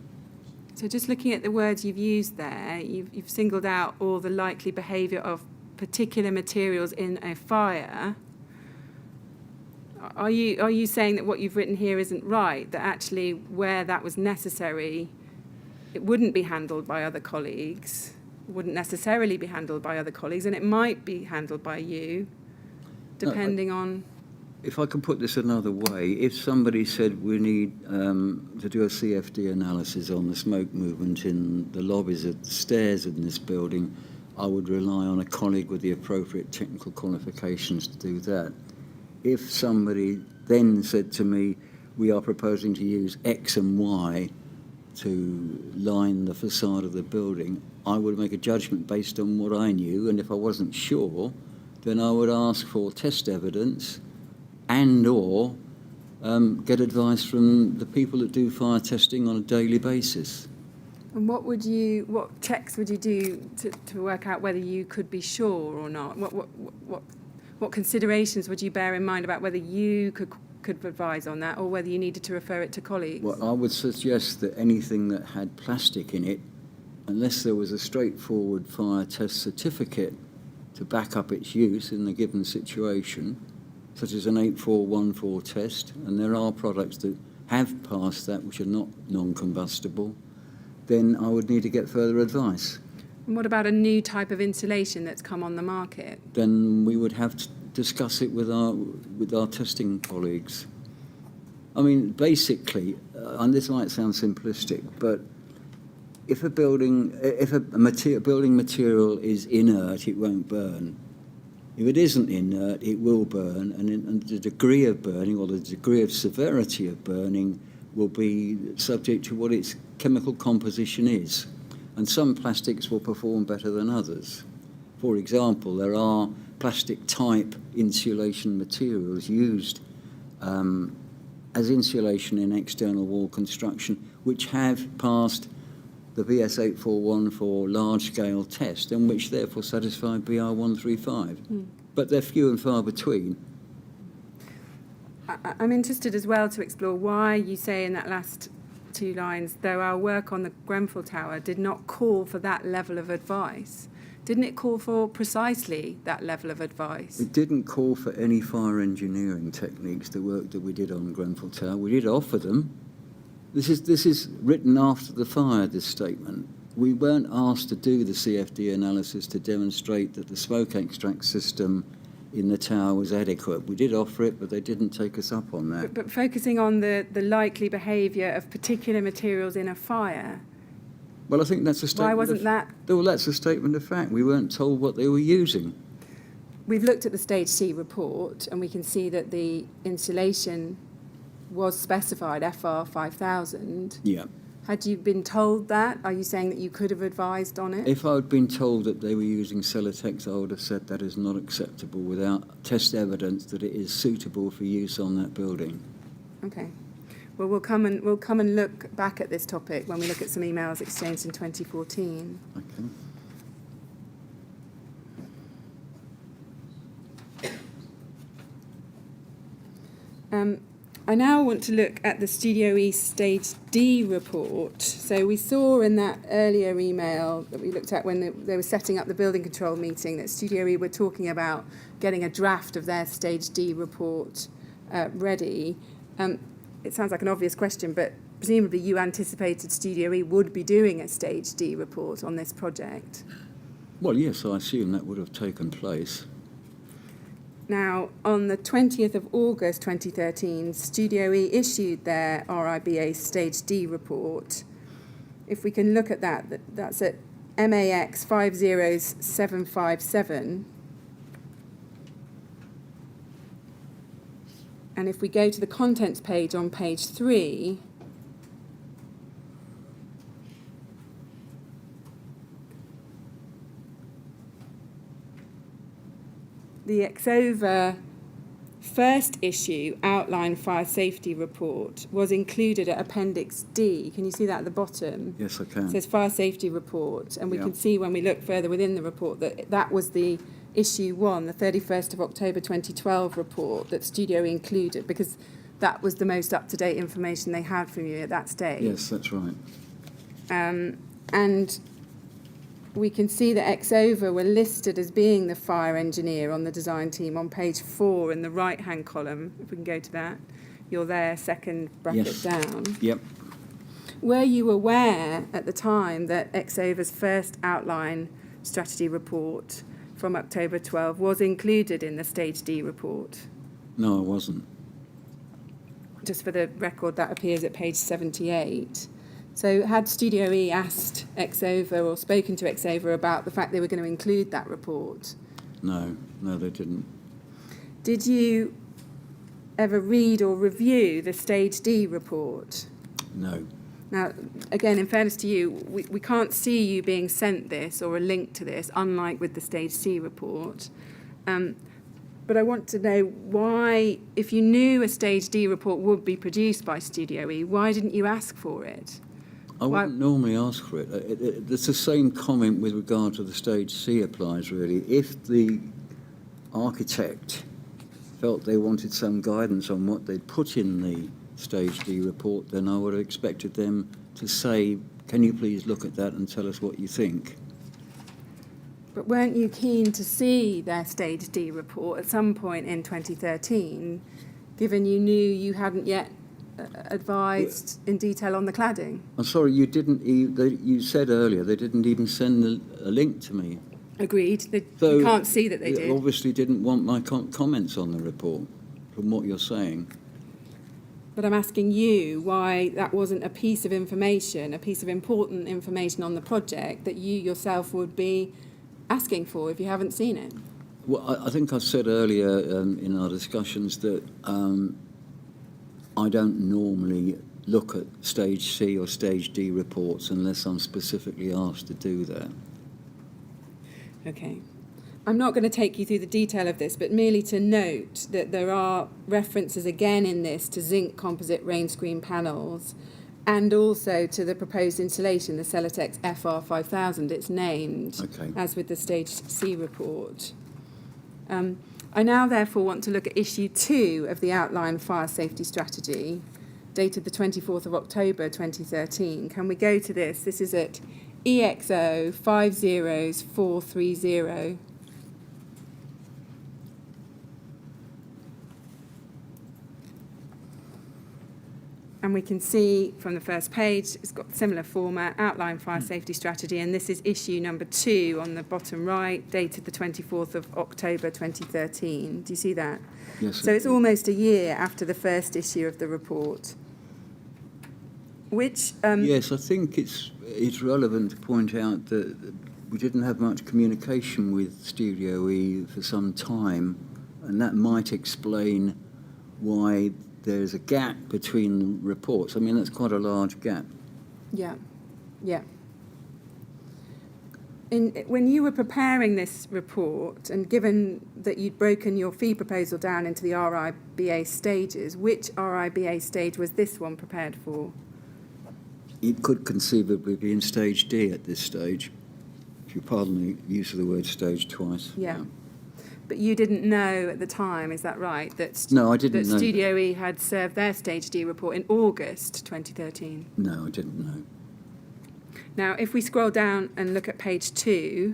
So just looking at the words you've used there, you've singled out all the likely behaviour of particular materials in a fire. Are you saying that what you've written here isn't right, that actually where that was necessary, it wouldn't be handled by other colleagues, wouldn't necessarily be handled by other colleagues, and it might be handled by you, depending on... If I can put this another way, if somebody said we need to do a CFD analysis on the smoke movement in the lobbies at the stairs in this building, I would rely on a colleague with the appropriate technical qualifications to do that. If somebody then said to me, we are proposing to use X and Y to line the facade of the building, I would make a judgment based on what I knew, and if I wasn't sure, then I would ask for test evidence and or get advice from the people that do fire testing on a daily basis. And what checks would you do to work out whether you could be sure or not? What considerations would you bear in mind about whether you could advise on that or whether you needed to refer it to colleagues? Well, I would suggest that anything that had plastic in it, unless there was a straightforward fire test certificate to back up its use in the given situation, such as an 8414 test, and there are products that have passed that which are not non-combustible, then I would need to get further advice. And what about a new type of insulation that's come on the market? Then we would have to discuss it with our testing colleagues. I mean, basically, and this might sound simplistic, but if a building material is inert, it won't burn. If it isn't inert, it will burn, and the degree of burning or the degree of severity of burning will be subject to what its chemical composition is. And some plastics will perform better than others. For example, there are plastic-type insulation materials used as insulation in external wall construction, which have passed the BS 841 for large-scale test, and which therefore satisfy BR 135. But they're few and far between. I'm interested as well to explore why you say in that last 2 lines, though our work on the Grenfell Tower did not call for that level of advice. Didn't it call for precisely that level of advice? It didn't call for any fire engineering techniques, the work that we did on Grenfell Tower. We did offer them. This is written after the fire, this statement. We weren't asked to do the CFD analysis to demonstrate that the smoke extract system in the tower was adequate. We did offer it, but they didn't take us up on that. But focusing on the likely behaviour of particular materials in a fire, Well, I think that's a statement. why wasn't that? Well, that's a statement of fact. We weren't told what they were using. We've looked at the Stage C report, and we can see that the insulation was specified FR 5000. Yeah. Had you been told that? Are you saying that you could have advised on it? If I'd been told that they were using Celotex, I would have said that is not acceptable without test evidence that it is suitable for use on that building. Okay. Well, we'll come and look back at this topic when we look at some emails exchanged in 2014. Okay. I now want to look at the Studio E Stage D report. So we saw in that earlier email that we looked at when they were setting up the building control meeting that Studio E were talking about getting a draft of their Stage D report ready. It sounds like an obvious question, but presumably you anticipated Studio E would be doing a Stage D report on this project. Well, yes, I assume that would have taken place. Now, on the 20th of August 2013, Studio E issued their RIBA Stage D report. If we can look at that, that's at MAX 50757. And if we go to the contents page on page 3, the Exova first issue outline fire safety report was included at Appendix D. Can you see that at the bottom? Yes, I can. It says fire safety report, and we Yeah. can see when we look further within the report that that was the issue 1, the 31st of October 2012 report that Studio included, because that was the most up-to-date information they had from you at that stage. Yes, that's right. And we can see that Exova were listed as being the fire engineer on the design team on page 4 in the right-hand column. If we can go to that. You're there, second bracket Yes. down. Yep. Were you aware at the time that Exova's first outline strategy report from October 12 was included in the Stage D report? No, I wasn't. Just for the record, that appears at page 78. So had Studio E asked Exova or spoken to Exova about the fact they were going to include that report? No, they didn't. Did you ever read or review the Stage D report? No. Now, again, in fairness to you, we can't see you being sent this or a link to this, unlike with the Stage C report. But I want to know why, if you knew a Stage D report would be produced by Studio E, why didn't you ask for it? I wouldn't normally ask for it. It's the same comment with regard to the Stage C applies, really. If the architect felt they wanted some guidance on what they'd put in the Stage D report, then I would have expected them to say, can you please look at that and tell us what you think? But weren't you keen to see their Stage D report at some point in 2013, given you knew you hadn't yet advised in detail on the cladding? I'm sorry, you didn't. You said earlier they didn't even send a link to me. Agreed. So you can't see that they you did. obviously didn't want my comments on the report, from what you're saying. But I'm asking you why that wasn't a piece of information, a piece of important information on the project that you yourself would be asking for if you haven't seen it. Well, I think I said earlier in our discussions that I don't normally look at stage C or stage D reports unless I'm specifically asked to do that. Okay. I'm not going to take you through the detail of this, but merely to note that there are references again in this to zinc composite rain screen panels and also to the proposed installation, the Celotex FR5000, it's named, Okay. as with the Stage C report. I now therefore want to look at issue 2 of the outline fire safety strategy, dated the 24th of October 2013. Can we go to this? This is at EXO 50430. And we can see from the first page, it's got similar format, outline fire safety strategy, and this is issue number 2 on the bottom right, dated the 24th of October 2013. Do you see that? Yes. So it's almost a year after the first issue of the report. Which... Yes, I think it's relevant to point out that we didn't have much communication with Studio E for some time, and that might explain why there's a gap between reports. I mean, that's quite a large gap. Yeah, yeah. When you were preparing this report, and given that you'd broken your fee proposal down into the RIBA stages, which RIBA stage was this one prepared for? It could conceivably be in stage D at this stage, if you pardon the use of the word stage twice. Yeah. But you didn't know at the time, is that right? No, I didn't know. That Studio E had served their Stage D report in August 2013. No, I didn't know. Now, if we scroll down and look at page 2,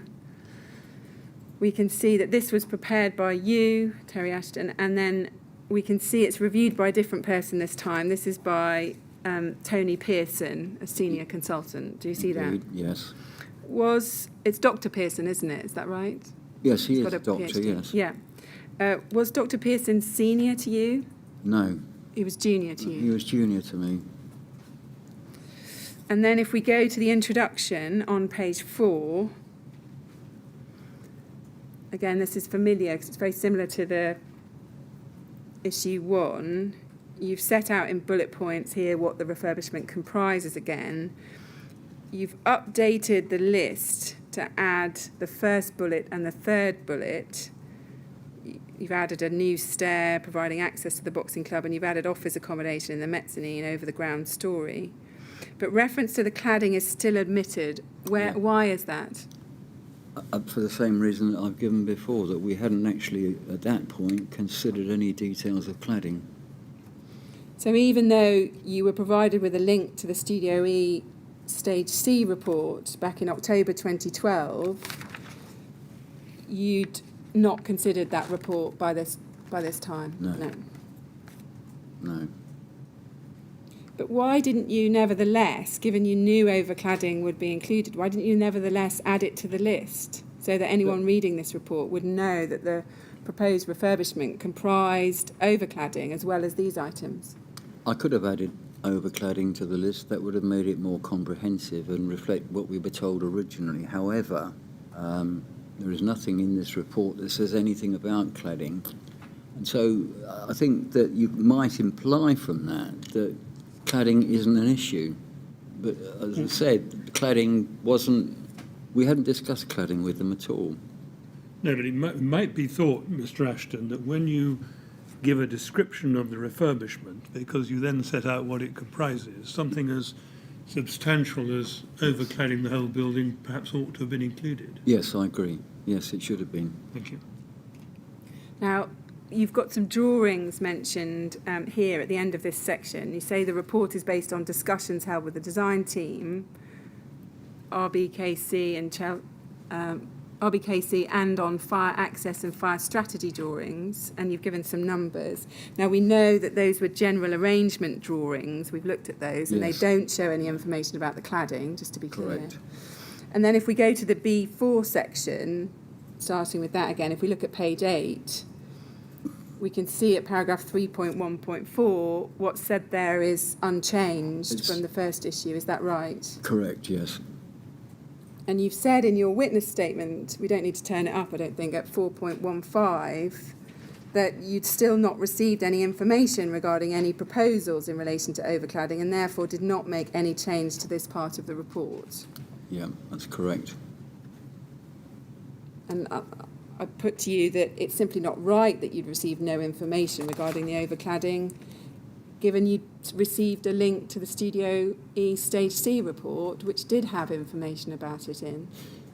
we can see that this was prepared by you, Terry Ashton, and then we can see it's reviewed by a different person this time. This is by Tony Pearson, a senior consultant. Do you see Indeed, that? Yes. It's Dr. Pearson, isn't it? Is that right? Yes, he He's is got a a doctor, PhD. yes. Yeah. Was Dr. Pearson senior to you? No. He was junior to you. He was junior to me. And then if we go to the introduction on page 4, again, this is familiar because it's very similar to the issue 1. You've set out in bullet points here what the refurbishment comprises again. You've updated the list to add the first bullet and the third bullet. You've added a new stair providing access to the boxing club, and you've added office accommodation in the mezzanine over the ground story. But reference to the cladding is still omitted. Why is that? For the same reason that I've given before, that we hadn't actually, at that point, considered any details of cladding. So even though you were provided with a link to the Studio E Stage C report back in October 2012, you'd not considered that report by this time? No. No. But why didn't you nevertheless, given you knew overcladding would be included, why didn't you nevertheless add it to the list so that anyone reading this report would know that the proposed refurbishment comprised overcladding as well as these items? I could have added overcladding to the list. That would have made it more comprehensive and reflect what we were told originally. However, there is nothing in this report that says anything about cladding. And so I think that you might imply from that cladding isn't an issue. But as I said, cladding wasn't... We hadn't discussed cladding with them at all. No, but it might be thought, Mr. Ashton, that when you give a description of the refurbishment, because you then set out what it comprises, something as substantial as overcladding the whole building perhaps ought to have been included. Yes, I agree. Yes, it should have been. Thank you. Now, you've got some drawings mentioned here at the end of this section. You say the report is based on discussions held with the design team, RBKC and on fire access and fire strategy drawings, and you've given some numbers. Now, we know that those were general arrangement drawings. We've looked at those, and Yes. they don't show any information about the cladding, just to be clear. Correct. And then if we go to the B4 section, starting with that again, if we look at page 8, we can see at paragraph 3.1.4, what's said there is unchanged from the first issue. Is that right? Correct, yes. And you've said in your witness statement, we don't need to turn it up, I don't think, at 4.15, that you'd still not received any information regarding any proposals in relation to overcladding and therefore did not make any change to this part of the report. Yeah, that's correct. And I put to you that it's simply not right that you'd received no information regarding the overcladding, given you'd received a link to the Studio E Stage C report, which did have information about it in.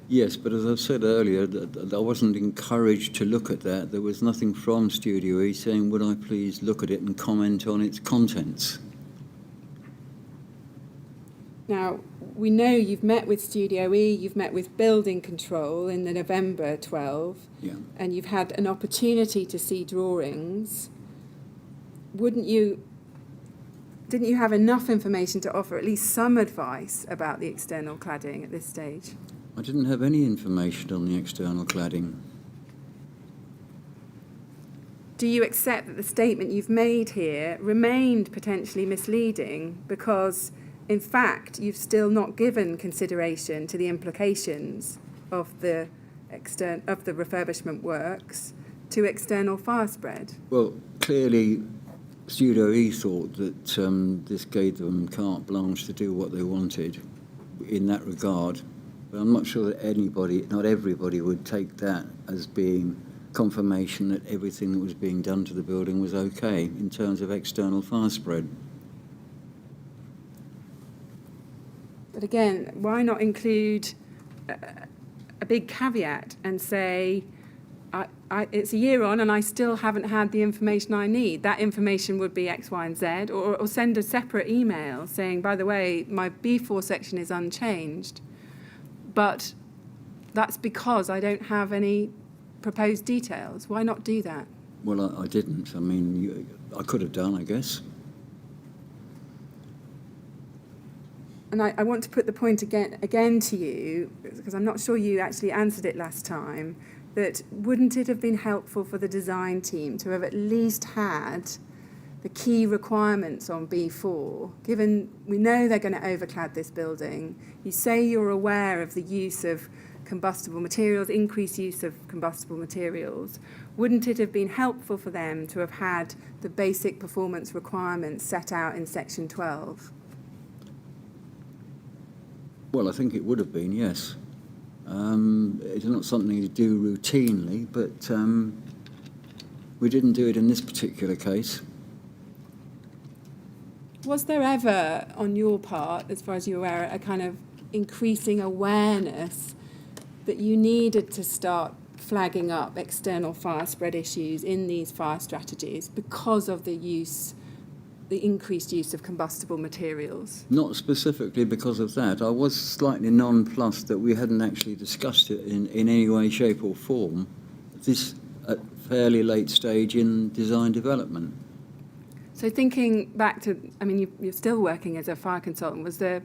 Yes, but as I said earlier, I wasn't encouraged to look at that. There was nothing from Studio E saying, would I please look at it and comment on its contents? Now, we know you've met with Studio E, you've met with Building Control in the November 12, Yeah. and you've had an opportunity to see drawings. Didn't you have enough information to offer at least some advice about the external cladding at this stage? I didn't have any information on the external cladding. Do you accept that the statement you've made here remained potentially misleading because, in fact, you've still not given consideration to the implications of the refurbishment works to external fire spread? Well, clearly, Studio E thought that this gave them carte blanche to do what they wanted in that regard. But I'm not sure that not everybody would take that as being confirmation that everything that was being done to the building was okay in terms of external fire spread. But again, why not include a big caveat and say, it's a year on and I still haven't had the information I need. That information would be X, Y, and Z, or send a separate email saying, by the way, my B4 section is unchanged, but that's because I don't have any proposed details. Why not do that? Well, I didn't. I mean, I could have done, I guess. And I want to put the point again to you, because I'm not sure you actually answered it last time, that wouldn't it have been helpful for the design team to have at least had the key requirements on B4, given we know they're going to overclad this building? You say you're aware of the use of combustible materials, increased use of combustible materials. Wouldn't it have been helpful for them to have had the basic performance requirements set out in section 12? Well, I think it would have been, yes. It's not something you do routinely, but we didn't do it in this particular case. Was there ever, on your part, as far as you're aware, a kind of increasing awareness that you needed to start flagging up external fire spread issues in these fire strategies because of the increased use of combustible materials? Not specifically because of that. I was slightly nonplussed that we hadn't actually discussed it in any way, shape or form at this fairly late stage in design development. So thinking back to, I mean, you're still working as a fire consultant. Was there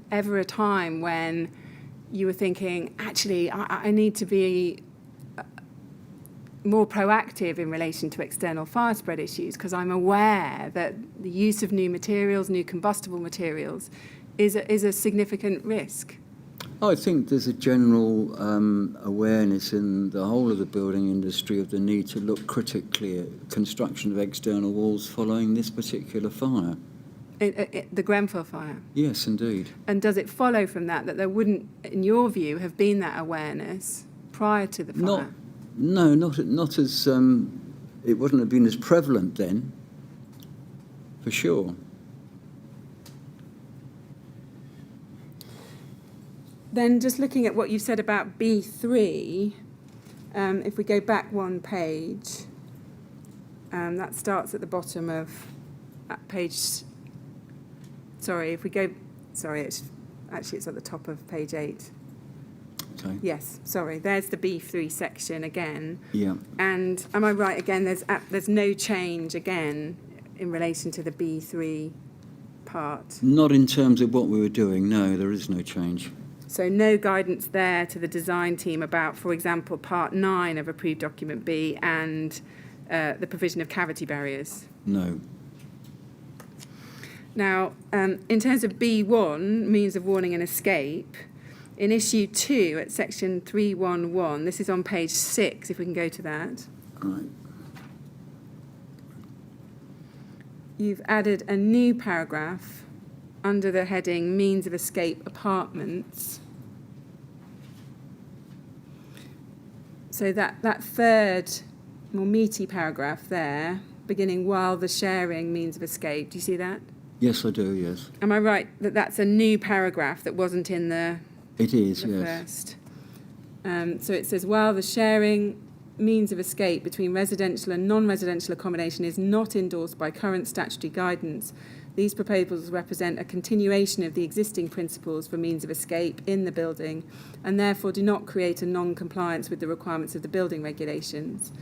ever a time when you were thinking, actually, I need to be more proactive in relation to external fire spread issues because I'm aware that the use of new materials, new combustible materials, is a significant risk? I think there's a general awareness in the whole of the building industry of the need to look critically at construction of external walls following this particular fire. The Grenfell fire? Yes, indeed. And does it follow from that there wouldn't, in your view, have been that awareness prior to the fire? Not as... it wouldn't have been as prevalent then, for sure. Then just looking at what you said about B3, if we go back one page, that starts at the bottom of page... Sorry, if we go... Sorry, it's at the top of page 8. Okay. Yes, sorry, there's the B3 section again. Yeah. And am I right, again, there's no change, again, in relation to the B3 part? Not in terms of what we were doing, no, there is no change. So no guidance there to the design team about, for example, part 9 of approved document B and the provision of cavity barriers? No. Now, in terms of B1, means of warning and escape, in issue 2 at section 311, this is on page 6, if we can go to that, Right. you've added a new paragraph under the heading means of escape apartments. So that third, more meaty paragraph there, beginning while the sharing means of escape, do you see that? Yes, I do, yes. Am I right that that's a new paragraph that wasn't in the It is, the yes. first? So it says, while the sharing means of escape between residential and non-residential accommodation is not endorsed by current statutory guidance, these proposals represent a continuation of the existing principles for means of escape in the building and therefore do not create a non-compliance with the requirements of the building regulations.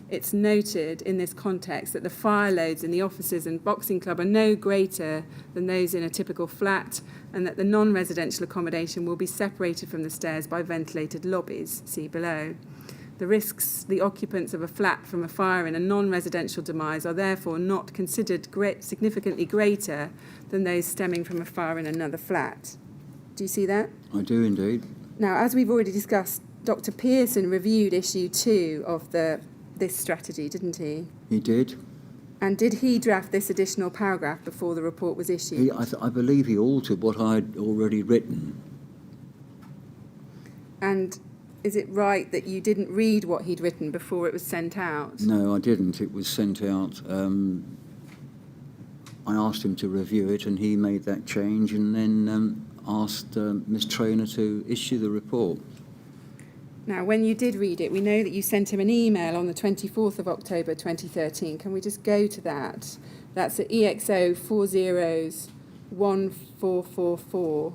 It's noted in this context that the fire loads in the offices and boxing club are no greater than those in a typical flat and that the non-residential accommodation will be separated from the stairs by ventilated lobbies, see below. The risks the occupants of a flat from a fire in a non-residential demise are therefore not considered significantly greater than those stemming from a fire in another flat. Do you see that? I do indeed. Now, as we've already discussed, Dr. Pearson reviewed issue 2 of this strategy, didn't he? He did. And did he draft this additional paragraph before the report was issued? I believe he altered what I'd already written. And is it right that you didn't read what he'd written before it was sent out? No, I didn't. It was sent out. I asked him to review it, and he made that change, and then asked Ms. Traynor to issue the report. Now, when you did read it, we know that you sent him an email on the 24th of October 2013. Can we just go to that? That's at EXO 401444.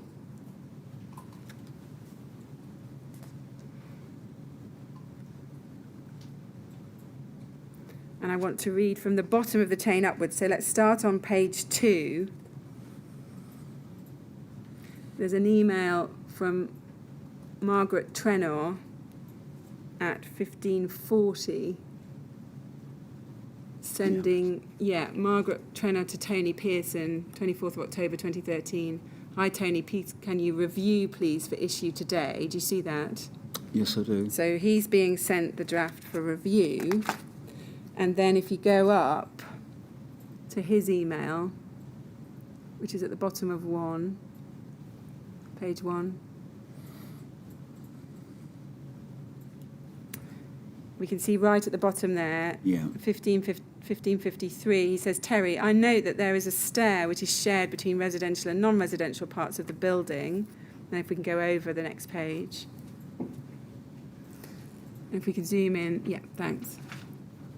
And I want to read from the bottom of the chain upwards. So let's start on page 2. There's an email from Margaret Trenor at 1540, sending, Margaret Trenor to Tony Pearson, 24th of October 2013. Hi Tony, please, can you review please for issue today? Do you see that? Yes, I do. So he's being sent the draft for review. And then if you go up to his email, which is at the bottom of page 1, we can see right at the bottom there, 1553, he says, Terry, I note that there is a stair which is shared between residential and non-residential parts of the building. And if we can go over the next page. If we can zoom in, thanks.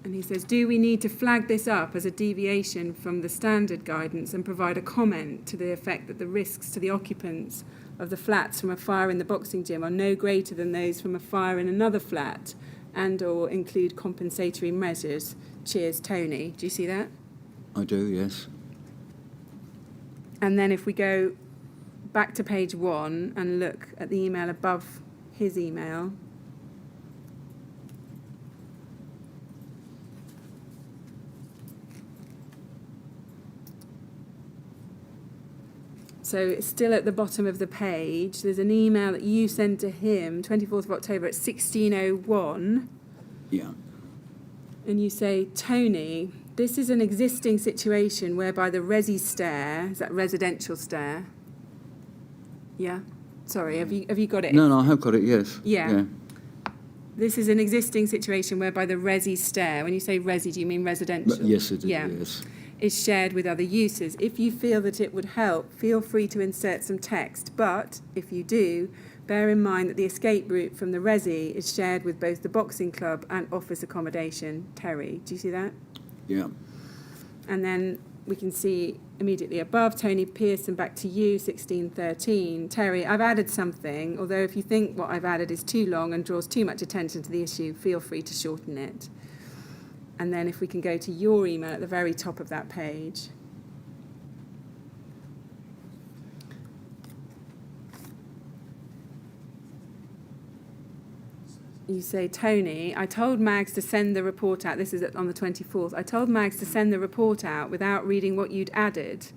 And he says, do we need to flag this up as a deviation from the standard guidance and provide a comment to the effect that the risks to the occupants of the flats from a fire in the boxing gym are no greater than those from a fire in another flat and or include compensatory measures? Cheers, Tony. Do you see that? I do, yes. And then if we go back to page 1 and look at the email above his email, so it's still at the bottom of the page. There's an email that you sent to him, 24th of October at 1601. Yeah. And you say, Tony, this is an existing situation whereby the resi stair, is that residential stair? Yeah? Sorry, have you got it? No, I have got it, yes. Yeah. This is an existing situation whereby the resi stair, when you say resi, do you mean residential? Yes, it is, yeah. yes. Is shared with other uses. If you feel that it would help, feel free to insert some text. But if you do, bear in mind that the escape route from the resi is shared with both the boxing club and office accommodation. Terry, do you see that? Yeah. And then we can see immediately above, Tony Pearson, back to you, 1613. Terry, I've added something, although if you think what I've added is too long and draws too much attention to the issue, feel free to shorten it. And then if we can go to your email at the very top of that page. you say, Tony, I told Mags to send the report out. This is on the 24th. I told Mags to send the report out without reading what you'd added.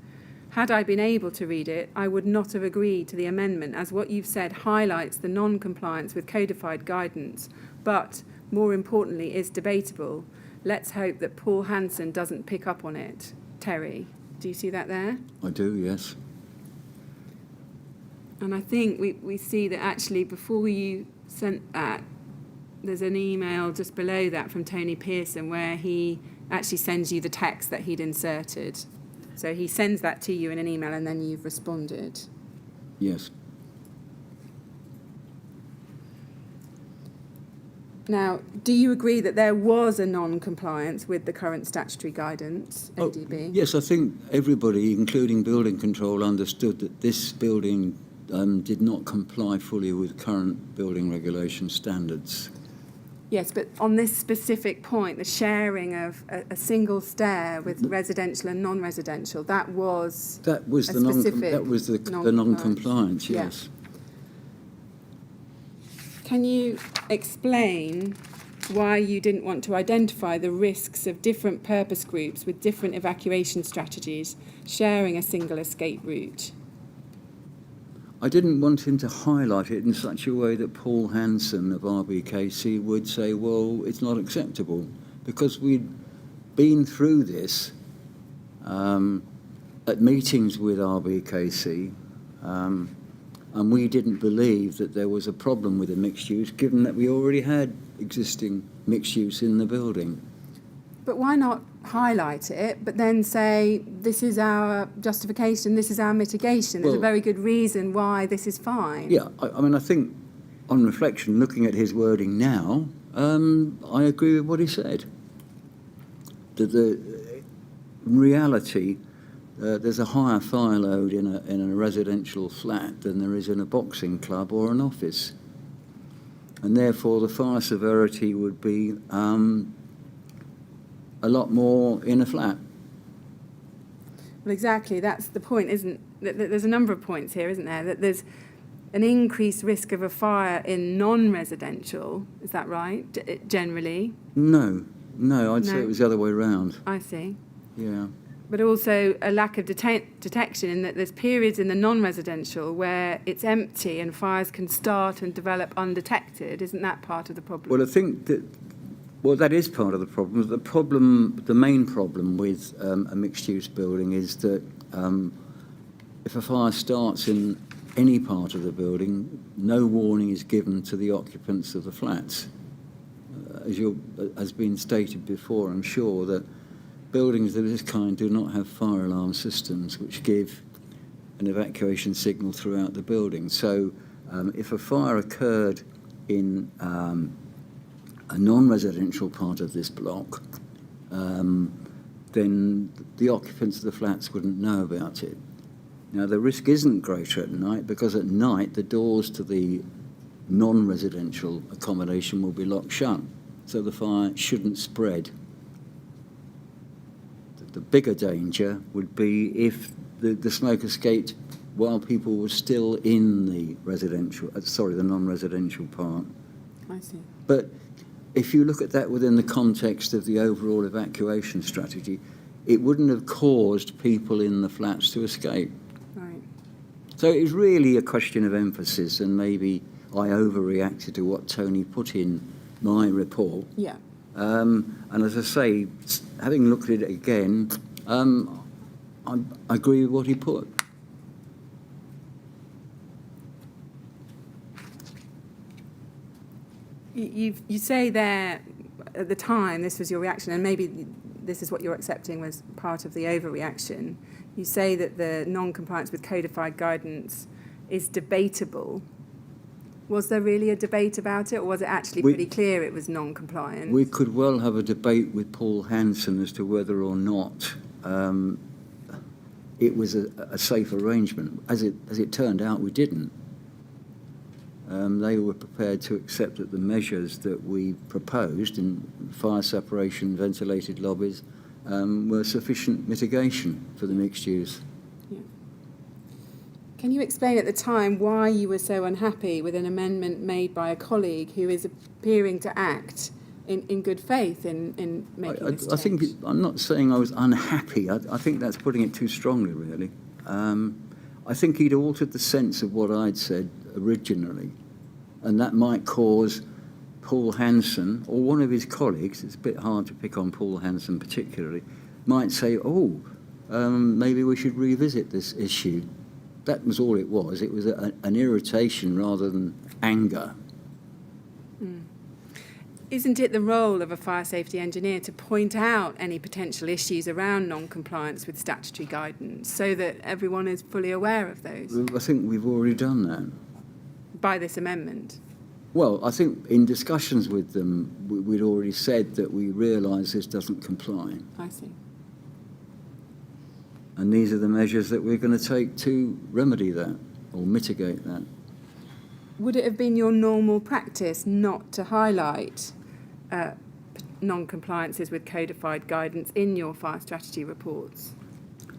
Had I been able to read it, I would not have agreed to the amendment, as what you've said highlights the non-compliance with codified guidance, but, more importantly, is debatable. Let's hope that Paul Hansen doesn't pick up on it. Terry, do you see that there? I do, yes. And I think we see that actually before you sent that, there's an email just below that from Tony Pearson where he actually sends you the text that he'd inserted. So he sends that to you in an email and then you've responded. Yes. Now, do you agree that there was a non-compliance with the current statutory guidance, ADB? Yes, I think everybody, including building control, understood that this building did not comply fully with current building regulation standards. Yes, but on this specific point, the sharing of a single stair with residential and non-residential, that was the non-compliance, Yeah. yes. Can you explain why you didn't want to identify the risks of different purpose groups with different evacuation strategies sharing a single escape route? I didn't want him to highlight it in such a way that Paul Hansen of RBKC would say, well, it's not acceptable, because we'd been through this at meetings with RBKC, and we didn't believe that there was a problem with the mixed use, given that we already had existing mixed use in the building. But why not highlight it, but then say, this is our justification, this is our mitigation. There's a very good reason why this is fine. Yeah, I mean, I think on reflection, looking at his wording now, I agree with what he said. In reality, there's a higher fire load in a residential flat than there is in a boxing club or an office. And therefore, the fire severity would be a lot more in a flat. Well, exactly. That's the point, isn't it? There's a number of points here, isn't there? That there's an increased risk of a fire in non-residential. Is that right, generally? No, I'd say it was the other way around. I see. Yeah. But also a lack of detection in that there's periods in the non-residential where it's empty and fires can start and develop undetected. Isn't that part of the problem? Well, I think that is part of the problem. The main problem with a mixed-use building is that if a fire starts in any part of the building, no warning is given to the occupants of the flats. As has been stated before, I'm sure that buildings of this kind do not have fire alarm systems which give an evacuation signal throughout the building. So if a fire occurred in a non-residential part of this block, then the occupants of the flats wouldn't know about it. Now, the risk isn't greater at night, because at night the doors to the non-residential accommodation will be locked shut, so the fire shouldn't spread. The bigger danger would be if the smoke escaped while people were still in the the non-residential part. I see. But if you look at that within the context of the overall evacuation strategy, it wouldn't have caused people in the flats to escape. Right. So it's really a question of emphasis, and maybe I overreacted to what Tony put in my report. Yeah. And as I say, having looked at it again, I agree with what he put. You say there, at the time, this was your reaction, and maybe this is what you're accepting was part of the overreaction. You say that the non-compliance with codified guidance is debatable. Was there really a debate about it, or was it actually pretty clear it was non-compliant? We could well have a debate with Paul Hansen as to whether or not it was a safe arrangement. As it turned out, we didn't. They were prepared to accept that the measures that we proposed in fire separation, ventilated lobbies, were sufficient mitigation for the mixed use. Yeah. Can you explain at the time why you were so unhappy with an amendment made by a colleague who is appearing to act in good faith in making this change? I think I'm not saying I was unhappy. I think that's putting it too strongly, really. I think he'd altered the sense of what I'd said originally, and that might cause Paul Hanson or one of his colleagues, it's a bit hard to pick on Paul Hanson particularly, might say, maybe we should revisit this issue. That was all it was. It was an irritation rather than anger. Isn't it the role of a fire safety engineer to point out any potential issues around non-compliance with statutory guidance so that everyone is fully aware of those? I think we've already done that. By this amendment? Well, I think in discussions with them, we'd already said that we realise this doesn't comply. I see. And these are the measures that we're going to take to remedy that or mitigate that. Would it have been your normal practice not to highlight non-compliances with codified guidance in your fire strategy reports?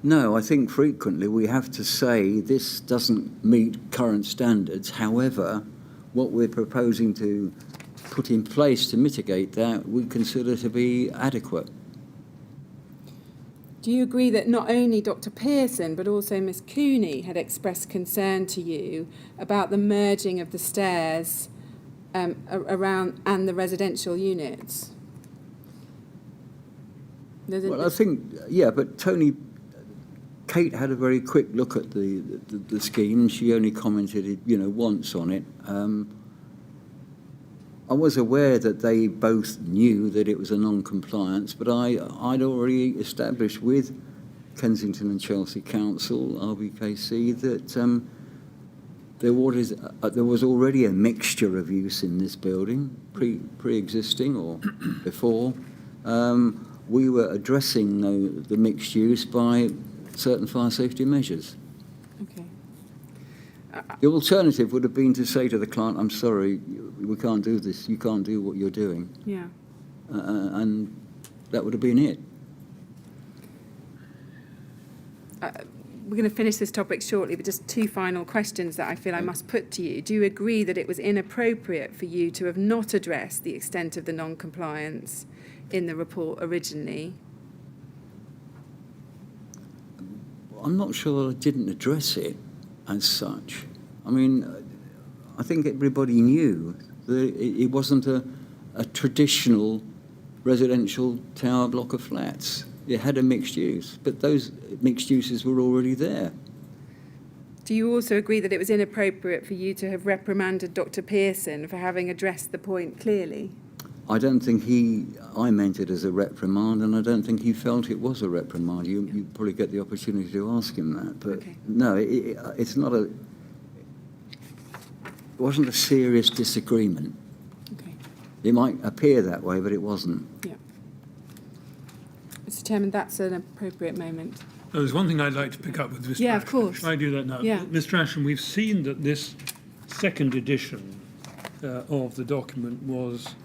No, I think frequently we have to say this doesn't meet current standards. However, what we're proposing to put in place to mitigate that we consider to be adequate. Do you agree that not only Dr. Pearson but also Miss Cooney had expressed concern to you about the merging of the stairs around and the residential units? Well, I think, yeah, but Kate had a very quick look at the scheme. She only commented, once on it. I was aware that they both knew that it was a non-compliance, but I'd already established with Kensington and Chelsea Council, RBKC, that there was already a mixture of use in this building, pre-existing or before. We were addressing the mixed use by certain fire safety measures. Okay. The alternative would have been to say to the client, I'm sorry, we can't do this, you can't do what you're doing. Yeah. And that would have been it. We're going to finish this topic shortly, but just two final questions that I feel I must put to you. Do you agree that it was inappropriate for you to have not addressed the extent of the non-compliance in the report originally? I'm not sure I didn't address it as such. I mean, I think everybody knew that it wasn't a traditional residential tower block of flats. It had a mixed use, but those mixed uses were already there. Do you also agree that it was inappropriate for you to have reprimanded Dr. Pearson for having addressed the point clearly? I don't think I meant it as a reprimand, and I don't think he felt it was a reprimand. You probably get the opportunity to ask him that. But okay. No, it's not it wasn't a serious disagreement. Okay. It might appear that way, but it wasn't. Yeah. Mr. Chairman, that's an appropriate moment. There's one thing I'd like to pick up with Mr. Ashton. Yeah, of course. Shall I do that now? Yeah. Mr. Ashton, we've seen that this second edition of the document was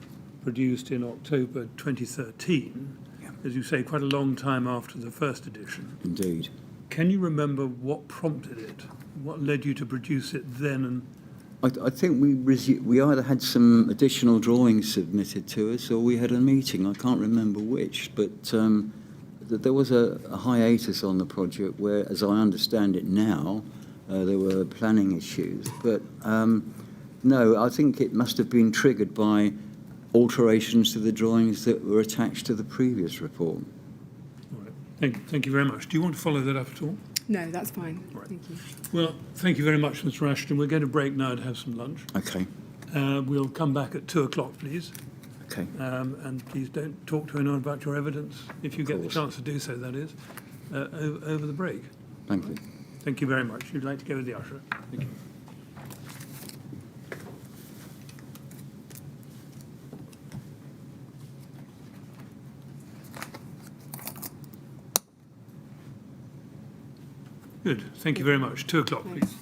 produced in October 2013, as you say, quite a long time after the first edition. Indeed. Can you remember what prompted it? What led you to produce it then? And I think we either had some additional drawings submitted to us or we had a meeting. I can't remember which, but there was a hiatus on the project where, as I understand it now, there were planning issues. But no, I think it must have been triggered by alterations to the drawings that were attached to the previous report. all right. Thank you very much. Do you want to follow that up at all? No, that's fine. Right. Thank you. Well, thank you very much, Mr. Ashton. We're going to break now to have some lunch. Okay. We'll come back at 2:00, please. Okay. And please don't talk to anyone about your evidence, if you get the course. chance to do so, that is, over the break. Thank you. Thank you very much. You'd like to go with the usher? Thank you. Good. Thank you very much. 2:00, please.